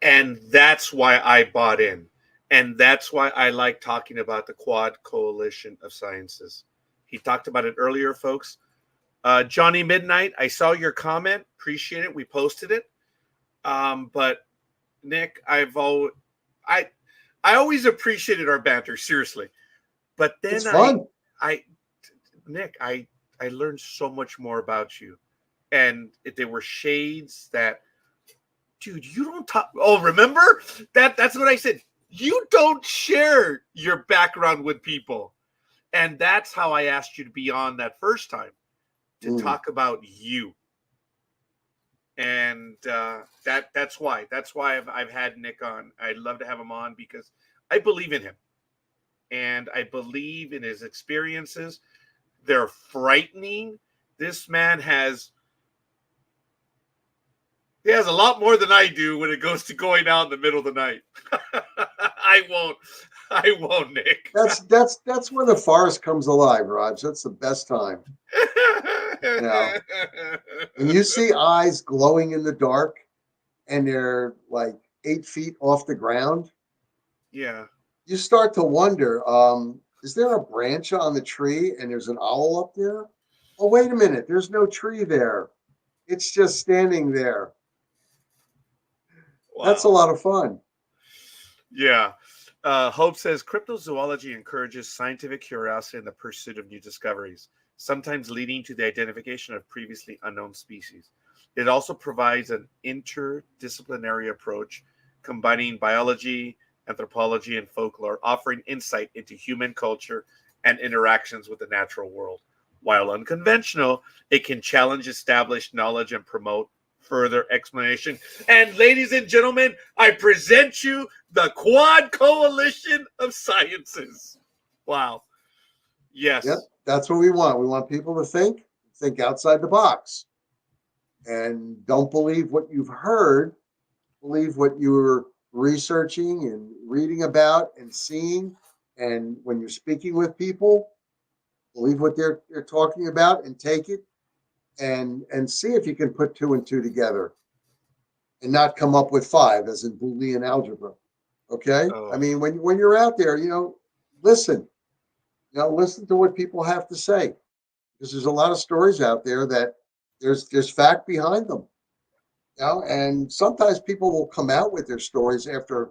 And that's why I bought in. And that's why I like talking about the Quad Coalition of Sciences. He talked about it earlier, folks. Johnny Midnight, I saw your comment. Appreciate it. We posted it. But Nick, I always appreciated our banter, seriously. But then it's fun. Nick, I learned so much more about you. And there were shades that, dude, you don't talk. Oh, remember? That's what I said. You don't share your background with people. And that's how I asked you to be on that first time, to talk about you. And that's why I've had Nick on. I'd love to have him on because I believe in him. And I believe in his experiences. They're frightening. This man has a lot more than I do when it goes to going out in the middle of the night. I won't, Nick. That's when the forest comes alive, Raj. That's the best time. When you see eyes glowing in the dark and they're like 8 feet off the ground, you start to wonder, is there a branch on the tree and there's an owl up there? Oh, wait a minute, there's no tree there. It's just standing there. Wow. That's a lot of fun. Yeah. Hope says cryptozoology encourages scientific curiosity and the pursuit of new discoveries, sometimes leading to the identification of previously unknown species. It also provides an interdisciplinary approach, combining biology, anthropology, and folklore, offering insight into human culture and interactions with the natural world. While unconventional, it can challenge established knowledge and promote further explanation. And ladies and gentlemen, I present you the Quad Coalition of Sciences. Wow. Yes. Yep, that's what we want. We want people to think outside the box. And don't believe what you've heard. Believe what you're researching and reading about and seeing. And when you're speaking with people, believe what they're talking about and take it. And see if you can put 2 and 2 together and not come up with 5 as in Boolean algebra. Okay. Oh. I mean, when you're out there, listen, listen to what people have to say, because there's a lot of stories out there that there's fact behind them. And sometimes people will come out with their stories after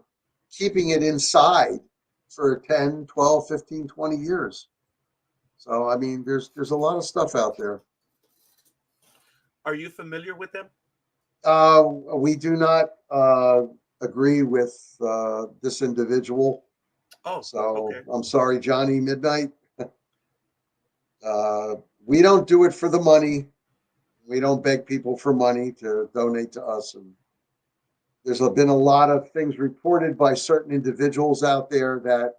keeping it inside for 10, 12, 15, 20 years. So, I mean, there's a lot of stuff out there. Are you familiar with them? We do not agree with this individual. Oh, so okay. I'm sorry, Johnny Midnight. We don't do it for the money. We don't beg people for money to donate to us. And there's been a lot of things reported by certain individuals out there that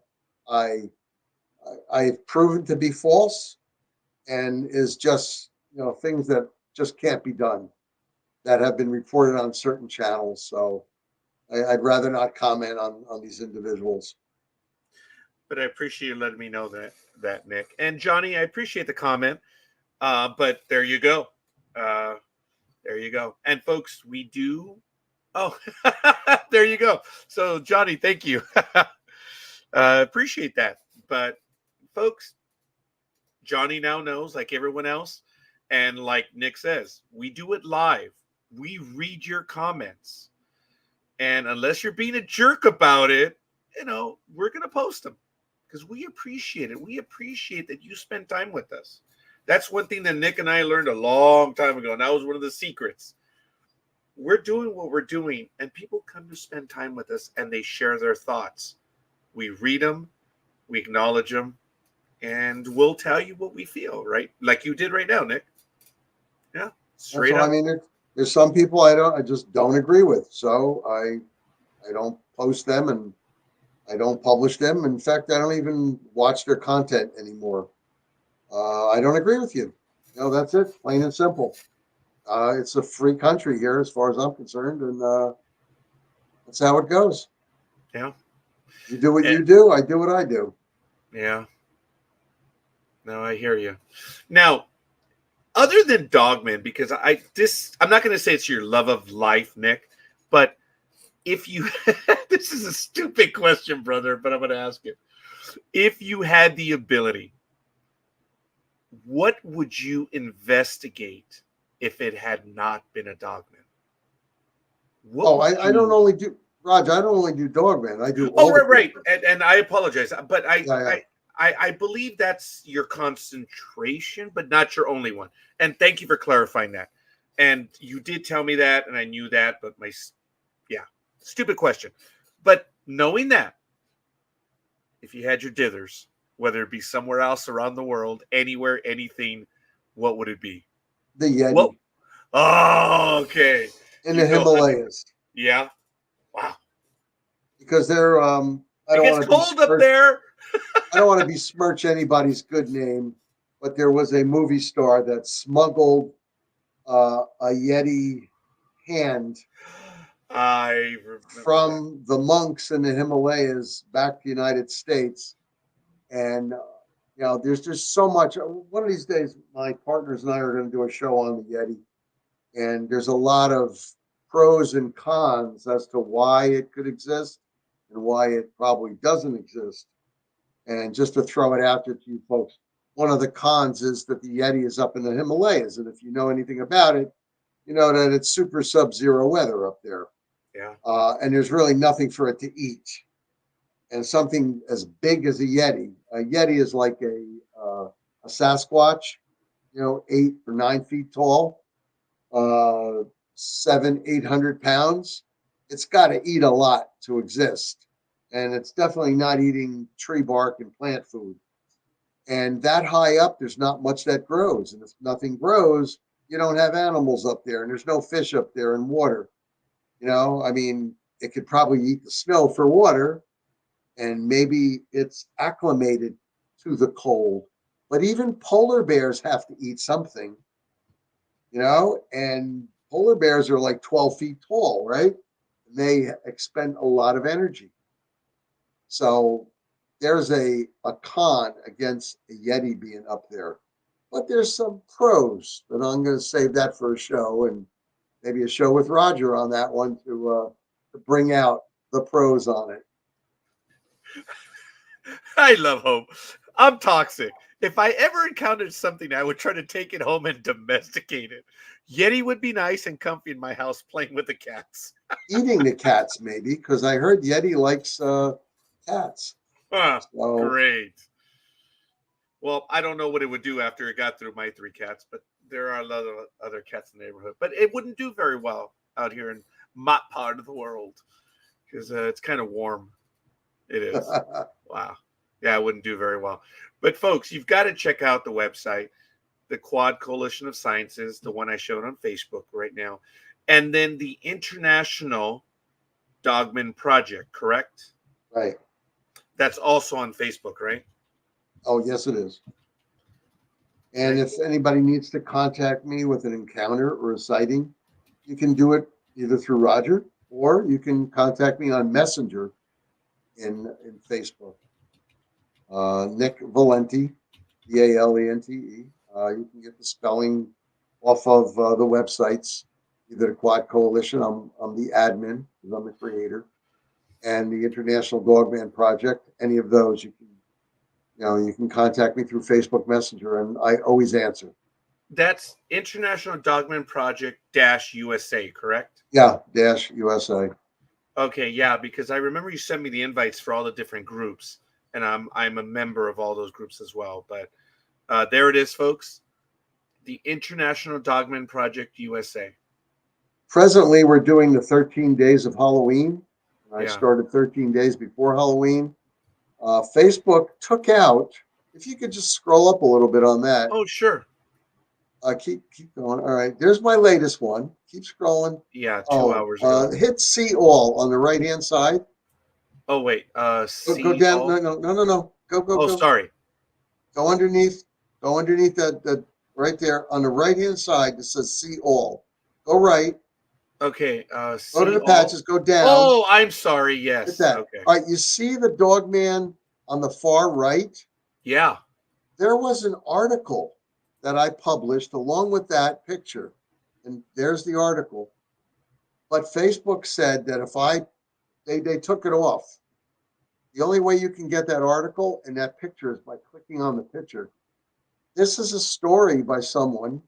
I've proven to be false, and is just things that just can't be done, that have been reported on certain channels. So I'd rather not comment on these individuals. But I appreciate you letting me know that Nick. And Johnny, I appreciate the comment. But there you go. There you go. And folks, we do. Oh, there you go. So Johnny, thank you. Appreciate that. But folks, Johnny now knows, like everyone else. And like Nick says, we do it live. We read your comments. And unless you're being a jerk about it, we're going to post them because we appreciate it. We appreciate that you spend time with us. That's one thing that Nick and I learned a long time ago. And that was one of the secrets. We're doing what we're doing, and people come to spend time with us, and they share their thoughts. We read them, we acknowledge them, and we'll tell you what we feel, right? Like you did right now, Nick. Yeah, straight up. I mean, there's some people I just don't agree with, so I don't post them and I don't publish them. In fact, I don't even watch their content anymore. I don't agree with you. That's it, plain and simple. It's a free country here, as far as I'm concerned, and that's how it goes. Yeah. You do what you do. I do what I do. Yeah. No, I hear you. Now, other than Dogman, because I'm not going to say it's your love of life, Nick, but if you, this is a stupid question, brother, but I'm going to ask it. If you had the ability, what would you investigate if it had not been a Dogman? I don't only do, Raj, I don't only do Dogman. I do all. Oh, right. And I apologize, but Yeah. I believe that's your concentration, but not your only one. And thank you for clarifying that. And you did tell me that, and I knew that, but stupid question. But knowing that, if you had your dithers, whether it be somewhere else around the world, anywhere, anything, what would it be? The Yeti. Whoa. Oh, okay. In the Himalayas. Yeah. Wow. Because they're it gets cold up there. I don't want to besmirch anybody's good name, but there was a movie star that smuggled a Yeti hand from the monks in the Himalayas back to the United States. And, there's just so much. One of these days, my partners and I are going to do a show on the Yeti. And there's a lot of pros and cons as to why it could exist and why it probably doesn't exist. And just to throw it out there to you folks, one of the cons is that the Yeti is up in the Himalayas. And if you know anything about it, you know that it's super sub-zero weather up there. Yeah. And there's really nothing for it to eat. And something as big as a Yeti is like a Sasquatch, 8 or 9 feet tall, 700-800 pounds. It's got to eat a lot to exist. And it's definitely not eating tree bark and plant food. And that high up, there's not much that grows. And if nothing grows, you don't have animals up there. And there's no fish up there in water. It could probably eat the snow for water. And maybe it's acclimated to the cold. But even polar bears have to eat something. And polar bears are like 12 feet tall, right? And they expend a lot of energy. So there's a con against a Yeti being up there. But there's some pros, but I'm going to save that for a show, and maybe a show with Roger on that one to bring out the pros on it. I love Hope. I'm toxic. If I ever encountered something, I would try to take it home and domesticate it. Yeti would be nice and comfy in my house playing with the cats. Eating the cats, maybe, because I heard Yeti likes cats. Great. Well, I don't know what it would do after it got through my 3 cats, but there are a lot of other cats in the neighborhood. But it wouldn't do very well out here in my part of the world because it's kind of warm. It is. Wow. Yeah, it wouldn't do very well. But folks, you've got to check out the website, the Quad Coalition of Sciences, the one I showed on Facebook right now, and then the International Dogman Project, correct? Right. That's also on Facebook, right? Oh, yes, it is. And if anybody needs to contact me with an encounter or a sighting, you can do it either through Roger or you can contact me on Messenger in Facebook. Nick Valente, Valente. You can get the spelling off of the websites, either the Quad Coalition, I'm the admin because I'm the creator, and the International Dogman Project. Any of those, you can You can contact me through Facebook Messenger, and I always answer. That's International Dogman Project -USA, correct? Yeah, -USA. Okay, yeah, because I remember you sent me the invites for all the different groups, and I'm a member of all those groups as well. But there it is, folks. The International Dogman Project USA. Presently, we're doing the 13 days of Halloween. I Yeah. started 13 days before Halloween. Facebook took out, if you could just scroll up a little bit on that. Oh, sure. Keep going. All right, there's my latest one. Keep scrolling. Yeah, 2 hours ago. Hit see all on the right hand side. Oh wait, Go down. No. Go. sorry. Go underneath. Go underneath that right there on the right hand side that says see all. Go right. Okay. Go to the patches. Go down. Oh, I'm sorry. Yes. Hit that. Okay. All right. You see the dog man on the far right? Yeah. There was an article that I published along with that picture, and there's the article. But Facebook said that if they took it off. The only way you can get that article and that picture is by clicking on the picture. This is a story by someone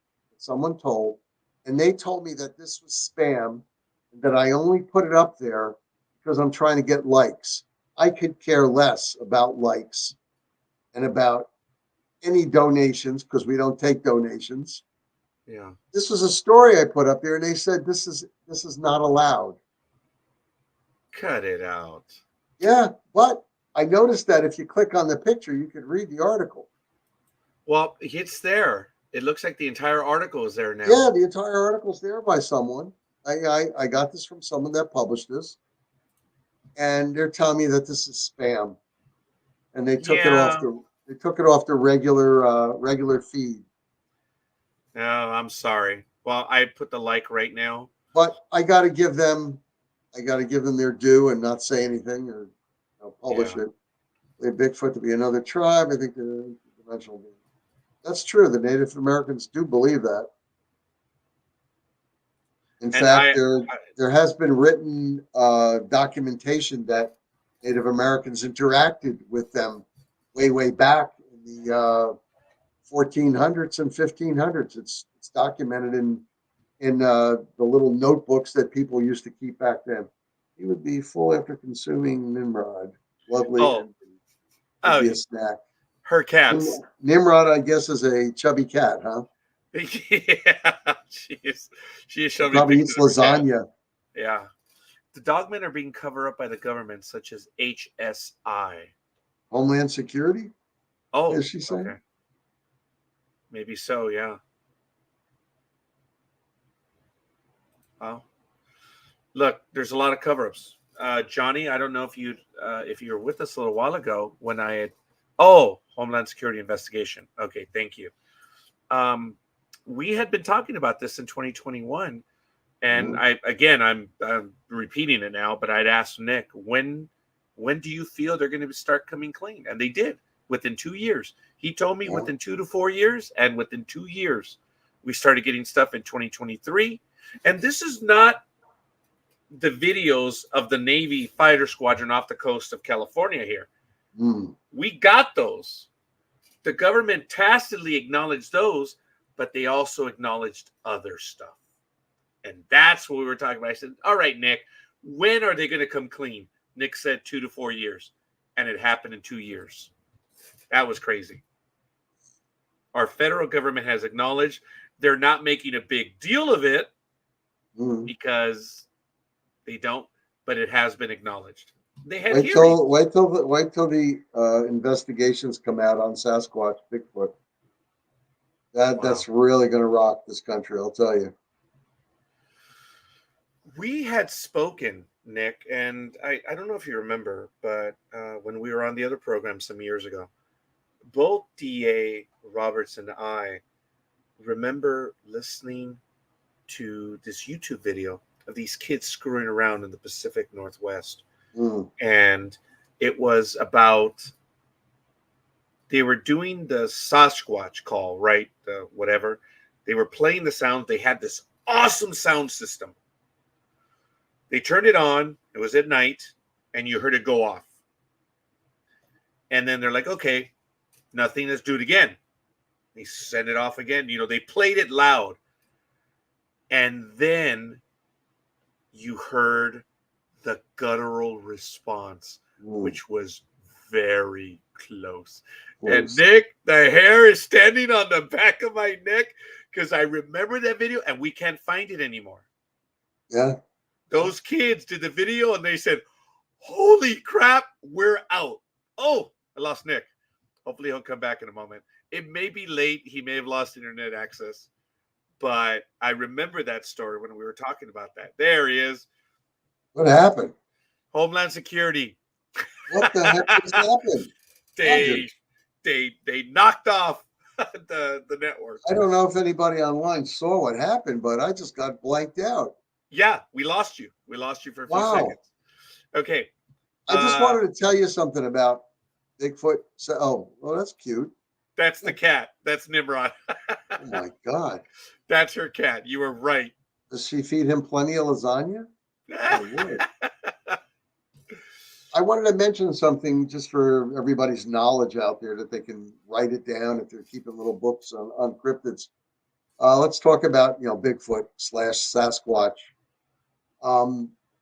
told, and they told me that this was spam, that I only put it up there because I'm trying to get likes. I could care less about likes and about any donations because we don't take donations. Yeah. This was a story I put up there, and they said this is not allowed. Cut it out. Yeah, but I noticed that if you click on the picture, you could read the article. Well, it's there. It looks like the entire article is there now. Yeah, the entire article's there by someone. I got this from someone that published this, and they're telling me that this is spam, and they took it off the regular feed. No, I'm sorry. Well, I put the like right now. But I got to give them their due and not say anything or publish it. They Bigfoot to be another tribe. I think the dimensional being. That's true. The Native Americans do believe that. In fact, there has been written documentation that Native Americans interacted with them way back in the 1400s and 1500s. It's documented in the little notebooks that people used to keep back then. He would be full after consuming Nimrod. Lovely. Would be a snack. Her cats. Nimrod, I guess, is a chubby cat, huh? Yeah, she is showing probably eats lasagna. Yeah. The dogmen are being covered up by the government, such as HSI. Homeland Security? Oh, is she saying? Okay. Maybe so, yeah. Well, look, there's a lot of cover-ups. Johnny, I don't know if you were with us a little while ago when I had Homeland Security investigation. Okay, thank you. We had been talking about this in 2021, and I'm repeating it now, but I'd asked Nick, when do you feel they're going to start coming clean? And they did within 2 years. He told me within 2 to 4 years, and within 2 years, we started getting stuff in 2023. And this is not the videos of the Navy fighter squadron off the coast of California here. We got those. The government tacitly acknowledged those, but they also acknowledged other stuff. And that's what we were talking about. I said, all right, Nick, when are they going to come clean? Nick said 2 to 4 years. And it happened in 2 years. That was crazy. Our federal government has acknowledged they're not making a big deal of it because they don't, but it has been acknowledged. They had wait till the investigations come out on Sasquatch, Bigfoot. That's really going to rock this country, I'll tell you. We had spoken, Nick, and I don't know if you remember, but when we were on the other program some years ago, both DA Roberts and I remember listening to this YouTube video of these kids screwing around in the Pacific Northwest. And it was about, they were doing the Sasquatch call, right? Whatever. They were playing the sound. They had this awesome sound system. They turned it on. It was at night, and you heard it go off. And then they're like, okay, let's Nothing. Let's do it again. They sent it off again. They played it loud. And then you heard the guttural response, which was very close. And Nick, the hair is standing on the back of my neck because I remember that video and we can't find it anymore. Yeah. Those kids did the video and they said, holy crap, we're out. Oh, I lost Nick. Hopefully he'll come back in a moment. It may be late. He may have lost internet access. But I remember that story when we were talking about that. There he is. What happened? Homeland Security. What the heck just happened? They knocked off the network. I don't know if anybody online saw what happened, but I just got blanked out. Yeah, we lost you. We lost you for a few seconds. Okay. I just wanted to tell you something about Bigfoot. Oh, well, that's cute. That's the cat. That's Nimrod. Oh my God. That's her cat. You were right. Does she feed him plenty of lasagna? I wanted to mention something just for everybody's knowledge out there that they can write it down if they're keeping little books on cryptids. Let's talk about, Bigfoot / Sasquatch.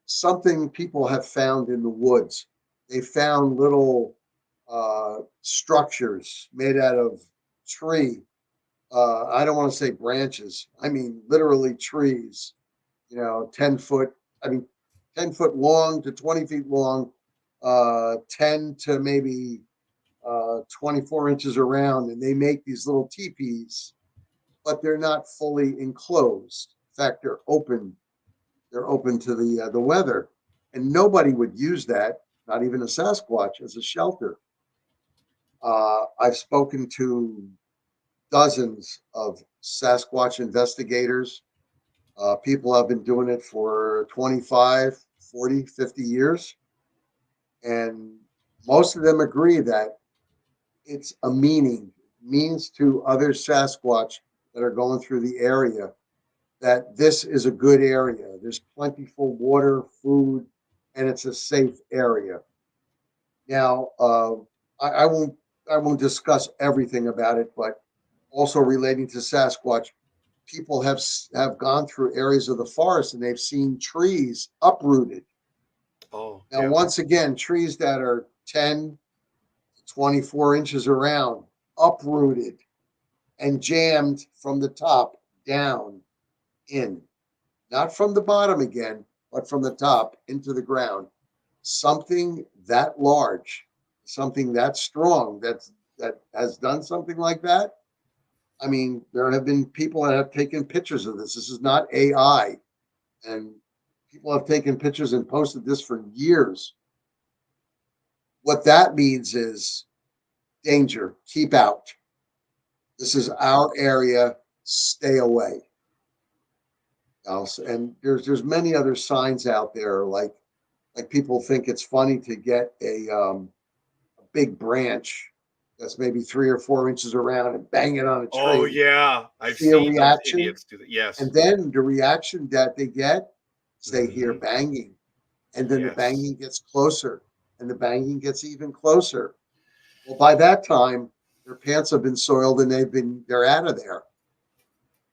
Something people have found in the woods. They found little structures made out of tree. I don't want to say branches. I mean, literally trees, 10 foot long to 20 feet long, 10 to maybe 24 inches around. And they make these little teepees, but they're not fully enclosed. In fact, they're open. They're open to the weather. And nobody would use that, not even a Sasquatch, as a shelter. I've spoken to dozens of Sasquatch investigators. People have been doing it for 25, 40, 50 years. And most of them agree that it's a means to other Sasquatch that are going through the area that this is a good area. There's plentiful water, food, and it's a safe area. Now, I won't discuss everything about it, but also relating to Sasquatch, people have gone through areas of the forest and they've seen trees uprooted. Oh, now, yeah. Once again, trees that are 10 to 24 inches around, uprooted and jammed from the top down in, not from the bottom again, but from the top into the ground. Something that large, something that strong, that has done something like that. I mean, there have been people that have taken pictures of this. This is not AI. And people have taken pictures and posted this for years. What that means is danger, keep out. This is our area, stay away. And there's many other signs out there, like people think it's funny to get a big branch that's maybe 3 or 4 inches around and bang it on a tree. Oh yeah, I've seen those idiots do that. Yes. And then the reaction that they get is they hear banging, and then the banging gets closer, and the banging gets even closer. Well, by that time, their pants have been soiled and they're out of there.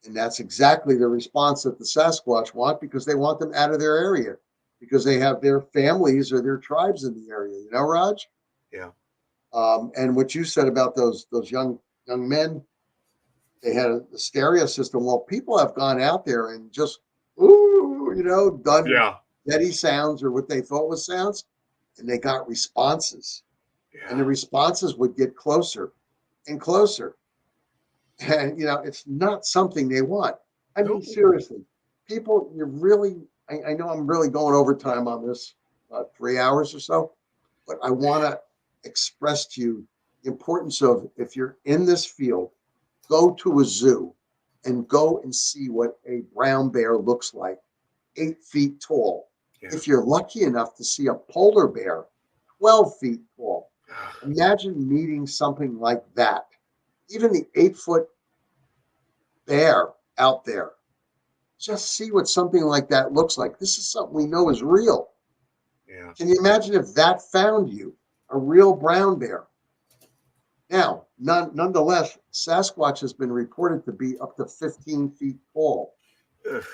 And that's exactly the response that the Sasquatch want, because they want them out of their area, because they have their families or their tribes in the area. You know, Raj? Yeah. And what you said about those young men, they had a stereo system. Well, people have gone out there and just, done Yeti sounds or what they thought was sounds, and they got responses. Yeah. And the responses would get closer and closer. And, it's not something they want. I mean, seriously, people, I know I'm really going overtime on this, 3 hours or so, but I want to express to you the importance of, if you're in this field, go to a zoo and go and see what a brown bear looks like, 8 feet tall. Yeah. If you're lucky enough to see a polar bear, 12 feet tall, imagine meeting something like that. Even the 8-foot bear out there. Just see what something like that looks like. This is something we know is real. Yeah. Can you imagine if that found you, a real brown bear? Now, nonetheless, Sasquatch has been reported to be up to 15 feet tall. Ugh.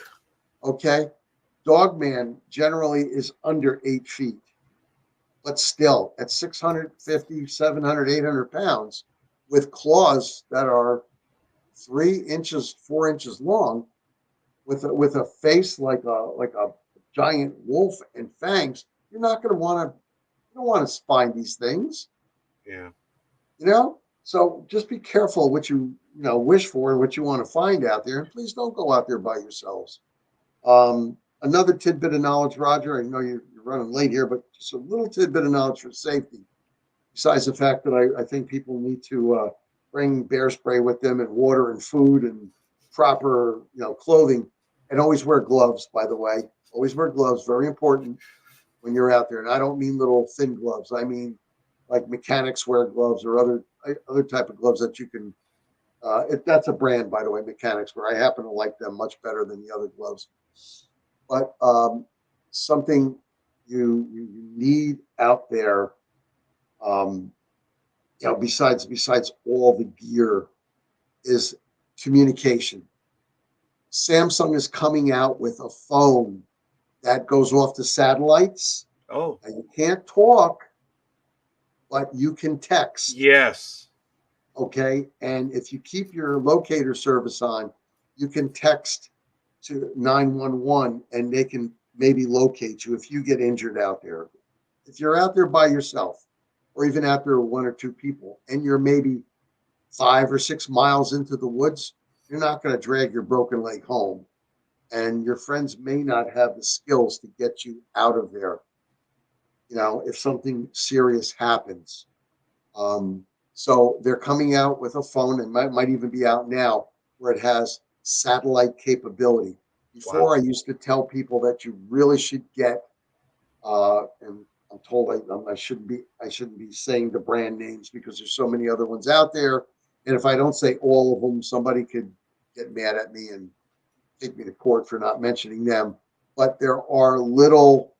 Okay. Dogman generally is under 8 feet, but still at 650, 700, 800 pounds with claws that are 3 inches, 4 inches long, with a face like a giant wolf and fangs, you're not going to want to, you don't want to find these things, Yeah. you know? So just be careful what you know, wish for and what you want to find out there. And please don't go out there by yourselves. Another tidbit of knowledge, Roger. I know you're running late here, but just a little tidbit of knowledge for safety. Besides the fact that I think people need to bring bear spray with them and water and food and proper, you know, clothing, and always wear gloves. By the way, always wear gloves. Very important when you're out there. And I don't mean little thin gloves. I mean like mechanics wear gloves or other type of gloves that you can. That's a brand, by the way, mechanics wear. I happen to like them much better than the other gloves. But something you need out there, you know, besides all the gear, is communication. Samsung is coming out with a phone that goes off the satellites. Oh, And you can't talk, but you can text. yes. Okay. And if you keep your locator service on, you can text to 911 and they can maybe locate you if you get injured out there. If you're out there by yourself, or even out there with 1 or 2 people, and you're maybe 5 or 6 miles into the woods, you're not going to drag your broken leg home. And your friends may not have the skills to get you out of there, you know, if something serious happens. So they're coming out with a phone, and might even be out now, where it has satellite capability. Before, Wow. I used to tell people that you really should get, and I'm told I shouldn't be saying the brand names because there's so many other ones out there, and if I don't say all of them, somebody could get mad at me and take me to court for not mentioning them. But there are little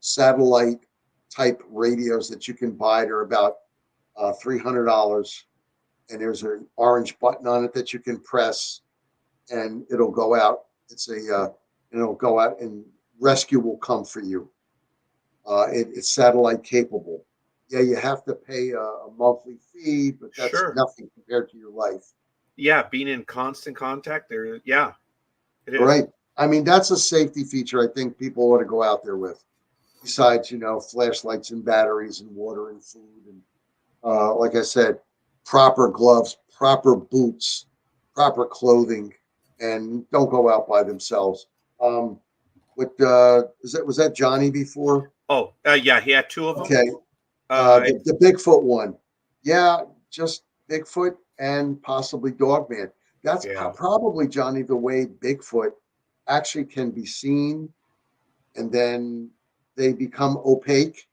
satellite type radios that you can buy. They're about $300, and there's an orange button on it that you can press, and it'll go out. It'll go out, and rescue will come for you. It's satellite capable. Yeah, you have to pay a monthly fee, but that's Sure. nothing compared to your life. Yeah, being in constant contact there. Yeah, it is. Right. I mean, that's a safety feature I think people ought to go out there with. Besides, you know, flashlights and batteries and water and food and, like I said, proper gloves, proper boots, proper clothing, and don't go out by themselves. What was that Johnny before? Oh, yeah, he had 2 of them. Okay, Uh, the Bigfoot one. Yeah, just Bigfoot and possibly Dogman. That's yeah. probably, Johnny, the way Bigfoot actually can be seen, and then they become opaque,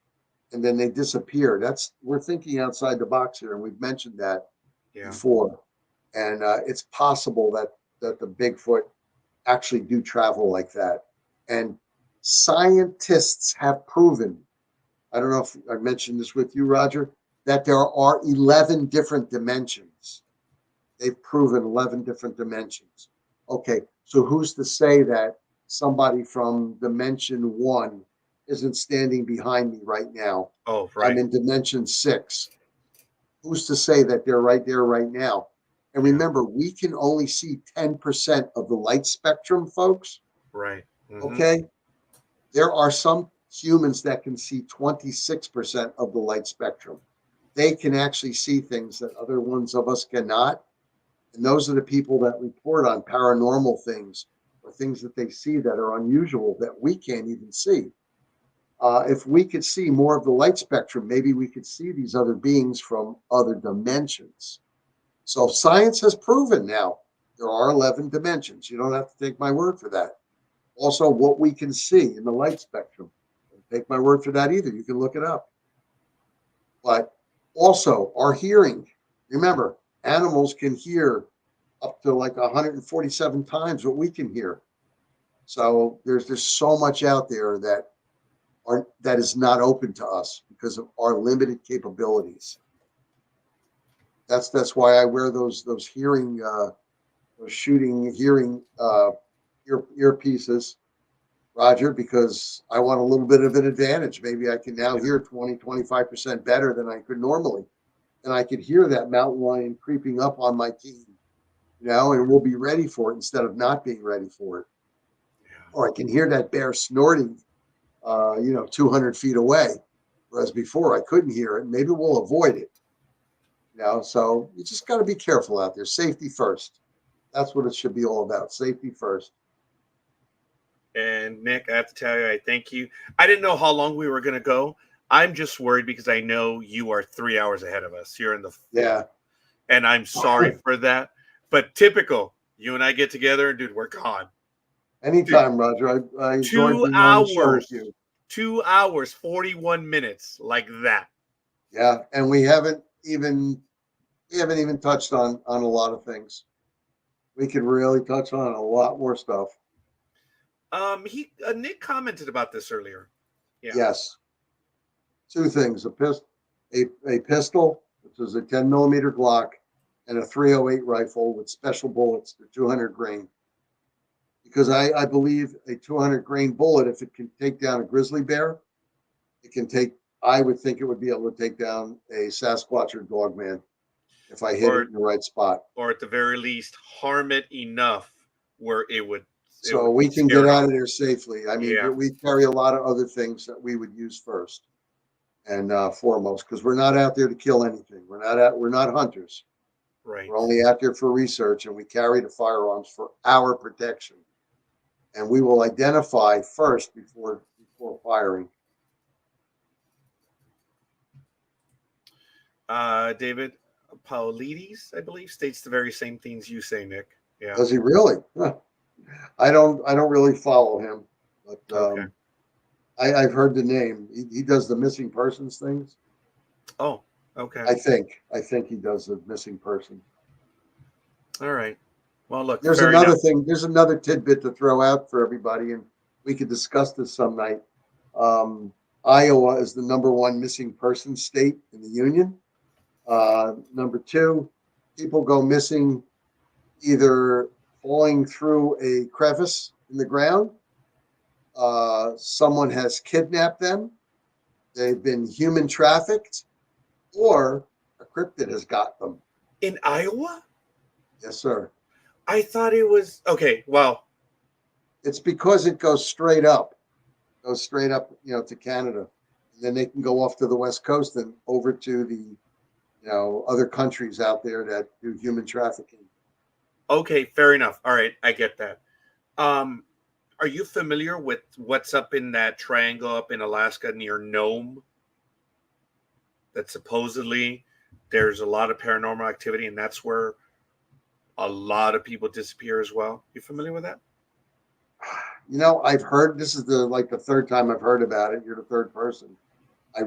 and then they disappear. We're thinking outside the box here, and we've mentioned that Yeah. before. And it's possible that the Bigfoot actually do travel like that. And scientists have proven, I don't know if I mentioned this with you, Roger, that there are 11 different dimensions. They've proven 11 different dimensions. Okay, so who's to say that somebody from dimension 1 isn't standing behind me right now? Oh, I'm right. in dimension 6. Who's to say that they're right there right now? And Yeah. remember, we can only see 10% of the light spectrum, folks. Right. Mhm. Okay. There are some humans that can see 26% of the light spectrum. They can actually see things that other ones of us cannot. And those are the people that report on paranormal things or things that they see that are unusual that we can't even see. If we could see more of the light spectrum, maybe we could see these other beings from other dimensions. So science has proven now there are 11 dimensions. You don't have to take my word for that. Also, what we can see in the light spectrum. Don't take my word for that either. You can look it up. But also our hearing. Remember, animals can hear up to like 147 times what we can hear. So there's so much out there that is not open to us because of our limited capabilities. That's why I wear those hearing those shooting hearing earpieces, Roger, because I want a little bit of an advantage. Maybe I can now hear 20-25% better than I could normally, and I could hear that mountain lion creeping up on my team, and we'll be ready for it instead of not being ready for it. Or I can hear that bear snorting, 200 feet away, whereas before I couldn't hear it. Maybe we'll avoid it. So you just got to be careful out there. Safety first. That's what it should be all about. Safety first. And Nick, I have to tell you, I thank you. I didn't know how long we were going to go. I'm just worried because I know you are 3 hours ahead of us here in the Yeah. And I'm sorry for that. But typical, you and I get together, and dude, we're gone. Anytime, Roger. I enjoyed being on the show with you. 2 hours, 41 minutes, like that. Yeah, and we haven't even touched on a lot of things. We could really touch on a lot more stuff. Nick commented about this earlier. Yeah. Yes. Two things: a pistol, which is a 10 millimeter Glock, and a 308 rifle with special bullets for 200 grain. Because I believe a 200 grain bullet, if it can take down a grizzly bear, I would think it would be able to take down a Sasquatch or Dogman if I hit it in the right spot. Or at the very least, harm it enough where it would. So we can get out of there safely. I mean, Yeah. we carry a lot of other things that we would use first and foremost, because we're not out there to kill anything. We're not hunters. Right. We're only out there for research, and we carry the firearms for our protection. And we will identify first before firing. David Paulides, I believe, states the very same things you say, Nick. Yeah. Does he really? I don't really follow him, but Okay. I've heard the name. He does the missing persons things. Oh, okay. I think he does the missing person. All right. Well, look. There's another thing. There's another tidbit to throw out for everybody, and we could discuss this some night. Iowa is the #1 missing person state in the union. Number 2, people go missing either falling through a crevice in the ground. Someone has kidnapped them. They've been human trafficked, or a cryptid has got them. In Iowa? Yes, sir. I thought it was okay. Well, it's because it goes straight up, to Canada, and then they can go off to the West Coast and over to the, other countries out there that do human trafficking. Okay, fair enough. All right, I get that. Are you familiar with what's up in that triangle up in Alaska near Nome? That supposedly there's a lot of paranormal activity, and that's where a lot of people disappear as well. You familiar with that? I've heard, this is the third time I've heard about it. You're the third person. I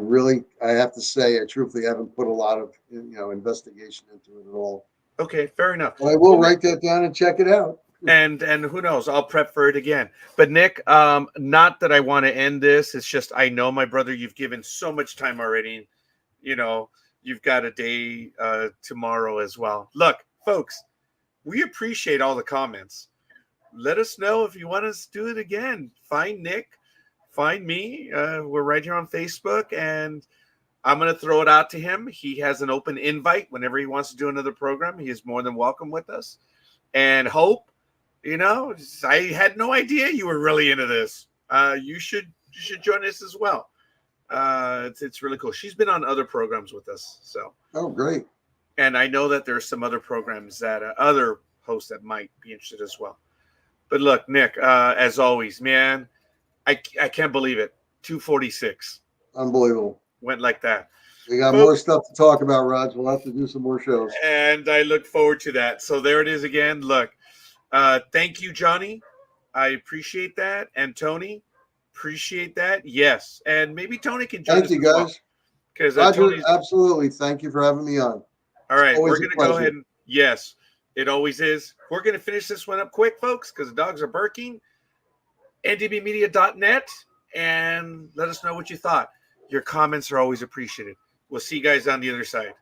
have to say, I truthfully haven't put a lot of, investigation into it at all. Okay, fair enough. But I will write that down and check it out. And who knows? I'll prep for it again. But Nick, not that I want to end this. It's just I know, my brother, you've given so much time already. You've got a day tomorrow as well. Look, folks, we appreciate all the comments. Let us know if you want us to do it again. Find Nick, find me. We're right here on Facebook, and I'm going to throw it out to him. He has an open invite whenever he wants to do another program. He is more than welcome with us. And Hope, I had no idea you were really into this. You should join us as well. It's really cool. She's been on other programs with us. So. Oh, great. And I know that there's some other programs that other hosts that might be interested as well. But look, Nick, as always, man, I can't believe it. 246. Unbelievable. Went like that. We got more stuff to talk about, Raj. We'll have to do some more shows. And I look forward to that. So there it is again. Look, thank you, Johnny. I appreciate that. And Tony, appreciate that. Yes. And maybe Tony can join us. Thank you, guys. Because Roger, absolutely. Thank you for having me on. All right. We're going to go ahead and, yes, it always is. We're going to finish this one up quick, folks, because the dogs are barking. ndbmedia.net, and let us know what you thought. Your comments are always appreciated. We'll see you guys on the other side.